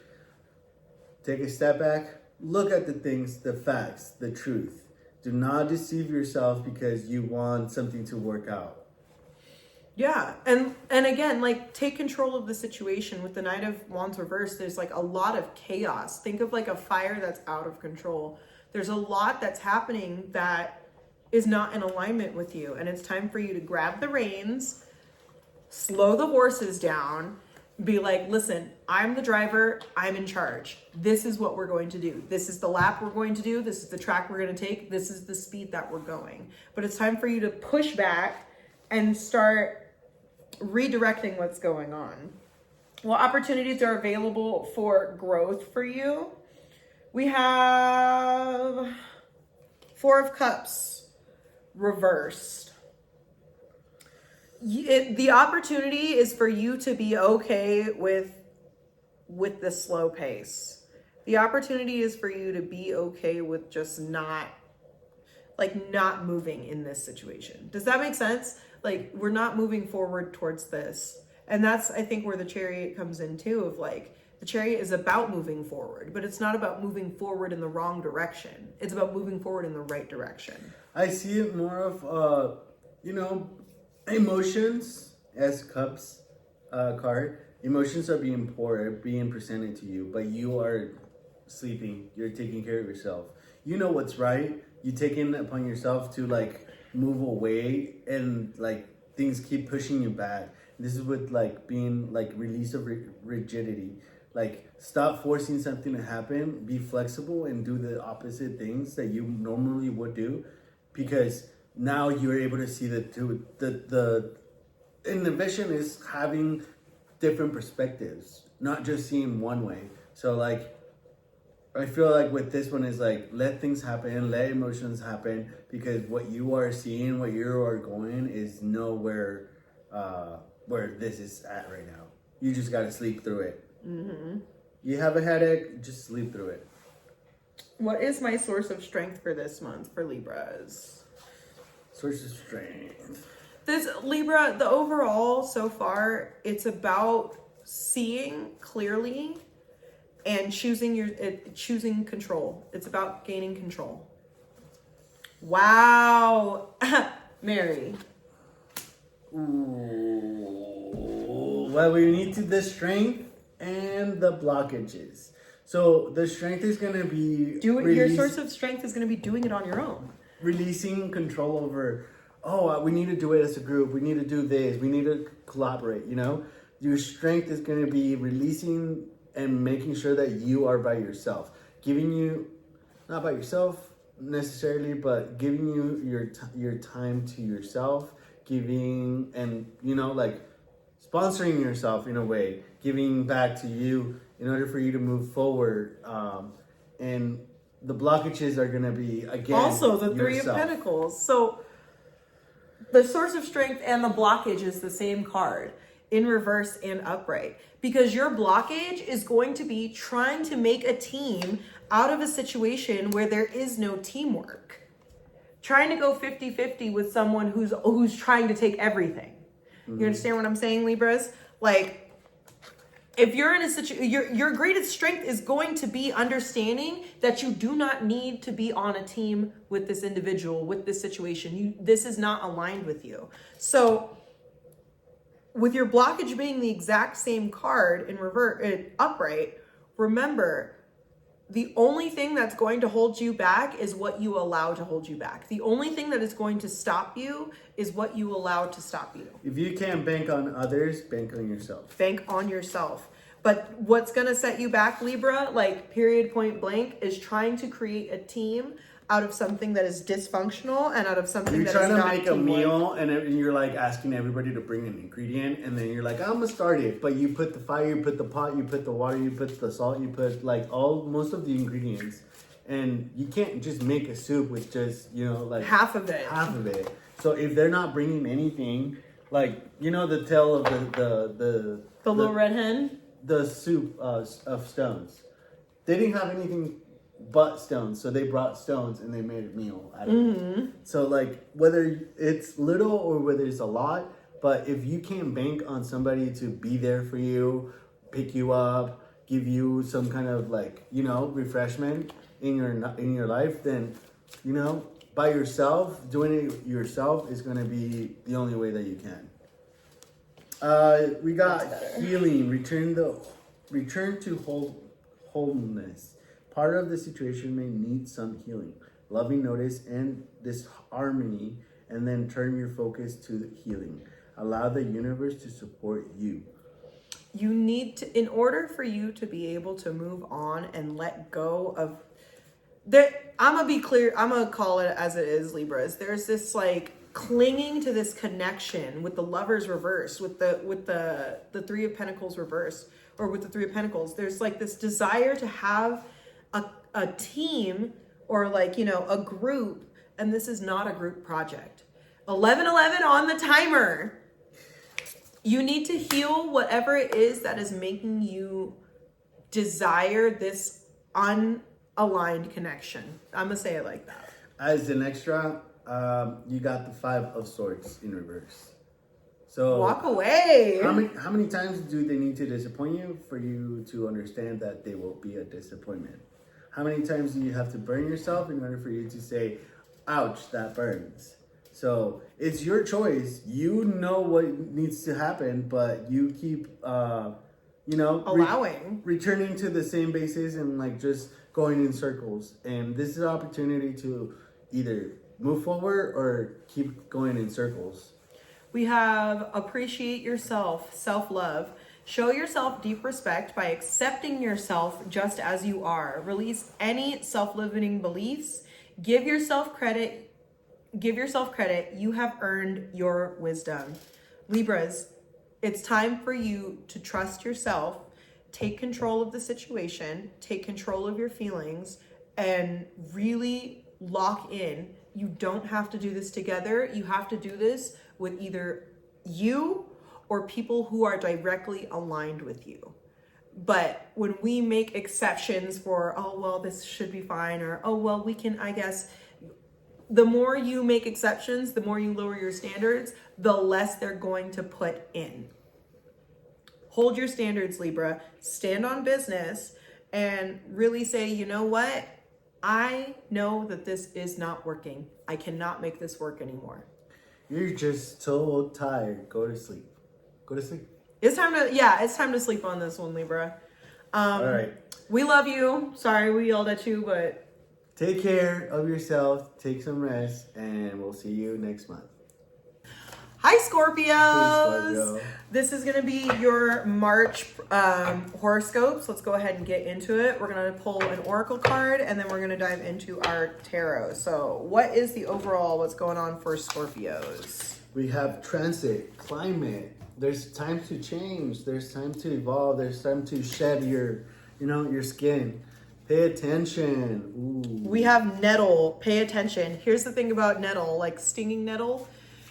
Take a step back. Look at the things, the facts, the truth. Do not deceive yourself because you want something to work out. Yeah, and again, like take control of the situation. With the Knight of Wands reversed, there's like a lot of chaos. Think of like a fire that's out of control. There's a lot that's happening that is not in alignment with you, and it's time for you to grab the reins, slow the horses down, be like, listen, I'm the driver, I'm in charge. This is what we're going to do. This is the lap we're going to do. This is the track we're going to take. This is the speed that we're going. But it's time for you to push back and start redirecting what's going on. Well, opportunities are available for growth for you. We have 4 of Cups reversed. The opportunity is for you to be okay with the slow pace. The opportunity is for you to be okay with just not moving in this situation. Does that make sense? Like, we're not moving forward towards this. And that's, I think, where the Chariot comes in too, of like, the Chariot is about moving forward, but it's not about moving forward in the wrong direction. It's about moving forward in the right direction. I see it more of, emotions as Cups card. Emotions are being poured, being presented to you, but you are sleeping. You're taking care of yourself. You know what's right. You take it upon yourself to like move away, and like things keep pushing you back. This is with like being like release of rigidity. Like stop forcing something to happen. Be flexible and do the opposite things that you normally would do, because now you're able to see and the vision is having different perspectives, not just seeing one way. So like, I feel like with this one is like, let things happen, let emotions happen, because what you are seeing, what you are going is nowhere where this is at right now. You just got to sleep through it. Mm-hmm. You have a headache, just sleep through it. What is my source of strength for this month for Libras? Source of strength. This Libra, the overall so far, it's about seeing clearly and choosing control. It's about gaining control. Wow. Mary. Ooh. Well, we need to the strength and the blockages. So the strength is going to be your source of strength is going to be doing it on your own. Releasing control over, we need to do it as a group. We need to do this. We need to collaborate, Your strength is going to be releasing and making sure that you are by yourself. Giving you, not by yourself necessarily, but giving you your time to yourself. Giving and, like sponsoring yourself in a way. Giving back to you in order for you to move forward. And the blockages are going to be, again, also the Three yourself. of Pentacles. So the source of strength and the blockage is the same card in reverse and upright, because your blockage is going to be trying to make a team out of a situation where there is no teamwork. Trying to go 50-50 with someone who's trying to take everything. Mm-hmm. You understand what I'm saying, Libras? Like, if you're in a situation, your greatest strength is going to be understanding that you do not need to be on a team with this individual, with this situation. This is not aligned with you. So with your blockage being the exact same card in upright, remember, the only thing that's going to hold you back is what you allow to hold you back. The only thing that is going to stop you is what you allow to stop you. If you can't bank on others, bank on yourself. Bank on yourself. But what's going to set you back, Libra, like period point blank, is trying to create a team out of something that is dysfunctional and out of something that is not You're trying to make a teamwork. meal and you're like asking everybody to bring an ingredient, and then you're like, I'm gonna start it. But you put the fire, you put the pot, you put the water, you put the salt, you put like most of the ingredients. And you can't just make a soup with just, like half of it. So if they're not bringing anything, like, the tale of the little red hen? The soup of stones. They didn't have anything but stones, so they brought stones and they made a meal out of it. So like, whether it's little or whether it's a lot, but if you can't bank on somebody to be there for you, pick you up, give you some kind of like, refreshment in your life, then, by yourself, doing it yourself is going to be the only way that you can. We got healing, return to wholeness. Part of the situation may need some healing, loving notice and disharmony, and then turn your focus to the healing. Allow the universe to support you. You need to, in order for you to be able to move on and let go of that. I'm gonna be clear. I'm gonna call it as it is, Libras. There's this like clinging to this connection with the Lovers reversed, with the Three of Pentacles reversed, or with the Three of Pentacles. There's like this desire to have a team or like, a group, and this is not a group project. 11:11 on the timer. You need to heal whatever it is that is making you desire this unaligned connection. I'm gonna say it like that. As an extra, you got the Five of Swords in reverse. So walk away. How many times do they need to disappoint you for you to understand that they will be a disappointment? How many times do you have to burn yourself in order for you to say, ouch, that burns? So it's your choice. You know what needs to happen, but you keep, allowing. Returning to the same basis and like just going in circles. And this is an opportunity to either move forward or keep going in circles. We have appreciate yourself, self-love. Show yourself deep respect by accepting yourself just as you are. Release any self-limiting beliefs. Give yourself credit. You have earned your wisdom. Libras, it's time for you to trust yourself, take control of the situation, take control of your feelings, and really lock in. You don't have to do this together. You have to do this with either you or people who are directly aligned with you. But when we make exceptions for, oh, well, this should be fine, or, oh, well, we can, I guess, the more you make exceptions, the more you lower your standards, the less they're going to put in. Hold your standards, Libra. Stand on business and really say, you know what? I know that this is not working. I cannot make this work anymore. You're just so tired. Go to sleep. Go to sleep. It's time to sleep on this one, Libra. All right. We love you. Sorry we yelled at you, but take care of yourself. Take some rest, and we'll see you next month. Hi, Scorpios. Hey, Scorpio. This is going to be your March horoscopes. Let's go ahead and get into it. We're going to pull an oracle card, and then we're going to dive into our tarot. So what is the overall, what's going on for Scorpios? We have transit, climate. There's time to change. There's time to evolve. There's time to shed your skin. Pay attention. Ooh. We have nettle. Pay attention. Here's the thing about nettle, like stinging nettle.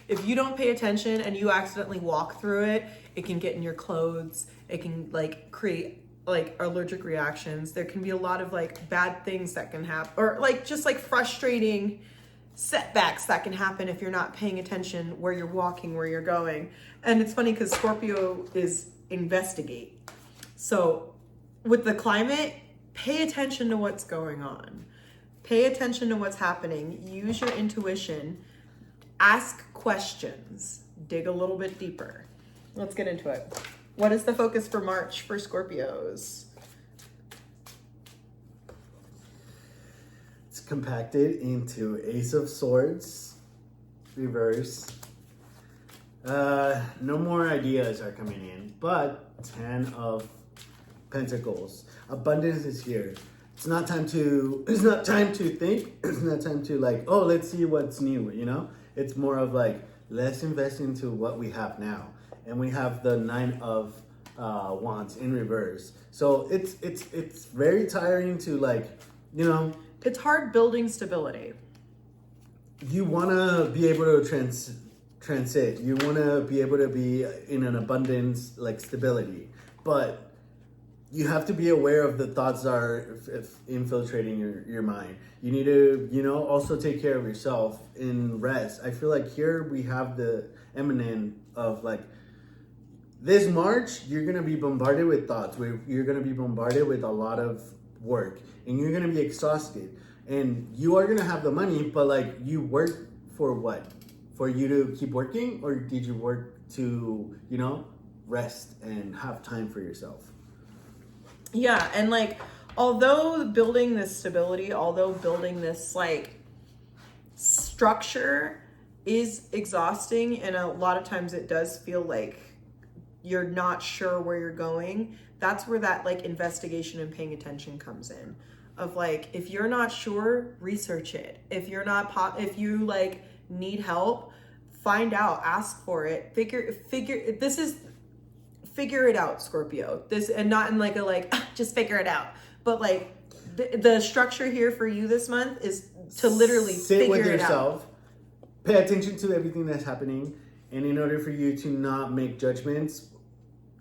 If you don't pay attention and you accidentally walk through it, it can get in your clothes. It can like create like allergic reactions. There can be a lot of like bad things that can happen, or like just like frustrating setbacks that can happen if you're not paying attention where you're walking, where you're going. And it's funny because Scorpio is investigate. So with the climate, pay attention to what's going on. Pay attention to what's happening. Use your intuition. Ask questions. Dig a little bit deeper. Let's get into it. What is the focus for March for Scorpios? It's compacted into Ace of Swords, reverse. No more ideas are coming in, but 10 of Pentacles. Abundance is here. It's not time to think. It's not time to like, oh, let's see what's new, you know? It's more of like, let's invest into what we have now. And we have the 9 of Wands in reverse. So it's very tiring to like, you know. It's hard building stability. You want to be able to transit. You want to be able to be in an abundance, like stability. But you have to be aware of the thoughts that are infiltrating your mind. You need to, also take care of yourself and rest. I feel like here we have the eminent of like, this March, you're going to be bombarded with thoughts. You're going to be bombarded with a lot of work. And you're going to be exhausted. And you are going to have the money, but like, you work for what? For you to keep working? Or did you work to, rest and have time for yourself? Yeah, and like, although building this stability, although building this like structure is exhausting, and a lot of times it does feel like you're not sure where you're going, that's where that like investigation and paying attention comes in. Of like, if you're not sure, research it. If you're not if you like need help, find out, ask for it, figure it out, Scorpio. This, and not in like a just figure it out, but like the structure here for you this month is to literally sit with figure it yourself, out. pay attention to everything that's happening, and in order for you to not make judgments,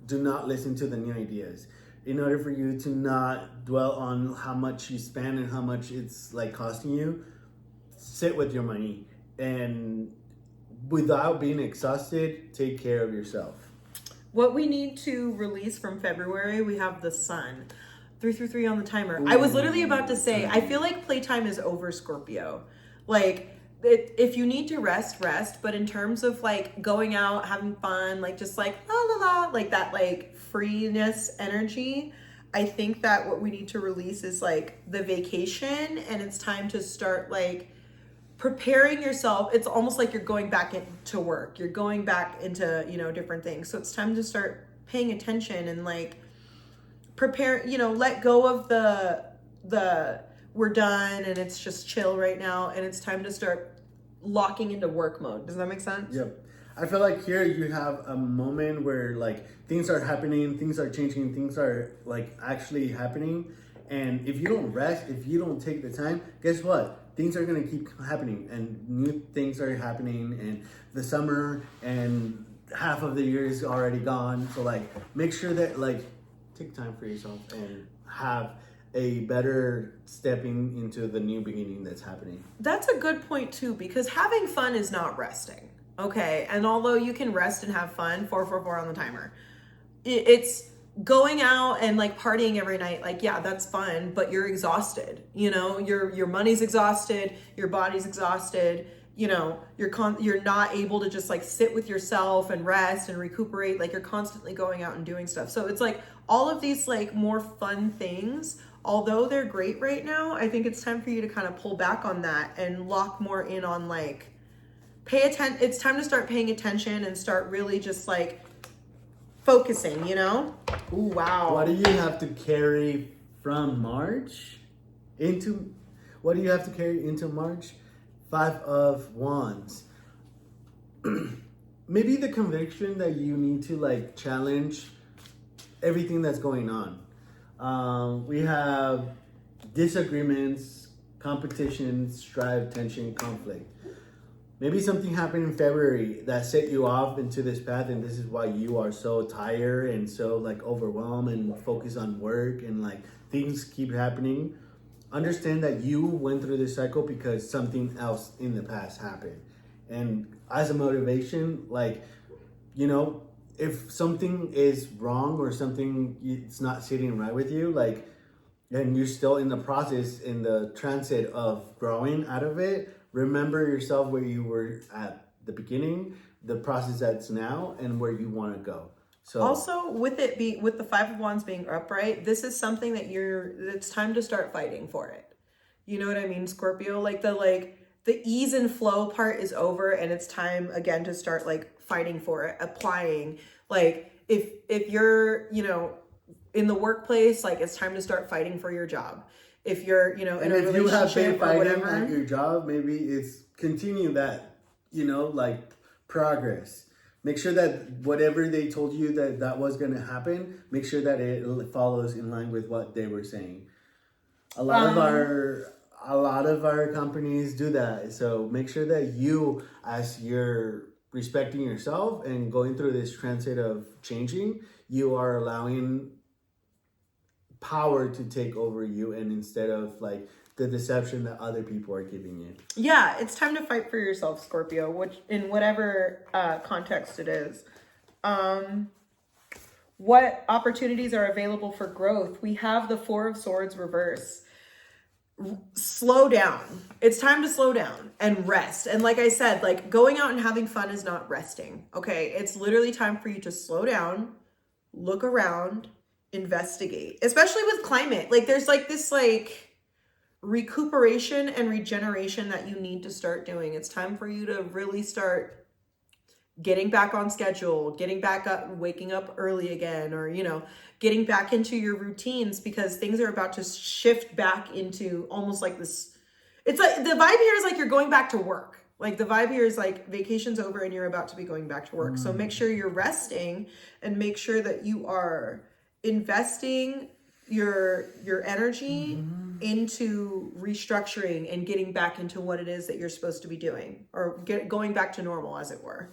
do not listen to the new ideas. In order for you to not dwell on how much you spend and how much it's like costing you, sit with your money and without being exhausted, take care of yourself. What we need to release from February, we have the sun. 333 on the timer. Ooh, I was literally about to say, I feel like playtime is over, Scorpio. Like, if you need to rest, rest. But in terms of like going out, having fun, like just like la la la, like that like freeness energy, I think that what we need to release is like the vacation, and it's time to start like preparing yourself. It's almost like you're going back into work. You're going back into, you know, different things. So it's time to start paying attention and like prepare, you know, let go of the we're done and it's just chill right now, and it's time to start locking into work mode. Does that make sense? Yep. I feel like here you have a moment where like things are happening, things are changing, things are like actually happening. And if you don't rest, if you don't take the time, guess what? Things are going to keep happening and new things are happening, and the summer and half of the year is already gone. So like make sure that like take time for yourself and have a better stepping into the new beginning that's happening. That's a good point too, because having fun is not resting. Okay. And although you can rest and have fun, 444 on the timer, it's going out and like partying every night. Like, yeah, that's fun, but you're exhausted. You know, your money's exhausted, your body's exhausted. You know, you're not able to just like sit with yourself and rest and recuperate. Like you're constantly going out and doing stuff. So it's like all of these like more fun things, although they're great right now, I think it's time for you to kind of pull back on that and lock more in on like pay attention. It's time to start paying attention and start really just like focusing, you know? Ooh, wow. What do you have to carry from March into, what do you have to carry into March? 5 of Wands. Maybe the conviction that you need to like challenge everything that's going on. We have disagreements, competition, strife, tension, conflict. Maybe something happened in February that set you off into this path, and this is why you are so tired and so like overwhelmed and focused on work and like things keep happening. Understand that you went through this cycle because something else in the past happened. And as a motivation, like, you know, if something is wrong or something it's not sitting right with you, like, and you're still in the process, in the transit of growing out of it, remember yourself where you were at the beginning, the process that's now, and where you want to go. So also with the 5 of Wands being upright, this is something that it's time to start fighting for it. You know what I mean, Scorpio? Like the ease and flow part is over, and it's time again to start like fighting for it, applying. Like if you're, you know, in the workplace, like it's time to start fighting for your job. If you're, you know, in a relationship, you have been fighting or whatever at your job, maybe it's continue that, you know, like progress. Make sure that whatever they told you that was going to happen, make sure that it follows in line with what they were saying. A lot of our companies do that. So make sure that you, as you're respecting yourself and going through this transit of changing, you are allowing power to take over you, and instead of like the deception that other people are giving you. Yeah, it's time to fight for yourself, Scorpio, which in whatever context it is. What opportunities are available for growth? We have the 4 of Swords reverse. Slow down. It's time to slow down and rest. And like I said, like going out and having fun is not resting. Okay. It's literally time for you to slow down, look around, investigate, especially with climate. Like there's like this like recuperation and regeneration that you need to start doing. It's time for you to really start getting back on schedule, getting back up, waking up early again, or, you know, getting back into your routines, because things are about to shift back into almost like this. It's like the vibe here is like you're going back to work. Like the vibe here is like vacation's over and you're about to be going back to work. So make sure you're resting and make sure that you are investing your energy into restructuring and getting back into what it is that you're supposed to be doing, or going back to normal, as it were.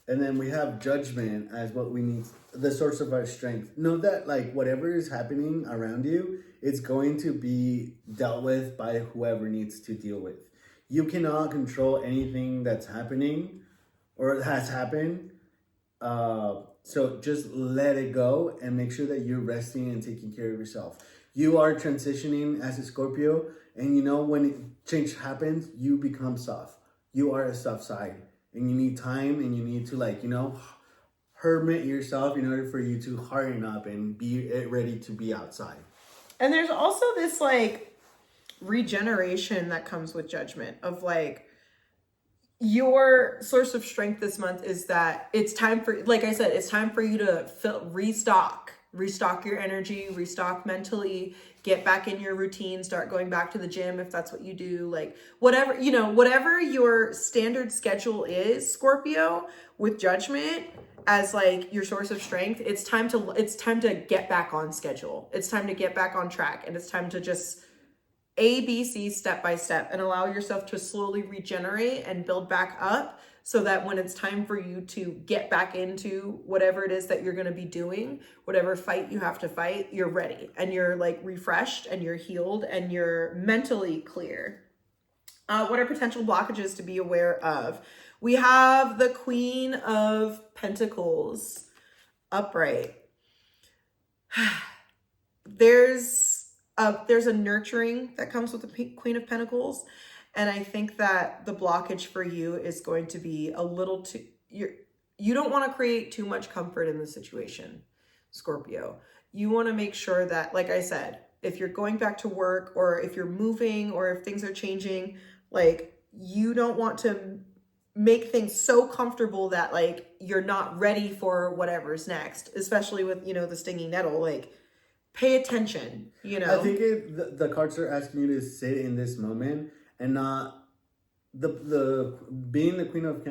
And then we have judgment as what we need, the source of our strength. Know that like whatever is happening around you, it's going to be dealt with by whoever needs to deal with. You cannot control anything that's happening. or it has happened. So just let it go and make sure that you're resting and taking care of yourself. You are transitioning as a Scorpio, and you know when change happens, you become soft. You are a soft side, and you need time, and you need to hermit yourself in order for you to harden up and be ready to be outside. And there's also this like regeneration that comes with judgment of like, your source of strength this month is that it's time for, like I said, it's time for you to restock your energy, restock mentally, get back in your routine, start going back to the gym if that's what you do, like whatever, whatever your standard schedule is, Scorpio, with judgment as like your source of strength, it's time to get back on schedule. It's time to get back on track, and it's time to just ABC step by step and allow yourself to slowly regenerate and build back up, so that when it's time for you to get back into whatever it is that you're going to be doing, whatever fight you have to fight, you're ready and you're like refreshed and you're healed and you're mentally clear. What are potential blockages to be aware of? We have the Queen of Pentacles upright. There's a nurturing that comes with the Queen of Pentacles. And I think that the blockage for you is going to be a little too, you don't want to create too much comfort in the situation, Scorpio. You want to make sure that, like I said, if you're going back to work or if you're moving or if things are changing, like you don't want to make things so comfortable that like you're not ready for whatever's next, especially with, the stinging nettle, like pay attention, I think the cards are asking you to sit in this moment and not the being the Queen of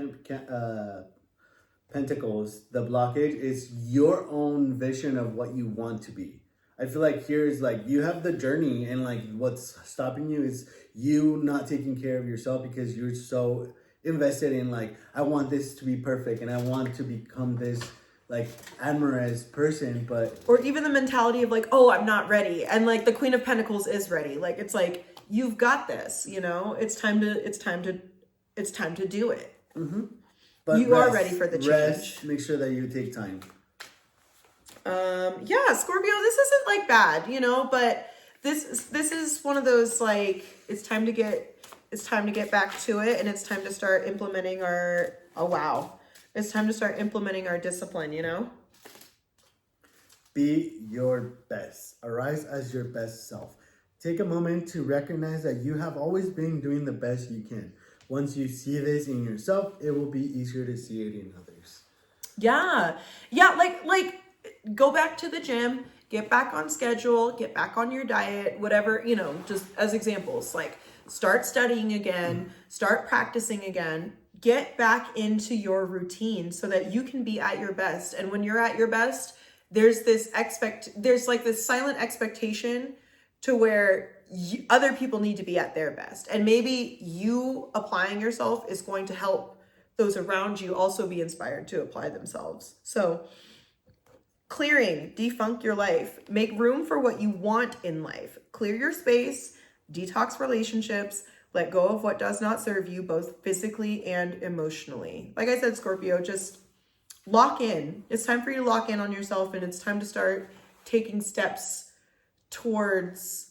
Pentacles. The blockage is your own vision of what you want to be. I feel like here is like you have the journey, and like what's stopping you is you not taking care of yourself because you're so invested in like, I want this to be perfect and I want to become this like amorous person, but or even the mentality of like, oh, I'm not ready, and like the Queen of Pentacles is ready. Like it's like, you've got this, it's time to do it. Mm-hmm. But you are ready for the change. Make sure that you take time. Yeah, Scorpio, this isn't like bad, but this is one of those like, it's time to get back to it, and it's time to start implementing it's time to start implementing our discipline, Be your best. Arise as your best self. Take a moment to recognize that you have always been doing the best you can. Once you see this in yourself, it will be easier to see it in others. Yeah. Yeah, like go back to the gym, get back on schedule, get back on your diet, whatever, just as examples, like start studying again, start practicing again. Get back into your routine so that you can be at your best. And when you're at your best, there's this silent expectation to where other people need to be at their best. And maybe you applying yourself is going to help those around you also be inspired to apply themselves. So clearing, defunk your life, make room for what you want in life, clear your space, detox relationships, let go of what does not serve you, both physically and emotionally. Like I said, Scorpio, just lock in. It's time for you to lock in on yourself, and it's time to start taking steps towards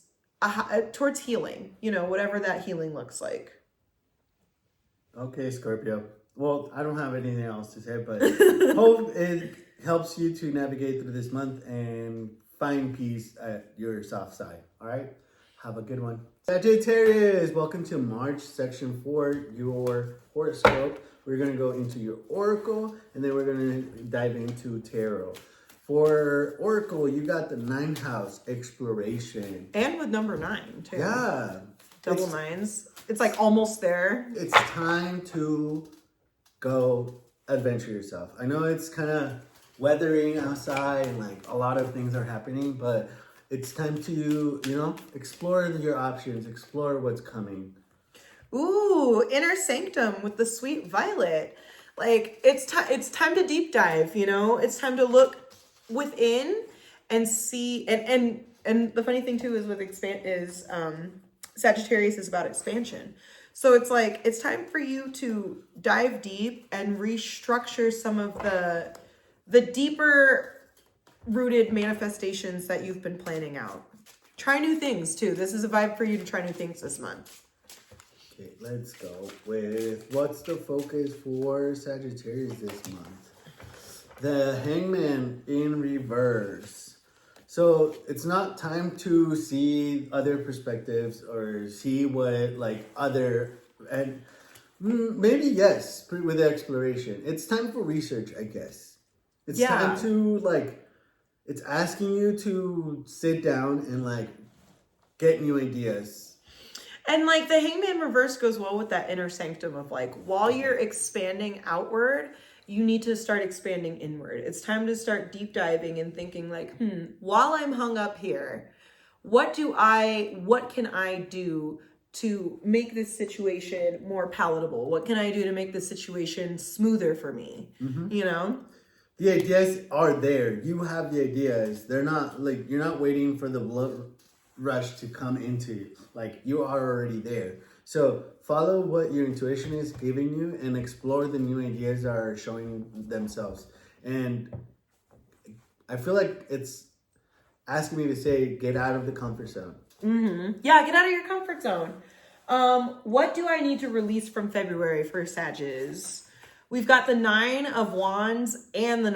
healing, whatever that healing looks like. Okay, Scorpio. Well, I don't have anything else to say, but hope it helps you to navigate through this month and find peace at your soft side. All right? Have a good one. Sagittarius, welcome to March section 4, your horoscope. We're going to go into your oracle, and then we're going to dive into tarot. For oracle, you got the 9th house, exploration. And with number 9, too. Yeah. Double nines. It's like almost there. It's time to go adventure yourself. I know it's kind of weathering outside and like a lot of things are happening, but it's time to, explore your options, explore what's coming. Ooh, inner sanctum with the sweet violet. Like it's time to deep dive, It's time to look within and see, and the funny thing too is Sagittarius is about expansion. So it's like, it's time for you to dive deep and restructure some of the deeper rooted manifestations that you've been planning out. Try new things too. This is a vibe for you to try new things this month. Okay, let's go with what's the focus for Sagittarius this month? The Hangman in reverse. So it's not time to see other perspectives or see what like other, and maybe yes, with the exploration. It's time for research, I guess. It's time to like, it's asking you to sit down and like get new ideas. And like the Hangman reverse goes well with that inner sanctum of like, while you're expanding outward, you need to start expanding inward. It's time to start deep diving and thinking like, while I'm hung up here, what can I do to make this situation more palatable? What can I do to make this situation smoother for me? You know? The ideas are there. You have the ideas. They're not like, you're not waiting for the blood rush to come into you. Like, you are already there. So follow what your intuition is giving you and explore the new ideas that are showing themselves. And I feel like it's asking me to say, get out of the comfort zone. Yeah, get out of your comfort zone. What do I need to release from February for Sages? We've got the 9 of Wands and the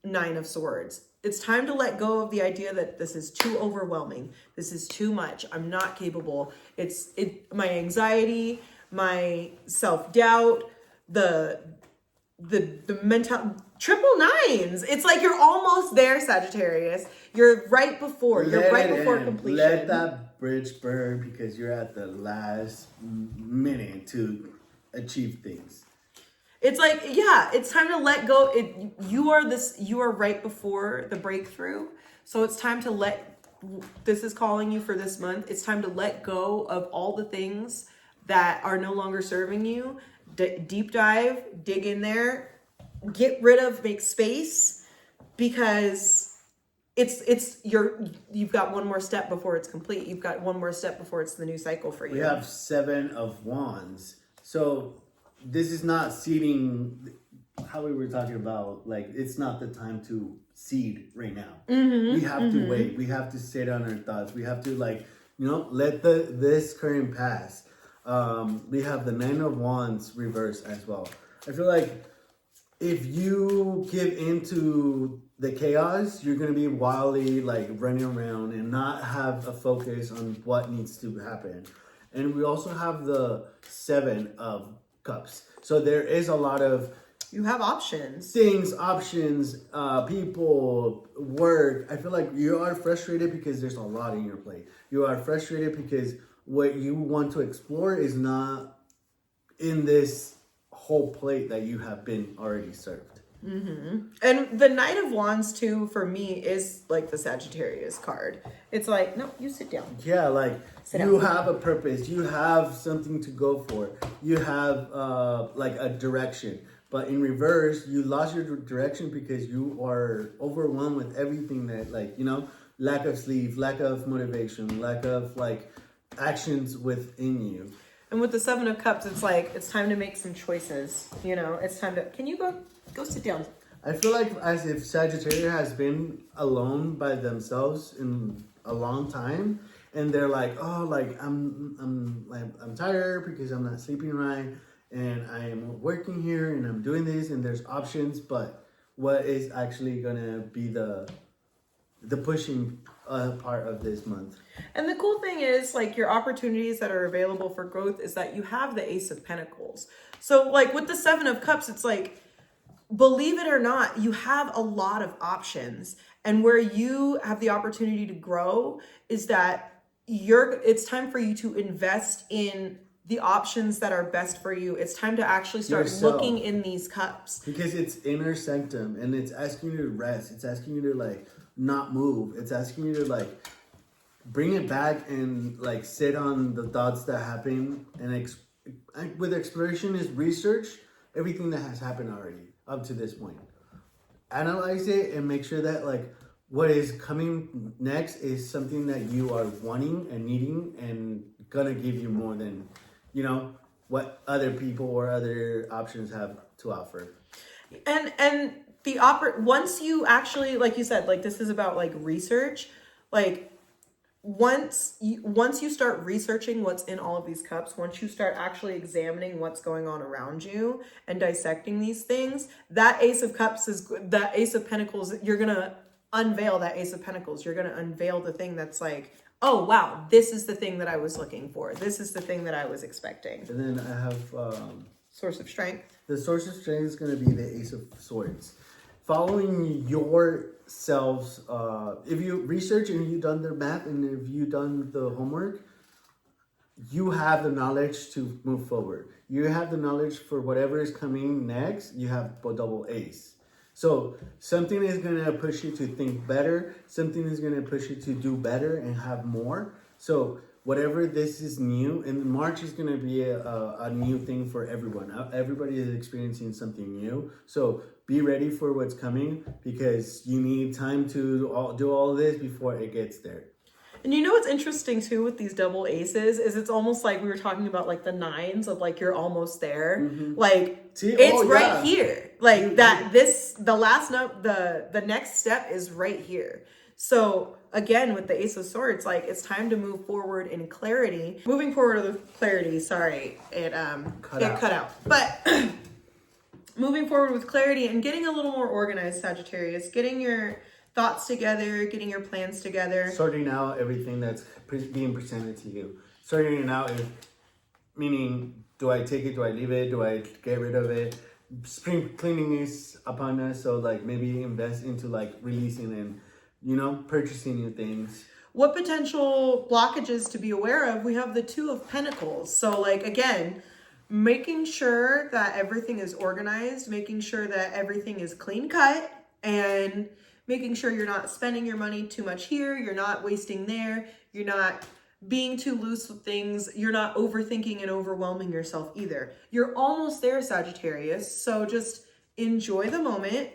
9 of Swords. It's time to let go of the idea that this is too overwhelming. This is too much. I'm not capable. My anxiety, my self-doubt, the mental triple nines. It's like you're almost there, Sagittarius. You're right before completion. Let that bridge burn because you're at the last minute to achieve things. It's like, yeah, it's time to let go. You are right before the breakthrough. So it's time to this is calling you for this month. It's time to let go of all the things that are no longer serving you. Deep dive, dig in there, get rid of, make space, because you've got one more step before it's complete. You've got one more step before it's the new cycle for you. We have 7 of Wands. So this is not seeding, how we were talking about, like, it's not the time to seed right now. We have to wait. We have to sit on our thoughts. We have to, like, let this current pass. We have the 9 of Wands reverse as well. I feel like if you give into the chaos, you're going to be wildly, like, running around and not have a focus on what needs to happen. And we also have the 7 of Cups. So there is a lot of, you have options, people, work. I feel like you are frustrated because there's a lot in your plate. You are frustrated because what you want to explore is not in this whole plate that you have been already served. And the Knight of Wands too, for me, is like the Sagittarius card. It's like, no, you sit down. Yeah, like you have a purpose. You have something to go for. You have like a direction. But in reverse, you lost your direction because you are overwhelmed with everything that, like, lack of sleep, lack of motivation, lack of like actions within you. And with the 7 of Cups, it's like, it's time to make some choices. It's time to, can you go sit down? I feel like as if Sagittarius has been alone by themselves in a long time, and they're like, oh, like I'm tired because I'm not sleeping right, and I'm working here and I'm doing this, and there's options, but what is actually gonna be the pushing part of this month? And the cool thing is, like, your opportunities that are available for growth is that you have the Ace of Pentacles. So like with the 7 of Cups, it's like, believe it or not, you have a lot of options. And where you have the opportunity to grow is that it's time for you to invest in the options that are best for you. It's time to actually start looking in these cups. Because it's inner sanctum, and it's asking you to rest. It's asking you to, like, not move. It's asking you to, like, bring it back and, like, sit on the thoughts that happen. And with exploration is research everything that has happened already up to this point. Analyze it and make sure that, like, what is coming next is something that you are wanting and needing and gonna give you more than you know, what other people or other options have to offer. And the once you actually, like you said, like this is about like research, like once you start researching what's in all of these cups, once you start actually examining what's going on around you and dissecting these things, that Ace of Cups that Ace of Pentacles, you're gonna unveil that Ace of Pentacles. You're gonna unveil the thing that's like, oh wow, this is the thing that I was looking for. This is the thing that I was expecting. And then I have Source of Strength. the source of strength is going to be the Ace of Swords. Following yourselves, if you research and you've done the math and if you've done the homework, you have the knowledge to move forward. You have the knowledge for whatever is coming next. You have a double ace. So something is going to push you to think better. Something is going to push you to do better and have more. So whatever this is new, and March is going to be a new thing for everyone. Everybody is experiencing something new. So be ready for what's coming because you need time to do all this before it gets there. And you know what's interesting too with these double aces is it's almost like we were talking about like the nines of like you're almost there. Mm-hmm. Like it's right here. Like the last note, the next step is right here. So again, with the Ace of Swords, like it's time to move forward in clarity. Moving forward with clarity, sorry, it cut out. But moving forward with clarity and getting a little more organized, Sagittarius, getting your thoughts together, getting your plans together. Sorting out everything that's being presented to you. Sorting it out, meaning, do I take it, do I leave it, do I get rid of it? Spring cleaning is upon us, so like maybe invest into like releasing and, you know, purchasing new things. What potential blockages to be aware of? We have the Two of Pentacles. So like, again, making sure that everything is organized, making sure that everything is clean cut, and making sure you're not spending your money too much here, you're not wasting there, you're not being too loose with things, you're not overthinking and overwhelming yourself either. You're almost there, Sagittarius. So just enjoy the moment,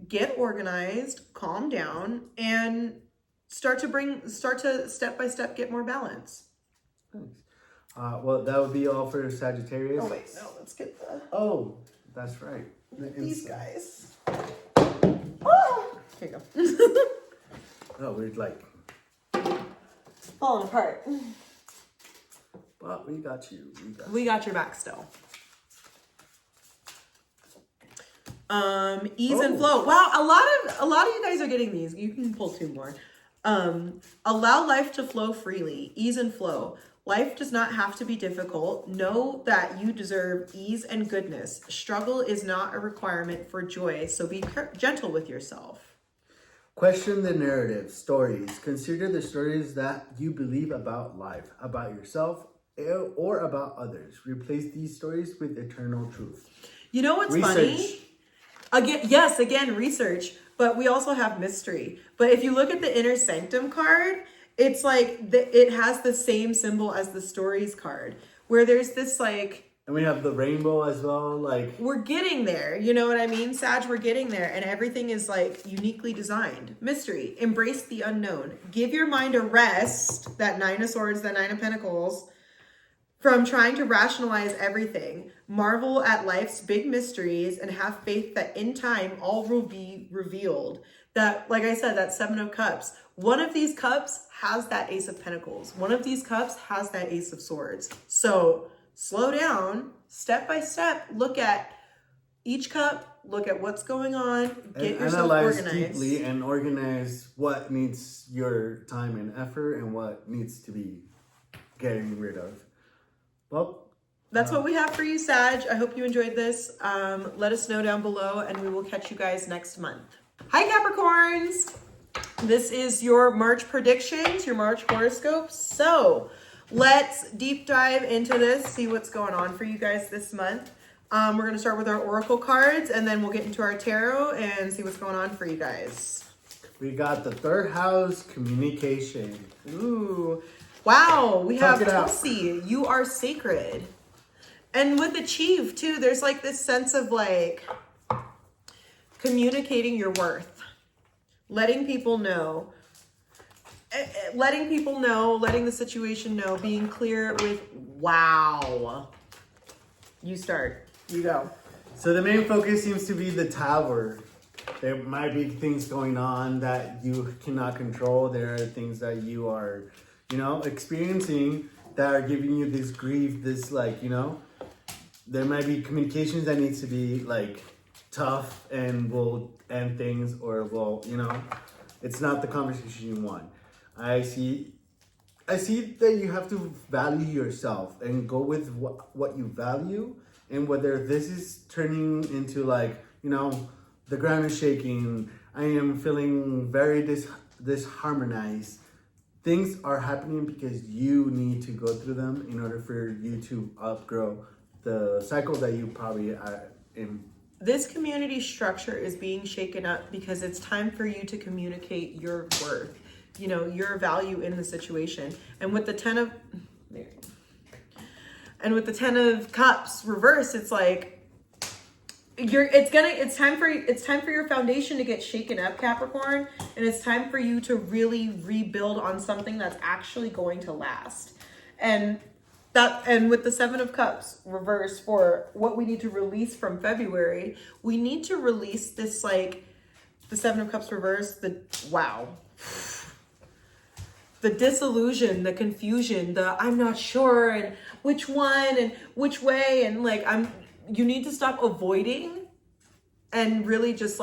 get organized, calm down, and start to step by step get more balance. Thanks. Well, that would be all for Sagittarius. Oh wait, no, let's get the. Oh, that's right. These guys. Oh, here you go. Oh, we're like falling apart. But we got you. We got your back still. Ease and flow. Wow, a lot of you guys are getting these. You can pull two more. Allow life to flow freely. Ease and flow. Life does not have to be difficult. Know that you deserve ease and goodness. Struggle is not a requirement for joy, so be gentle with yourself. Question the narrative, stories. Consider the stories that you believe about life, about yourself, or about others. Replace these stories with eternal truth. You know what's funny? Again, research, but we also have mystery. But if you look at the Inner Sanctum card, it's like it has the same symbol as the stories card, where there's this like... And we have the rainbow as well, like... We're getting there, you know what I mean? Sag, we're getting there, and everything is like uniquely designed. Mystery, embrace the unknown. Give your mind a rest, that Nine of Swords, that Nine of Pentacles, from trying to rationalize everything. Marvel at life's big mysteries and have faith that in time all will be revealed. That, like I said, that Seven of Cups. One of these cups has that Ace of Pentacles. One of these cups has that Ace of Swords. So slow down, step by step, look at each cup, look at what's going on, get yourself organized. Analyze deeply and organize what needs your time and effort and what needs to be getting rid of. Well, that's what we have for you, Sag. I hope you enjoyed this. Let us know down below and we will catch you guys next month. Hi, Capricorns. This is your March predictions, your March horoscopes. So let's deep dive into this, see what's going on for you guys this month. We're going to start with our oracle cards and then we'll get into our tarot and see what's going on for you guys. We got the third house, communication. Ooh. Wow, we have Tulsi, you are sacred. And with the Chief too, there's like this sense of like communicating your worth, letting people know. letting people know, letting the situation know, being clear with, wow. You start. You go. So the main focus seems to be the Tower. There might be things going on that you cannot control. There are things that you are, experiencing that are giving you this grief, this there might be communications that needs to be tough and will end things, or it's not the conversation you want. I see that you have to value yourself and go with what you value, and whether this is turning into the ground is shaking, I am feeling very disharmonized. Things are happening because you need to go through them in order for you to outgrow the cycle that you probably are in. This community structure is being shaken up because it's time for you to communicate your worth, your value in the situation. And with the 10 of Cups reversed, it's like it's time for your foundation to get shaken up, Capricorn, and it's time for you to really rebuild on something that's actually going to last. And with the 7 of Cups reversed for what we need to release from February, we need to release this, the 7 of Cups reversed, the disillusion, the confusion, the I'm not sure, and which one and which way, and you need to stop avoiding and really just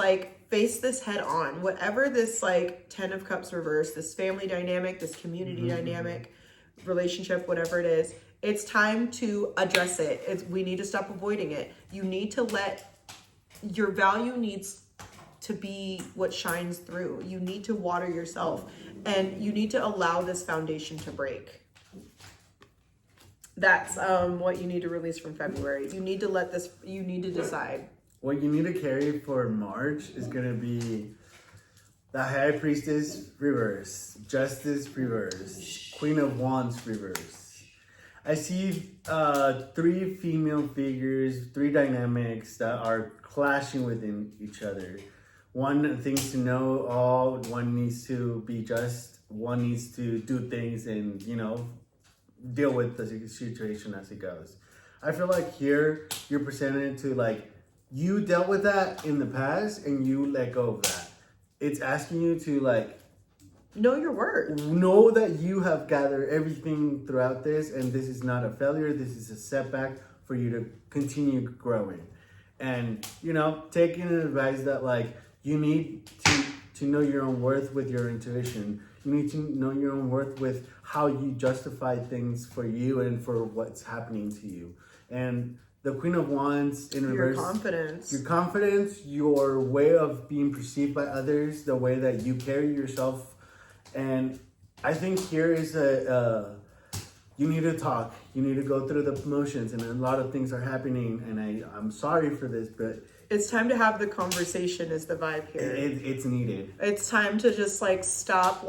face this head on. Whatever this 10 of Cups reversed, this family dynamic, this community dynamic, relationship, whatever it is, it's time to address it. We need to stop avoiding it. You need to your value needs to be what shines through. You need to water yourself, and you need to allow this foundation to break. That's what you need to release from February. You need to you need to decide. What you need to carry for March is going to be the High Priestess reverse, Justice reverse, Queen of Wands reverse. I see 3 female figures, 3 dynamics that are clashing within each other. One thinks to know all, one needs to be just, one needs to do things and, deal with the situation as it goes. I feel like here you're presented to you dealt with that in the past and you let go of that. It's asking you to know your worth. Know that you have gathered everything throughout this, and this is not a failure. This is a setback for you to continue growing. And taking advice that you need to know your own worth with your intuition. You need to know your own worth with how you justify things for you and for what's happening to you. And the Queen of Wands in reverse. Your confidence, your way of being perceived by others, the way that you carry yourself. And I think here is you need to talk. You need to go through the motions, and a lot of things are happening. And I'm sorry for this, but it's time to have the conversation is the vibe here. It's needed. It's time to just stop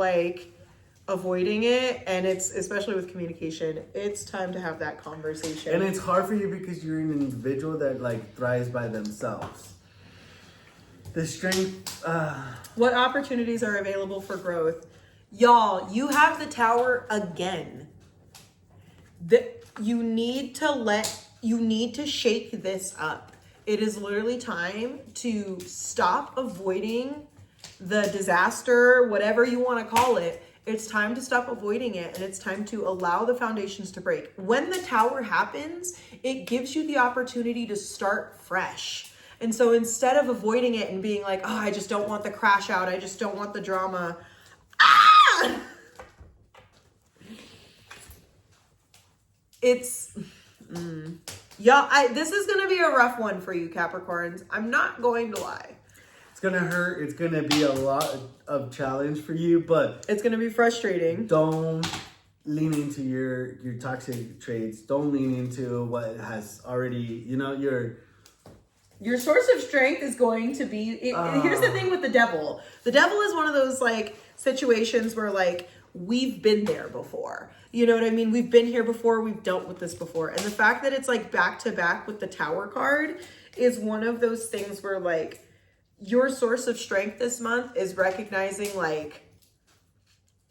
avoiding it, and it's especially with communication, it's time to have that conversation. And it's hard for you because you're an individual that thrives by themselves. The strength. What opportunities are available for growth? Y'all, you have the Tower again. You need to shake this up. It is literally time to stop avoiding the disaster, whatever you want to call it. It's time to stop avoiding it, and it's time to allow the foundations to break. When the Tower happens, it gives you the opportunity to start fresh. And so instead of avoiding it and being I just don't want the crash out, I just don't want the drama. It's this is gonna be a rough one for you, Capricorns. I'm not going to lie. It's gonna hurt. It's gonna be a lot of challenge for you, but it's gonna be frustrating. Don't lean into your toxic traits. Don't lean into what has already, your source of strength is going to be here's the thing with the devil. The devil is one of those situations where we've been there before. You know what I mean? We've been here before. We've dealt with this before. And the fact that it's back to back with the Tower card is one of those things where your source of strength this month is recognizing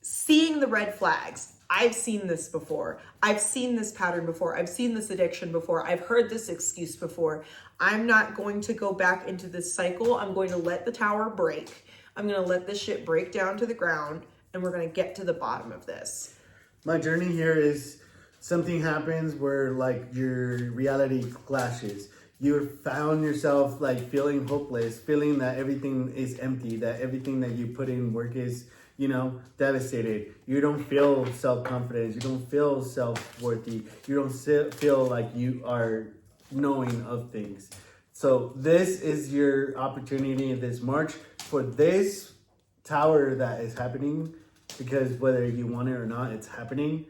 seeing the red flags. I've seen this before. I've seen this pattern before. I've seen this addiction before. I've heard this excuse before. I'm not going to go back into this cycle. I'm going to let the tower break. I'm going to let this shit break down to the ground, and we're going to get to the bottom of this. My journey here is something happens where like your reality clashes. You found yourself like feeling hopeless, feeling that everything is empty, that everything that you put in work is, you know, devastated. You don't feel self-confidence. You don't feel self-worthy. You don't feel like you are knowing of things. So this is your opportunity this March for this tower that is happening, because whether you want it or not, it's happening.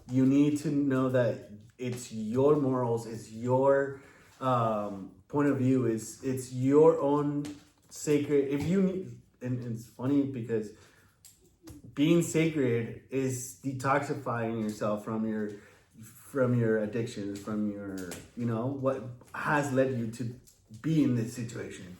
You need to know that it's your morals, it's your point of view, it's your own sacred. If you need, and it's funny because being sacred is detoxifying yourself from your addictions, from your, you know, what has led you to be in this situation.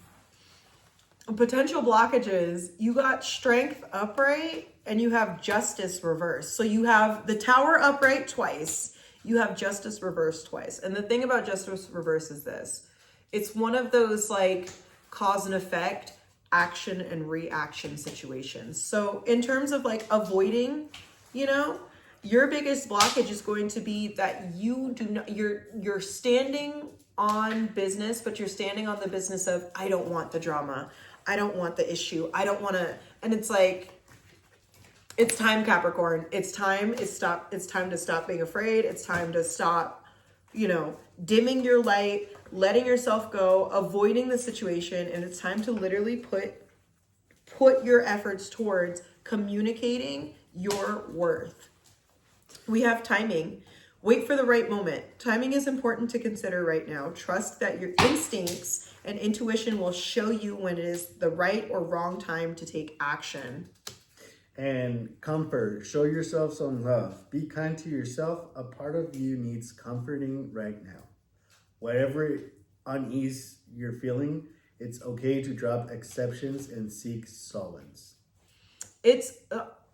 Potential blockages, you got strength upright and you have justice reversed. So you have the tower upright twice, you have justice reversed twice. And the thing about justice reverse is this: it's one of those like cause and effect, action and reaction situations. So in terms of like avoiding, you know, your biggest blockage is going to be that you do not, you're standing on business, but you're standing on the business of, I don't want the drama. I don't want the issue. I don't want to, and it's like, it's time, Capricorn. It's time. It's time to stop being afraid. It's time to stop, you know, dimming your light, letting yourself go, avoiding the situation. And it's time to literally put your efforts towards communicating your worth. We have timing. Wait for the right moment. Timing is important to consider right now. Trust that your instincts and intuition will show you when it is the right or wrong time to take action. And comfort. Show yourself some love. Be kind to yourself. A part of you needs comforting right now. Whatever unease you're feeling, it's okay to drop exceptions and seek solace. It's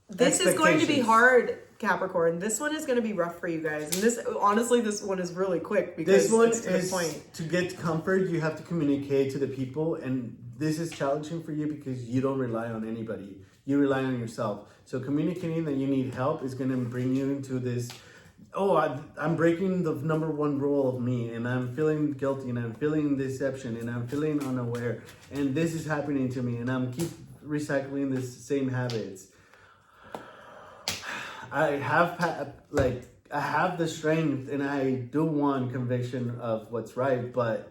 this is going to be hard, Capricorn. This one is going to be rough for you guys. And this, honestly, this one is really quick because this one it's to the point. To get comfort, you have to communicate to the people, and this is challenging for you because you don't rely on anybody. You rely on yourself. So communicating that you need help is going to bring you into this, I'm breaking the number one rule of me, and I'm feeling guilty, and I'm feeling deception, and I'm feeling unaware, and this is happening to me, and I'm keep recycling this same habits. I have the strength, and I do want conviction of what's right, but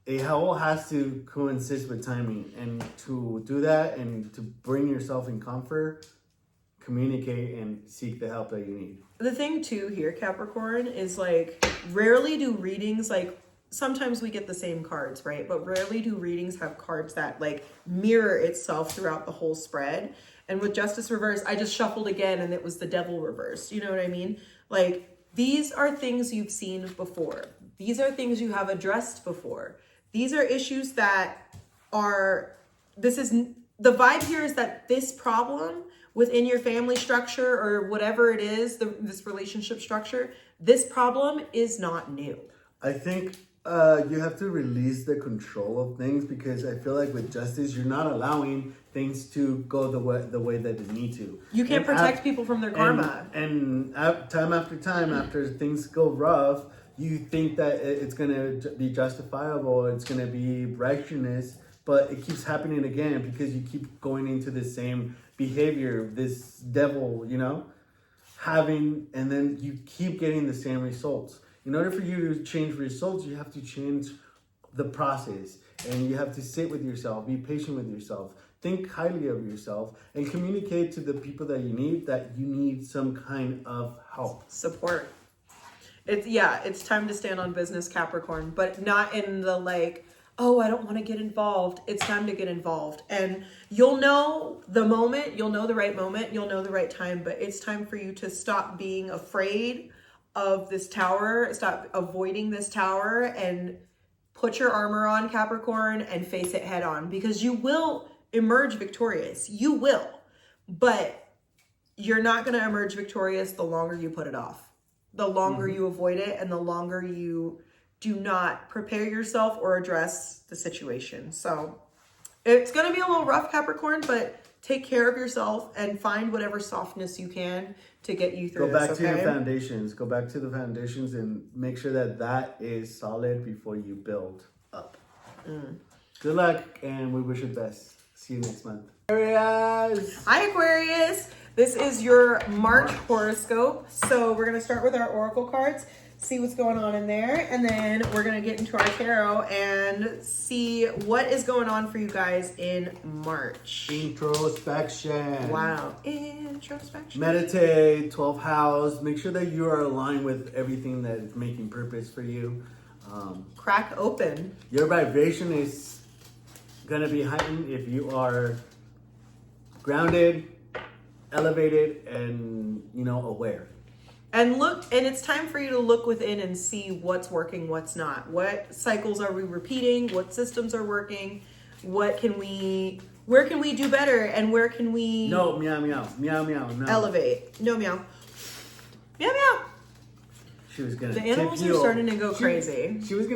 it all has to coincide with timing. And to do that and to bring yourself in comfort, communicate and seek the help that you need. The thing too here, Capricorn, is like rarely do readings, like sometimes we get the same cards, right? But rarely do readings have cards that like mirror itself throughout the whole spread. And with Justice Reverse, I just shuffled again and it was the Devil Reverse. You know what I mean? Like, these are things you've seen before. These are things you have addressed before. These are issues that are, the vibe here is that this problem within your family structure or whatever it is, this relationship structure, this problem is not new. I think you have to release the control of things, because I feel like with justice, you're not allowing things to go the way that they need to. You can't protect people from their karma. And time after time, after things go rough, you think that it's going to be justifiable, it's going to be righteousness, but it keeps happening again because you keep going into the same behavior, this devil, you know, and then you keep getting the same results. In order for you to change results, you have to change the process, and you have to sit with yourself, be patient with yourself, think highly of yourself, and communicate to the people that you need some kind of help. Support. It's time to stand on business, Capricorn, but not in the like, oh, I don't want to get involved. It's time to get involved. And you'll know the moment, you'll know the right moment, you'll know the right time, but it's time for you to stop being afraid of this tower, stop avoiding this tower, and put your armor on, Capricorn, and face it head on, because you will emerge victorious. You will, but you're not going to emerge victorious the longer you put it off, the longer you avoid it, and the longer you do not prepare yourself or address the situation. So it's going to be a little rough, Capricorn, but take care of yourself and find whatever softness you can to get you through Go back this, to okay? your foundations. Go back to the foundations and make sure that that is solid before you build up. Good luck, and we wish you the best. See you next month. Aries! Hi, Aquarius. This is your March horoscope. So we're going to start with our oracle cards, see what's going on in there, and then we're going to get into our tarot and see what is going on for you guys in March. Introspection. Wow. Introspection. Meditate, 12th house. Make sure that you are aligned with everything that is making purpose for you. Crack open. Your vibration is going to be heightened if you are grounded, elevated, and, aware. And it's time for you to look within and see what's working, what's not. What cycles are we repeating? What systems are working? Where can we do better? And where can we No, meow, meow, meow, meow, no. elevate? No, meow. Meow, meow. She was gonna. The animals are starting to go crazy. She was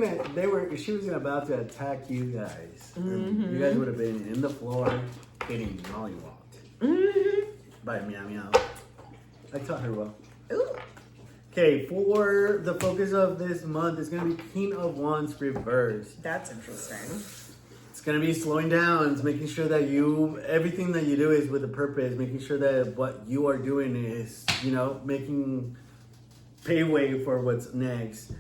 about to attack you guys. And you guys would have been in the floor getting mollywopped by meow meow. I taught her well. Ooh. Okay, for the focus of this month is gonna be King of Wands reversed. That's interesting. It's gonna be slowing down. It's making sure that everything that you do is with a purpose. Making sure that what you are doing is, making pay way for what's next.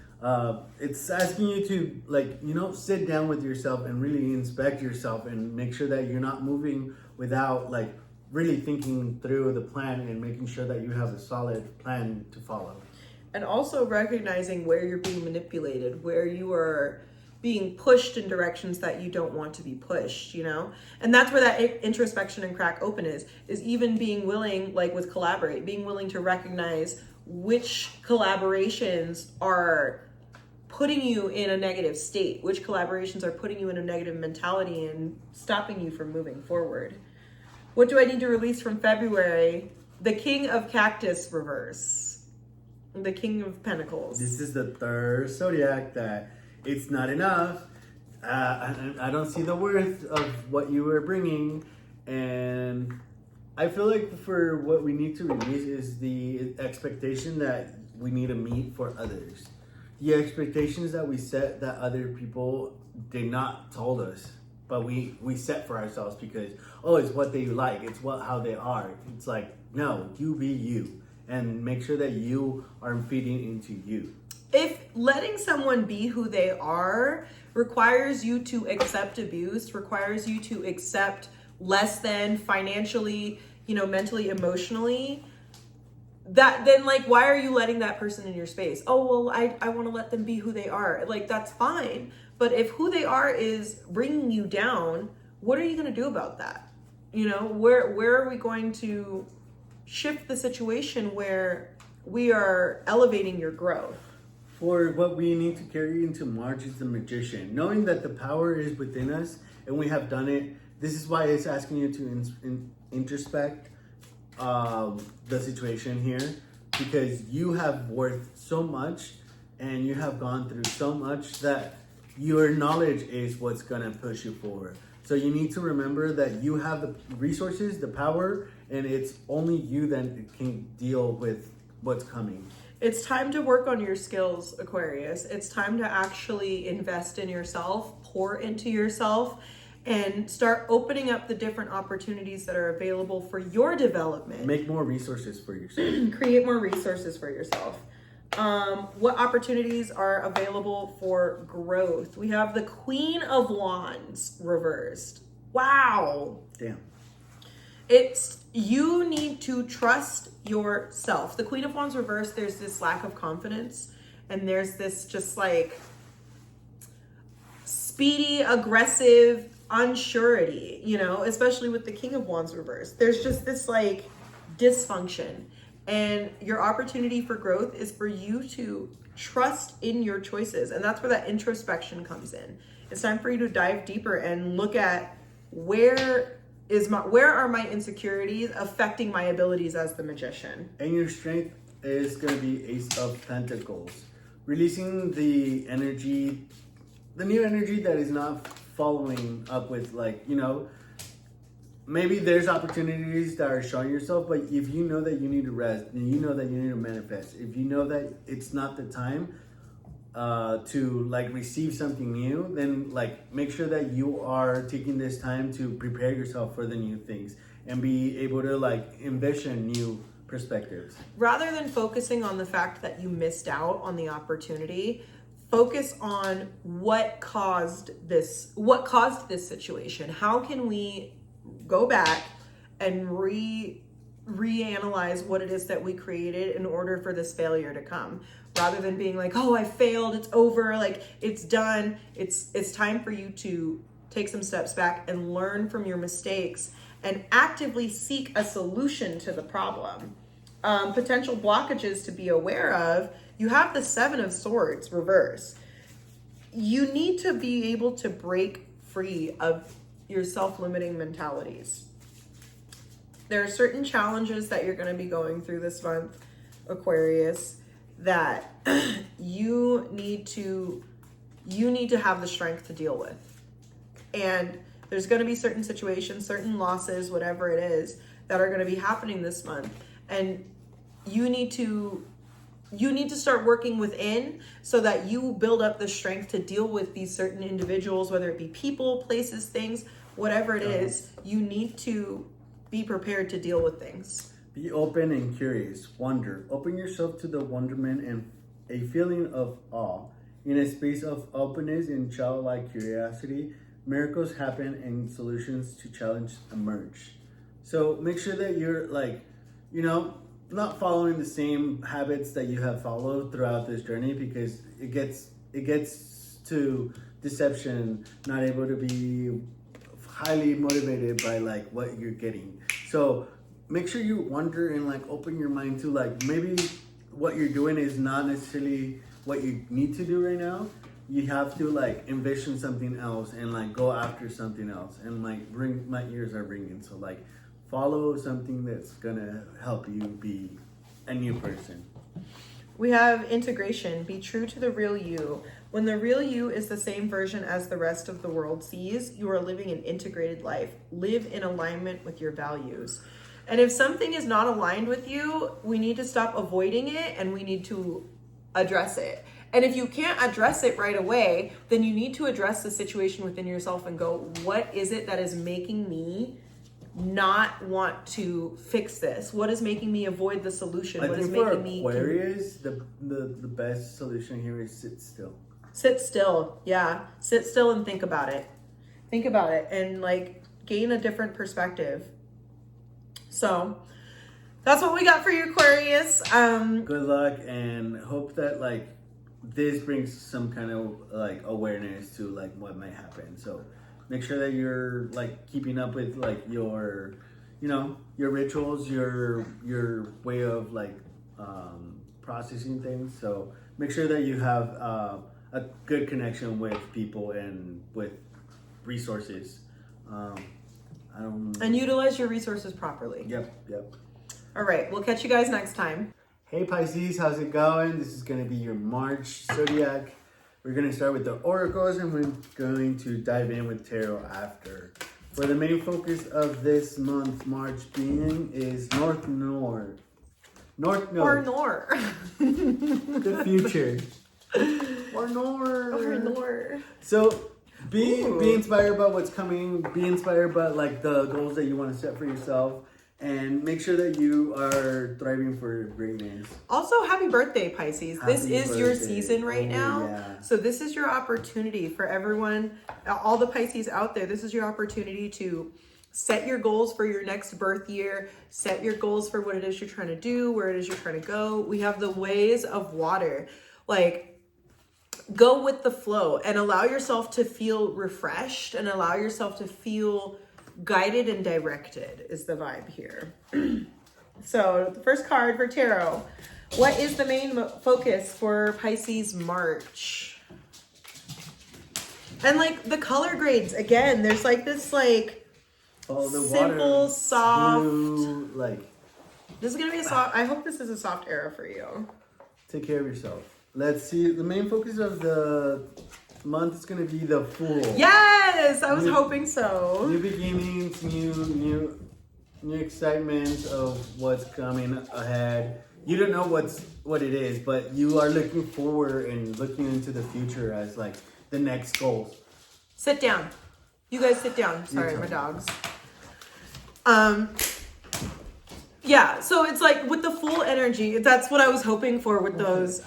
It's asking you to sit down with yourself and really inspect yourself and make sure that you're not moving without really thinking through the plan and making sure that you have a solid plan to follow. And also recognizing where you're being manipulated, where you are being pushed in directions that you don't want to be pushed, And that's where that introspection and crack open is even being willing, with collaborate, being willing to recognize which collaborations are putting you in a negative state, which collaborations are putting you in a negative mentality and stopping you from moving forward. What do I need to release from February? The King of Cactus reverse. The King of Pentacles. This is the third Zodiac that it's not enough. I don't see the worth of what you were bringing, and I feel like for what we need to release is the expectation that we need to meet for others. The expectations that we set that other people did not told us, but we set for ourselves because, it's what they like. It's how they are. It's no, you be you and make sure that you are feeding into you. If letting someone be who they are requires you to accept abuse, requires you to accept less than financially, mentally, emotionally, then why are you letting that person in your space? Oh, well, I want to let them be who they are. That's fine. But if who they are is bringing you down, what are you going to do about that? Where are we going to shift the situation where we are elevating your growth? For what we need to carry into March is the Magician. Knowing that the power is within us and we have done it. This is why it's asking you to introspect the situation here, because you have worth so much and you have gone through so much that your knowledge is what's going to push you forward. So you need to remember that you have the resources, the power, and it's only you that can deal with what's coming. It's time to work on your skills, Aquarius. It's time to actually invest in yourself, pour into yourself, and start opening up the different opportunities that are available for your development. Make more resources for yourself. Create more resources for yourself. What opportunities are available for growth? We have the Queen of Wands reversed. Wow. Damn. You need to trust yourself. The Queen of Wands reversed, there's this lack of confidence, and there's this just speedy, aggressive unsurety, especially with the King of Wands reversed. There's just this dysfunction, and your opportunity for growth is for you to trust in your choices, and that's where that introspection comes in. It's time for you to dive deeper and look at where where are my insecurities affecting my abilities as the magician? And your strength is going to be Ace of Pentacles. Releasing the energy, the new energy that is not following up with, like, you know, maybe there's opportunities that are showing yourself, but if you know that you need to rest, and you know that you need to manifest, if you know that it's not the time to like receive something new, then like make sure that you are taking this time to prepare yourself for the new things and be able to like envision new perspectives. Rather than focusing on the fact that you missed out on the opportunity, focus on what caused this situation. How can we go back and reanalyze what it is that we created in order for this failure to come, rather than being like, oh, I failed, it's over, like it's done. It's time for you to take some steps back and learn from your mistakes and actively seek a solution to the problem. Potential blockages to be aware of. You have the Seven of Swords reverse. You need to be able to break free of your self-limiting mentalities. There are certain challenges that you're going to be going through this month, Aquarius, that you need to have the strength to deal with. And there's going to be certain situations, certain losses, whatever it is, that are going to be happening this month. And you need to start working within so that you build up the strength to deal with these certain individuals, whether it be people, places, things, whatever it is. You need to be prepared to deal with things. Be open and curious. Wonder. Open yourself to the wonderment and a feeling of awe. In a space of openness and childlike curiosity, miracles happen and solutions to challenge emerge. So make sure that you're like, you know, not following the same habits that you have followed throughout this journey, because it gets to deception, not able to be highly motivated by like what you're getting. So make sure you wonder and like open your mind to like maybe what you're doing is not necessarily what you need to do right now. You have to like envision something else and like go after something else, and like bring, my ears are ringing, so like follow something that's gonna help you be a new person. We have integration. Be true to the real you. When the real you is the same version as the rest of the world sees, you are living an integrated life. Live in alignment with your values. And if something is not aligned with you, we need to stop avoiding it and we need to address it. And if you can't address it right away, then you need to address the situation within yourself and go, what is it that is making me not want to fix this? What is making me avoid the solution? What is making me... Aquarius, the best solution here is sit still. Sit still. Yeah. Sit still and think about it. Think about it and like gain a different perspective. So that's what we got for you, Aquarius. Good luck, and hope that like this brings some kind of like awareness to like what might happen. So make sure that you're like keeping up with like your, you know, your rituals, your way of like processing things. So make sure that you have a good connection with people and with resources. And utilize your resources properly. Yep. All right. We'll catch you guys next time. Hey Pisces, how's it going? This is going to be your March Zodiac. We're going to start with the oracles and we're going to dive in with tarot after. For the main focus of this month, March being, is North Node. Or Nor. The future. Or Nor. Or Nor. So be inspired by what's coming. Be inspired by like the goals that you want to set for yourself. And make sure that you are thriving for greatness. Also, happy birthday, Pisces. This is your season right now. Yeah. So this is your opportunity for everyone, all the Pisces out there. This is your opportunity to set your goals for your next birth year. Set your goals for what it is you're trying to do, where it is you're trying to go. We have the ways of water. Like, go with the flow and allow yourself to feel refreshed and allow yourself to feel guided and directed is the vibe here. So the first card for tarot, what is the main focus for Pisces March? And like the color grades, again, there's like this like Oh, the simple, water, soft. blue, like. This is gonna be a soft. I hope this is a soft era for you. Take care of yourself. Let's see. The main focus of the month is gonna be the Fool. Yes, I was hoping so. New beginnings, new excitement of what's coming ahead. You don't know what it is, but you are looking forward and looking into the future as like the next goals. Sit down. You guys sit down. Sorry, my dogs. Yeah, so it's like with the Fool energy, that's what I was hoping for with those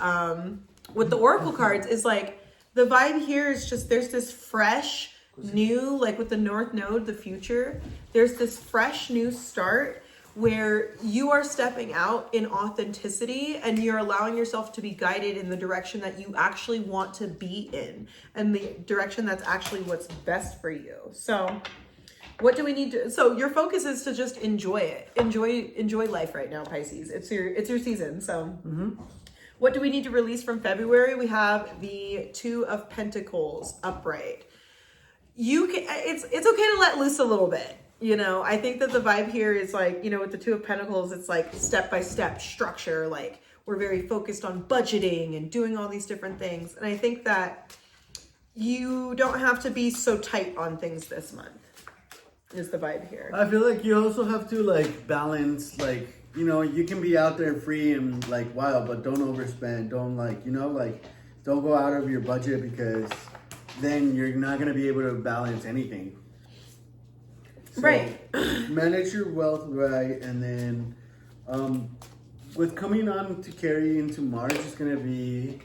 with the oracle cards, is like the vibe here is just there's this fresh new, like with the North Node, the future, there's this fresh new start where you are stepping out in authenticity and you're allowing yourself to be guided in the direction that you actually want to be in and the direction that's actually what's best for you. So what do we need to, so your focus is to just enjoy it. Enjoy life right now, Pisces. It's your season. So what do we need to release from February? We have the Two of Pentacles upright. You can, it's okay to let loose a little bit. You know, I think that the vibe here is like, you know, with the Two of Pentacles, it's like step-by-step structure. Like we're very focused on budgeting and doing all these different things. And I think that you don't have to be so tight on things this month is the vibe here. I feel like you also have to like balance, like, you know, you can be out there free and like wild, but don't overspend. Don't like, you know, like don't go out of your budget because then you're not going to be able to balance anything. So, right. Manage your wealth right. And then with coming on to carry into March, it's going to be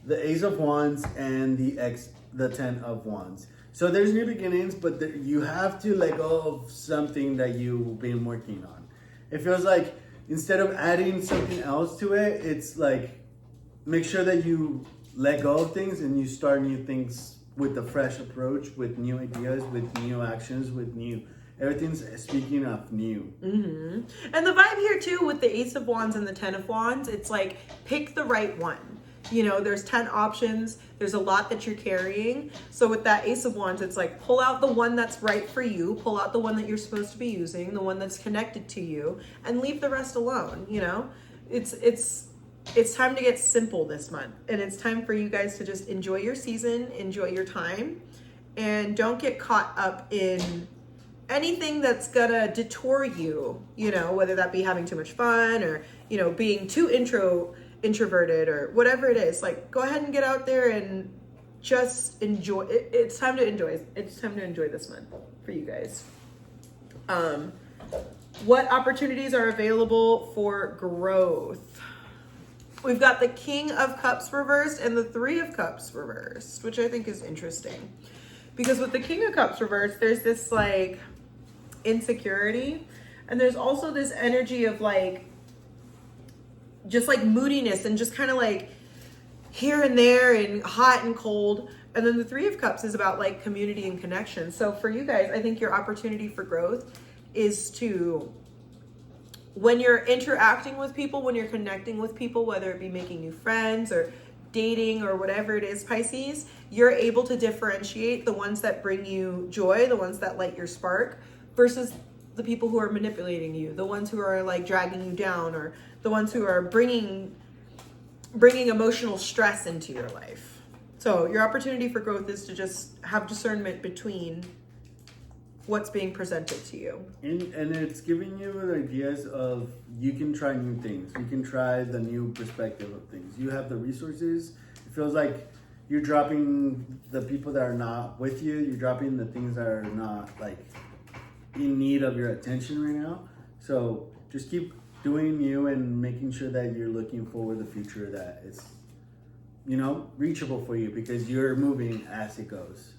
the Ace of Wands and the Ten of Wands. So there's new beginnings, but you have to let go of something that you've been working on. It feels like instead of adding something else to it, it's like make sure that you let go of things and you start new things with a fresh approach, with new ideas, with new actions, with new, everything's speaking of new. And the vibe here too with the Ace of Wands and the Ten of Wands, it's like pick the right one. You know, there's 10 options. There's a lot that you're carrying. So with that Ace of Wands, it's like pull out the one that's right for you, pull out the one that you're supposed to be using, the one that's connected to you, and leave the rest alone. You know, it's time to get simple this month, and it's time for you guys to just enjoy your season, enjoy your time, and don't get caught up in anything that's gonna detour you, you know, whether that be having too much fun or, you know, being too introverted or whatever it is. Like go ahead and get out there and just enjoy it. It's time to enjoy this month for you guys. What opportunities are available for growth? We've got the King of Cups reversed and the Three of Cups reversed, which I think is interesting because with the King of Cups reversed, there's this like insecurity and there's also this energy of like just like moodiness and just kind of like here and there and hot and cold. And then the Three of Cups is about like community and connection. So for you guys, I think your opportunity for growth is to, when you're interacting with people, when you're connecting with people, whether it be making new friends or dating or whatever it is, Pisces, you're able to differentiate the ones that bring you joy, the ones that light your spark, versus the people who are manipulating you, the ones who are like dragging you down, or the ones who are bringing emotional stress into your life. So your opportunity for growth is to just have discernment between what's being presented to you. And it's giving you ideas of you can try new things. You can try the new perspective of things. You have the resources. It feels like you're dropping the people that are not with you. You're dropping the things that are not like in need of your attention right now. So just keep doing you and making sure that you're looking forward to the future that it's, you know, reachable for you because you're moving as it goes.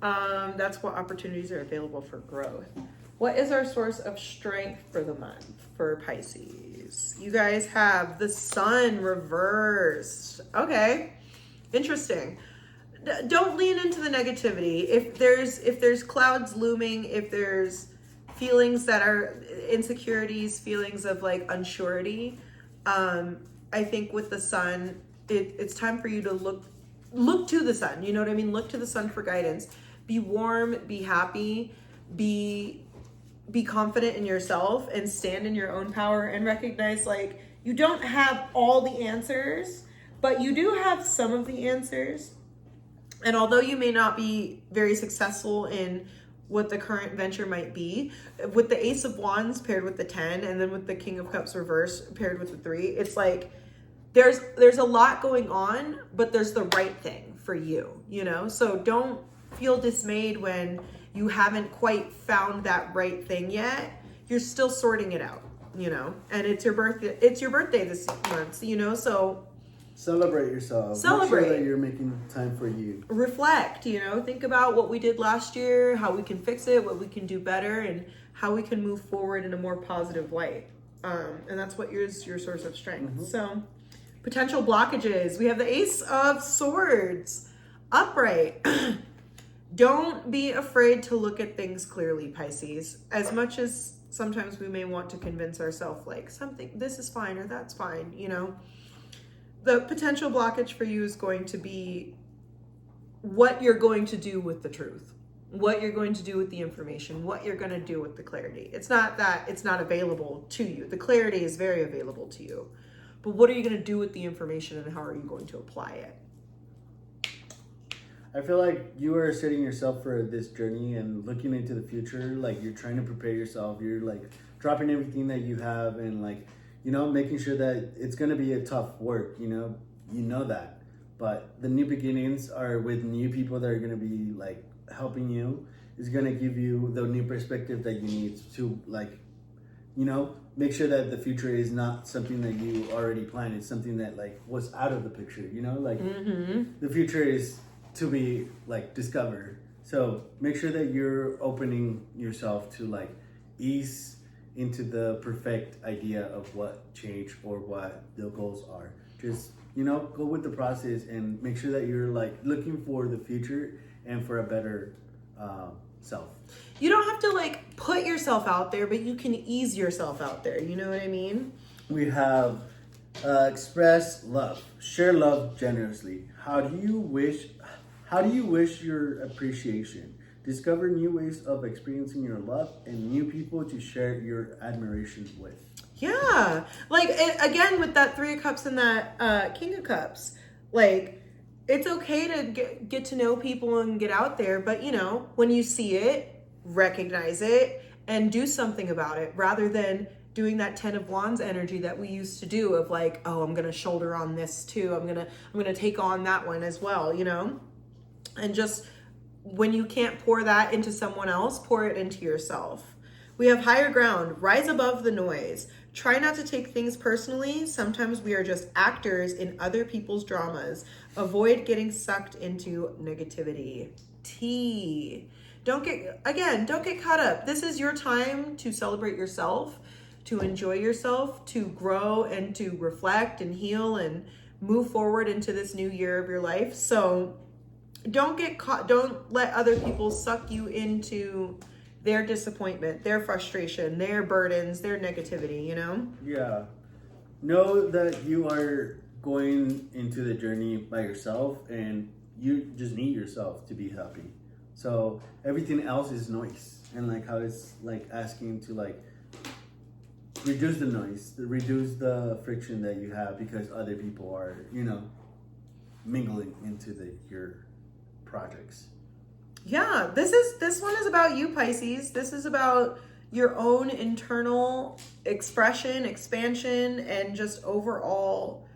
That's what opportunities are available for growth. What is our source of strength for the month for Pisces? You guys have the Sun reversed. Okay, interesting. Don't lean into the negativity. If there's clouds looming, if there's feelings that are insecurities, feelings of like unsurety, I think with the Sun, it's time for you to look to the Sun. You know what I mean? Look to the Sun for guidance. Be warm, be happy, be confident in yourself, and stand in your own power, and recognize like you don't have all the answers, but you do have some of the answers. And although you may not be very successful in what the current venture might be, with the Ace of Wands paired with the 10, and then with the King of Cups reverse paired with the 3, it's like there's a lot going on, but there's the right thing for you, you know? So don't feel dismayed when you haven't quite found that right thing yet. You're still sorting it out, you know? And it's your birthday this month, you know? So celebrate yourself. Celebrate. Make sure that you're making time for you. Reflect, you know, think about what we did last year, how we can fix it, what we can do better, and how we can move forward in a more positive light. And that's what your source of strength. Mm-hmm. So potential blockages. We have the Ace of Swords upright. Don't be afraid to look at things clearly, Pisces. As much as sometimes we may want to convince ourselves like this is fine or that's fine, you know. The potential blockage for you is going to be what you're going to do with the truth, what you're going to do with the information, what you're going to do with the clarity. It's not that it's not available to you. The clarity is very available to you. But what are you going to do with the information, and how are you going to apply it? I feel like you are setting yourself for this journey and looking into the future. Like you're trying to prepare yourself. You're like dropping everything that you have and like, you know, making sure that it's going to be a tough work, you know that. But the new beginnings are with new people that are going to be like helping you. Is going to give you the new perspective that you need to like, you know, make sure that the future is not something that you already planned. It's something that like was out of the picture, you know, like the future is to be like discovered. So make sure that you're opening yourself to like ease into the perfect idea of what change or what the goals are. Just, you know, go with the process and make sure that you're like looking for the future and for a better self. You don't have to like put yourself out there, but you can ease yourself out there. You know what I mean? We have express love, share love generously. How do you wish your appreciation? Discover new ways of experiencing your love and new people to share your admiration with. Yeah. Like, again, with that 3 of Cups and that King of Cups, like, it's okay to get to know people and get out there. But, you know, when you see it, recognize it and do something about it, rather than doing that 10 of Wands energy that we used to do of like, oh, I'm going to shoulder on this too. I'm going to take on that one as well, you know? And just when you can't pour that into someone else, pour it into yourself. We have higher ground, rise above the noise. Try not to take things personally. Sometimes we are just actors in other people's dramas. Avoid getting sucked into negativity. Don't get caught up. This is your time to celebrate yourself, to enjoy yourself, to grow and to reflect and heal and move forward into this new year of your life. So don't get caught. Don't let other people suck you into their disappointment, their frustration, their burdens, their negativity, you know? Yeah. Know that you are going into the journey by yourself and you just need yourself to be happy. So everything else is noise. And like how it's like asking to like reduce the noise, reduce the friction that you have because other people are, you know, mingling into your projects. Yeah, this one is about you, Pisces. This is about your own internal expression, expansion, and just overall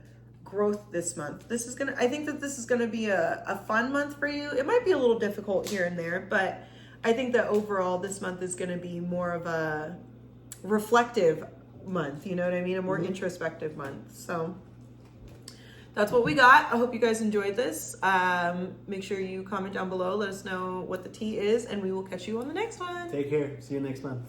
growth this month. I think that this is gonna be a fun month for you. It might be a little difficult here and there, but I think that overall this month is gonna be more of a reflective month, you know what I mean? A more introspective month. So that's what we got. I hope you guys enjoyed this. Make sure you comment down below. Let us know what the tea is, and we will catch you on the next one. Take care. See you next month.